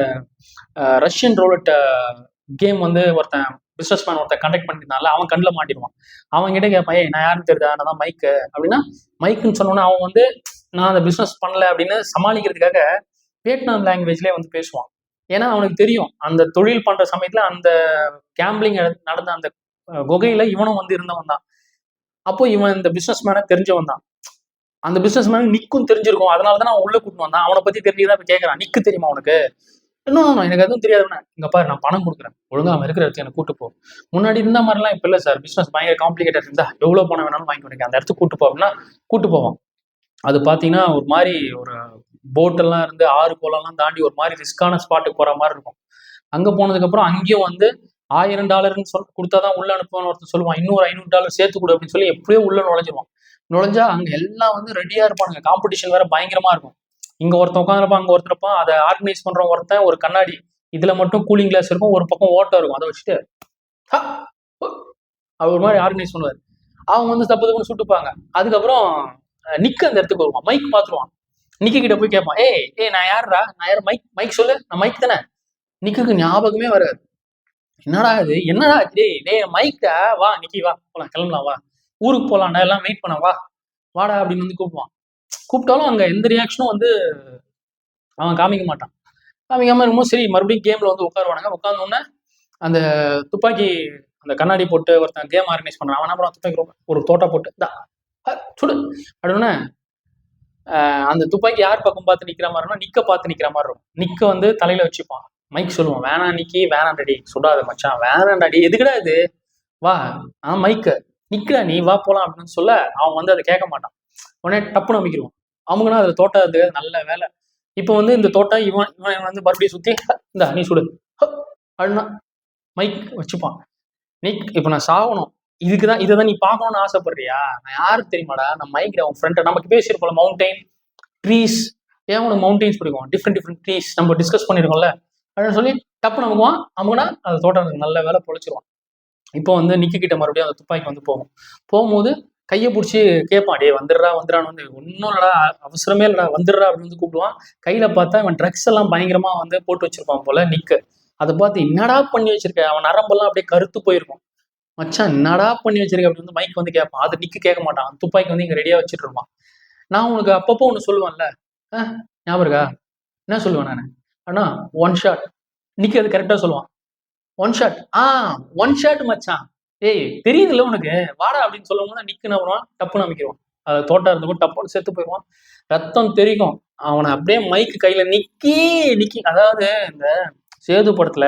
ரஷ்யன் ரோலட் கேம் வந்து பிசினஸ் மேன் ஒருத்தன் கண்டக்ட் பண்ணியிருந்தால, அவன் கண்ணில் மாட்டிடுவான். அவன் கிட்ட கேட்பான், நான் யாருன்னு தெரியுதா, நான் தான் மைக்கு அப்படின்னா. மைக்குன்னு சொன்னோன்னா அவன் வந்து நான் அந்த பிசினஸ் பண்ணல அப்படின்னு சமாளிக்கிறதுக்காக வியட்நாம் லாங்குவேஜ்லேயே வந்து பேசுவான். ஏன்னா அவனுக்கு தெரியும் அந்த தொழில் பண்ற சமயத்துல அந்த கேம்பிளிங் நடந்த அந்த குகையில இவனும் வந்து இருந்தவன் தான். அப்போ இவன் இந்த பிசினஸ் மேனை தெரிஞ்சவன் தான். அந்த பிசினஸ் மேன் நிக்கும் தெரிஞ்சிருக்கும், அதனாலதான் அவன் உள்ள கூட்டு வந்தான். அவனை பத்தி தெரிஞ்சுதான் இப்ப கேட்கறான், நிக்கு தெரியுமா உனக்கு, இன்னும் எனக்கு எதுவும் தெரியாதுன்னா, இங்க பாரு நான் பணம் கொடுக்குறேன், ஒழுங்கா அவன் இருக்கிற இடத்துக்கு எனக்கு கூட்டு போ. முன்னாடி இருந்த மாதிரிலாம் இப்ப இல்லை சார், பிசினஸ் பயங்கர காம்ப்ளிகேட்டட் இருந்தா எவ்வளவு பணம் வேணாலும் வாங்கி கொடுக்க, அந்த இடத்துக்கு கூட்டு போ அப்படின்னா கூட்டு போவோம். அது பாத்தீங்கன்னா ஒரு மாதிரி ஒரு போட்டெல்லாம் இருந்து ஆறு போலெல்லாம் தாண்டி ஒரு மாதிரி ரிஸ்கான ஸ்பாட்டுக்கு போற மாதிரி இருக்கும். அங்க போனதுக்கு அப்புறம் அங்கேயும் வந்து $1000 கொடுத்தாதான் உள்ள அனுப்புவான்னு ஒருத்தர் சொல்லுவான். இன்னொரு $500 சேர்த்து கொடு அப்படின்னு சொல்லி எப்படியோ உள்ள நுழைஞ்சிருவான். நுழைஞ்சா அங்க எல்லாம் வந்து ரெடியா இருப்பானுங்க, காம்படிஷன் வேற பயங்கரமா இருக்கும். இங்க ஒருத்தன் உட்காந்துருப்பான், அங்க ஒருத்தருப்பான், அதை ஆர்கனைஸ் பண்ற ஒருத்தன் ஒரு கண்ணாடி இதுல மட்டும் கூலிங் கிளாஸ் இருக்கும், ஒரு பக்கம் ஓட்டம் இருக்கும், அதை வச்சுட்டு அவர் ஒரு மாதிரி ஆர்கனைஸ் பண்ணுவார். அவங்க வந்து தப்பு தப்புன்னு சுட்டுப்பாங்க. அதுக்கப்புறம் நிக்க அந்த இடத்துக்கு வருவான், மைக் பாத்துருவான். நிக்க கிட்ட போய் கேட்பான், நான் யாருடா, நான் யாரு, மைக் சொல்லு, நான் மைக் தானே. நிக்குக்கு ஞாபகமே வராது. என்னடா இது, என்னடா டேய் மைக்கா, வா நிக்கி வா போலாம், கிளம்பலாம் வா, ஊருக்கு போலாம்டா, எல்லாம் வெயிட் பண்ண வா, வாடா அப்படின்னு வந்து கூப்பிடுவான். கூப்பிட்டாலும் அங்க எந்த ரியாக்ஷனும் வந்து அவன் காமிக்க மாட்டான். காமிக்காம இருக்கும்போது சரி மறுபடியும் கேம்ல வந்து உட்காருவானுங்க. உட்கார்ந்தோடனே அந்த துப்பாக்கி, அந்த கண்ணாடி போட்டு ஒருத்தன் கேம் ஆர்கனைஸ் பண்றான். அவன் என்ன பண்ணுவான், துப்பாக்கி ஒரு தோட்டா போட்டு சுடு அப்படின்னா, அந்த துப்பாக்கி யார் பக்கம் பார்த்து நிக்கிற மாதிரி இருக்கும், நிக்க பார்த்து நிக்கிற மாதிரி இருக்கும். நிக்க வந்து தலையில வச்சுப்பான், மைக் சொல்லுவான், வேணாம் நிக்கி, வேணாண்டடி, சுடாத மச்சான், வேணாண்டாடி, எதுக்குடா இது, வா, மைக்கு நிக்கடா, நீ வா போலாம் அப்படின்னு சொல்ல அவன் வந்து அதை கேட்க மாட்டான். உடனே டப்புன்னு அமைக்கிடுவான். அவங்கன்னா அதுல தோட்டா அது நல்ல வேலை. இப்போ வந்து இந்த தோட்டா இவன் இவன் வந்து மறுபடியும் சுத்தி இந்த நீ சுடு அப்படின்னா மைக் வச்சுப்பான். நீ இப்போ நான் சாகணும், இதுக்குதான் இதை தான் நீ பார்க்கணும்னு ஆசைப்படுறியா, நான் யாருக்கு தெரியுமாடா, நான் மைக்ல அவன் ஃப்ரெண்டை நமக்கு பேசியிருப்போம்ல, மவுண்டைன் ட்ரீஸ், ஏன் உனக்கு மவுண்டெயின்ஸ் பிடிக்கும், டிஃப்ரெண்ட் ட்ரீஸ் நம்ம டிஸ்கஸ் பண்ணியிருக்கோம்ல அப்படின்னு சொல்லி டப்பு நமக்குவான். அவங்கன்னா அந்த தோட்டம் நல்ல வேலை பொழைச்சிருவான். இப்போ வந்து நிக்கி கிட்ட மறுபடியும் அந்த துப்பாக்கி வந்து போகும்போது கையை பிடிச்சி கேட்பான், டே வந்துடுறான்னு வந்து, ஒன்றும் இல்லடா, அவசரமே இல்லடா, வந்துடுறா அப்படின்னு வந்து கூப்பிடுவான். கையில பார்த்தா அவன் ட்ரக்ஸ் எல்லாம் பயங்கரமா வந்து போட்டு வச்சிருப்பான் போல நிக்க. அதை பார்த்து என்னடா பண்ணி வச்சிருக்க, அவன் நரம்பெல்லாம் அப்படியே கருத்து போயிருக்கும். மச்சான் என்னடா பண்ணி வச்சிருக்க அப்படின்னு வந்து மைக் வந்து கேட்பான். அது நிக்க கேட்க மாட்டான், துப்பாக்கி வந்து இங்க ரெடியா வச்சுட்டு இருப்பான். நான் உனக்கு அப்பப்போ ஒன்று சொல்லுவேன்ல, ஞாபகம் இருக்கா, என்ன சொல்லுவேன் நான், அண்ணா 1 ஷாட், நிக்க அது கரெக்டா சொல்லுவான், 1 ஷாட், 1 ஷாட் மச்சான், ஏய் தெரியுதுல்ல உனக்கு, வாடா அப்படின்னு சொல்லும் போது நிக்கு என்ன பண்ணுவான், டப்புன்னு அமைக்கிடுவான். அது தோட்டா இருந்தப்போ டப்புன்னு செத்து போயிடுவான். ரத்தம் தெரிக்கும். அவனை அப்படியே மைக்கு கையில நிக்கி, அதாவது இந்த சேது படத்துல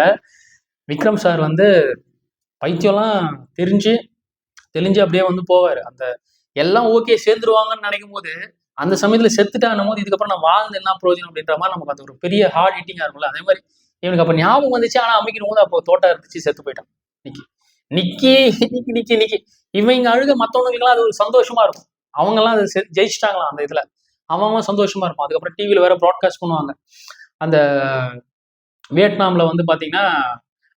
விக்ரம் சார் வந்து பைத்தியம்லாம் தெளிஞ்சு அப்படியே வந்து போவாரு. அந்த எல்லாம் ஓகே சேர்ந்துருவாங்கன்னு நினைக்கும் போது அந்த சமயத்துல செத்துட்டானும் போது இதுக்கப்புறம் நான் வாழ்ந்து என்ன பிரயோஜனம் அப்படின்ற மாதிரி நமக்கு அது ஒரு பெரிய ஹார்ட் ஹிட்டிங்கா இருக்கும்ல. அதே மாதிரி இவனுக்கு அப்ப ஞாபகம் வந்துச்சு, ஆனா அமைக்கணும் போது அப்போ தோட்டா இருந்துச்சு, செத்து போயிட்டான். நிக்கி இவங்க அழுக மத்தவங்களுக்குலாம் அது ஒரு சந்தோஷமா இருக்கும். அவங்க எல்லாம் அதை ஜெயிச்சிட்டாங்களாம் அந்த இதுல, அவன் சந்தோஷமா இருக்கும். அதுக்கப்புறம் டிவியில வேற ப்ராட்காஸ்ட் பண்ணுவாங்க. அந்த வியட்நாம்ல வந்து பாத்தீங்கன்னா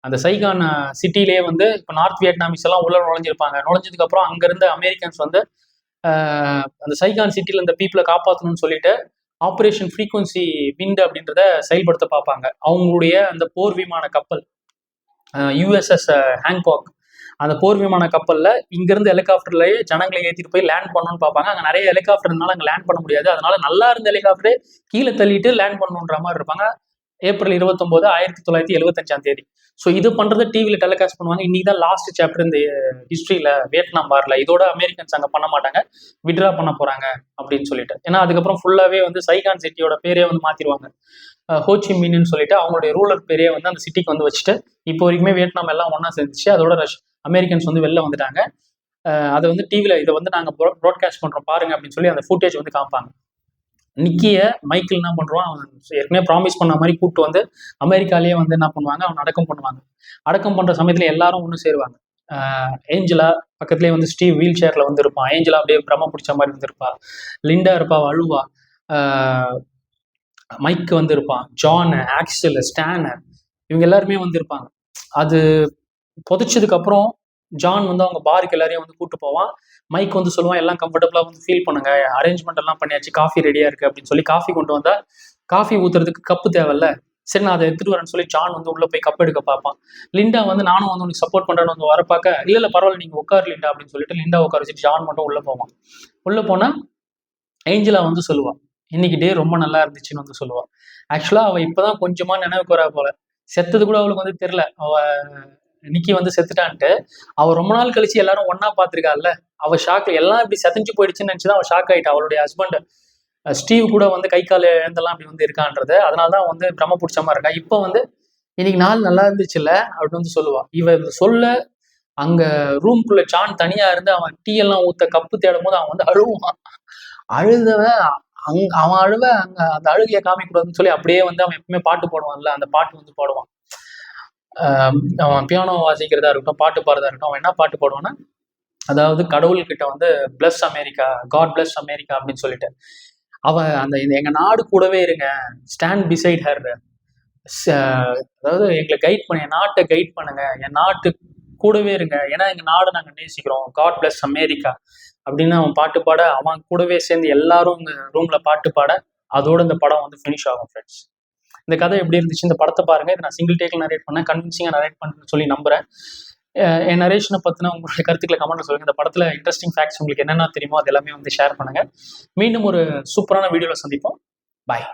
அந்த சைகான் சிட்டிலேயே வந்து இப்போ நார்த் வியட்நாமிஸ் எல்லாம் உள்ள நுழைஞ்சிருப்பாங்க. நுழைஞ்சதுக்கு அப்புறம் அங்க இருந்த அமெரிக்கன்ஸ் வந்து அந்த சைகான் சிட்டில இந்த பீப்புளை காப்பாற்றணும்னு சொல்லிட்டு ஆப்ரேஷன் ஃப்ரீக்வன்சி விண்ட் அப்படின்றத செயல்படுத்த பார்ப்பாங்க. அவங்களுடைய அந்த போர் விமான கப்பல் யூஎஸ்எஸ் ஹேங்காக், அந்த போர் விமான கப்பல்ல இங்கிருந்து ஹெலிகாப்டர்லயே ஜனங்களை ஏற்றிட்டு போய் லேண்ட் பண்ணணும்னு பார்ப்பாங்க. அங்கே நிறைய ஹெலிகாப்டர் இருந்தாலும் அங்கே லேண்ட் பண்ண முடியாது. அதனால நல்லா இருந்த ஹெலிகாப்டரே கீழே தள்ளிட்டு லேண்ட் பண்ணணுன்ற மாதிரி இருப்பாங்க. ஏப்ரல் 29, 1975. ஸோ இது பண்றதை டிவியில் டெலிகாஸ்ட் பண்ணுவாங்க. இன்னைக்கு தான் லாஸ்ட் சாப்டர் இந்த ஹிஸ்ட்ரியில வியட்நாம் வார்ல. இதோட அமெரிக்கன்ஸ் அங்கே பண்ண மாட்டாங்க, விட்ரா பண்ண போறாங்க அப்படின்னு சொல்லிட்டு. ஏன்னா அதுக்கப்புறம் ஃபுல்லாவே வந்து சைகான் சிட்டியோட பேரே வந்து மாத்திடுவாங்க. ஹோச்சி மின்னு சொல்லிட்டு அவங்களுடைய ரூலர் பேரே வந்து அந்த சிட்டிக்கு வந்து வச்சுட்டு இப்போ வரைக்குமே வியட்நாம் எல்லாம் ஒன்னா சேர்ந்துச்சு. அதோட அமெரிக்கன்ஸ் வந்து வெளில வந்துட்டாங்க. அதை வந்து டிவியில் இதை வந்து நாங்கள் ப்ராட்காஸ்ட் பண்ணுறோம் பாருங்க அப்படின்னு சொல்லி அந்த ஃபுட்டேஜ் வந்து காமிப்பாங்க. நிக்கிய மைக்கிள் என்ன பண்ணுறான், அவன் ஏற்கனவே ப்ராமிஸ் பண்ண மாதிரி கூப்பிட்டு வந்து அமெரிக்காலேயே வந்து என்ன பண்ணுவாங்க, அவன் அடக்கம் பண்ணுவாங்க. அடக்கம் பண்ணுற சமயத்தில் எல்லாரும் ஒன்று சேருவாங்க. ஏஞ்சலா பக்கத்துலேயே வந்து ஸ்டீவ் வீல் சேரில் வந்து இருப்பான். ஏஞ்சலா அப்படியே பிரம்ம பிடிச்ச மாதிரி வந்து இருப்பா. லிண்டா இருப்பா, அழுவா. மைக்கு வந்து இருப்பான், ஜான், ஆக்சல், ஸ்டானர், இவங்க எல்லாருமே வந்து இருப்பாங்க. அது புதைச்சதுக்கு அப்புறம் ஜான் வந்து அவங்க பாருக்கு எல்லாரையும் வந்து கூட்டு போவான். மைக் வந்து சொல்லுவான், எல்லாம் கம்ஃபர்டபுளா வந்து ஃபீல் பண்ணுங்க, அரேஞ்ச்மெண்ட் எல்லாம் பண்ணியாச்சு, காஃபி ரெடியா இருக்கு அப்படின்னு சொல்லி காஃபி கொண்டு வந்தா காஃபி ஊத்துறதுக்கு கப்பு தேவையில்ல, சரி நான் அதை எடுத்துட்டு வரேன்னு சொல்லி ஜான் வந்து உள்ள போய் கப் எடுக்க பார்ப்பான். லிண்டா வந்து நானும் வந்து உனக்கு சப்போர்ட் பண்றேன்னு வந்து வர பார்க்க, இல்ல பரவாயில்ல நீங்க உட்காரு லிண்டா அப்படின்னு சொல்லிட்டு லிண்டா உட்கார வச்சுட்டு ஜான் மட்டும் உள்ள போவான். உள்ள போனா ஏஞ்சலா வந்து சொல்லுவான், இன்னைக்கு டே ரொம்ப நல்லா இருந்துச்சுன்னு வந்து சொல்லுவான். ஆக்சுவலா அவ இப்பதான் கொஞ்சமா நினைவுக்கு வரா போல, செத்தது கூட அவளுக்கு வந்து தெரியல, அவ நிக்கி வந்து செத்துட்டான்ட்டு. அவ ரொம்ப நாள் கழிச்சு எல்லாரும் ஒன்னா பாத்துருக்காள்ல, அவ ஷாக், எல்லாம் இப்படி செதஞ்சு போயிடுச்சுன்னு நினைச்சுதான் அவ ஷாக் ஆயிட்டா. அவளுடைய ஹஸ்பண்ட் ஸ்டீவ் கூட வந்து கை கால் எழுந்தெல்லாம் அப்படி வந்து இருக்கான்றது, அதனாலதான் வந்து பிரம்ம பிடிச்ச மாதிரி இருக்கா. இப்ப வந்து இன்னைக்கு நாள் நல்லா இருந்துச்சுல்ல அப்படின்னு வந்து சொல்லுவா. இவ சொல்ல அங்க ரூம்குள்ள ஜான் தனியா இருந்து அவன் டீ எல்லாம் ஊத்த கப்பு தேடும் போது அவன் வந்து அழுவான். அழுதவன் அவன் அழுவ அங்க அந்த அழுகையை காமிக்கூடாதுன்னு சொல்லி அப்படியே வந்து அவன் எப்பவுமே பாட்டு போடுவான்ல, அந்த பாட்டு வந்து பாடுவான். அவன் பியானோ வாசிக்கிறதா இருக்கட்டும், பாட்டு பாடுறதா இருக்கட்டும், அவன் என்ன பாட்டு பாடுவான்னா, அதாவது கடவுள்கிட்ட வந்து bless America, God bless America அப்படின்னு சொல்லிட்டு அவ அந்த எங்க நாடு கூடவே இருங்க, ஸ்டாண்ட் பிசைட் ஹர், அதாவது எங்களை கைட் பண்ண, என் நாட்டை கைட் பண்ணுங்க, என் நாட்டு கூடவே இருங்க, ஏன்னா எங்க நாடு நாங்க நேசிக்கிறோம், காட் பிளஸ் அமெரிக்கா அப்படின்னு அவன் பாட்டு பாட, அவன் கூடவே சேர்ந்து எல்லாரும் இந்த ரூம்ல பாட்டு பாட, அதோட இந்த படம் வந்து ஃபினிஷ் ஆகும் ஃப்ரெண்ட்ஸ். இந்த கதை எப்படி இருந்துச்சு, இந்த படத்தை பாருங்க. இதை நான் சிங்கிள் டேக்ல நரேட் பண்ணேன், கன்வின்சிங்கா நரேட் பண்ணுன்னு சொல்லி நம்புறேன். என் நரேஷனை பத்தின உங்களுடைய கருத்துக்களை கமெண்ட்ல சொல்லுங்க. இந்த படத்துல இன்ட்ரெஸ்டிங் ஃபேக்ட்ஸ் உங்களுக்கு என்னென்ன தெரியுமோ அது எல்லாமே வந்து ஷேர் பண்ணுங்க. மீண்டும் ஒரு சூப்பரான வீடியோல சந்திப்போம். பாய்.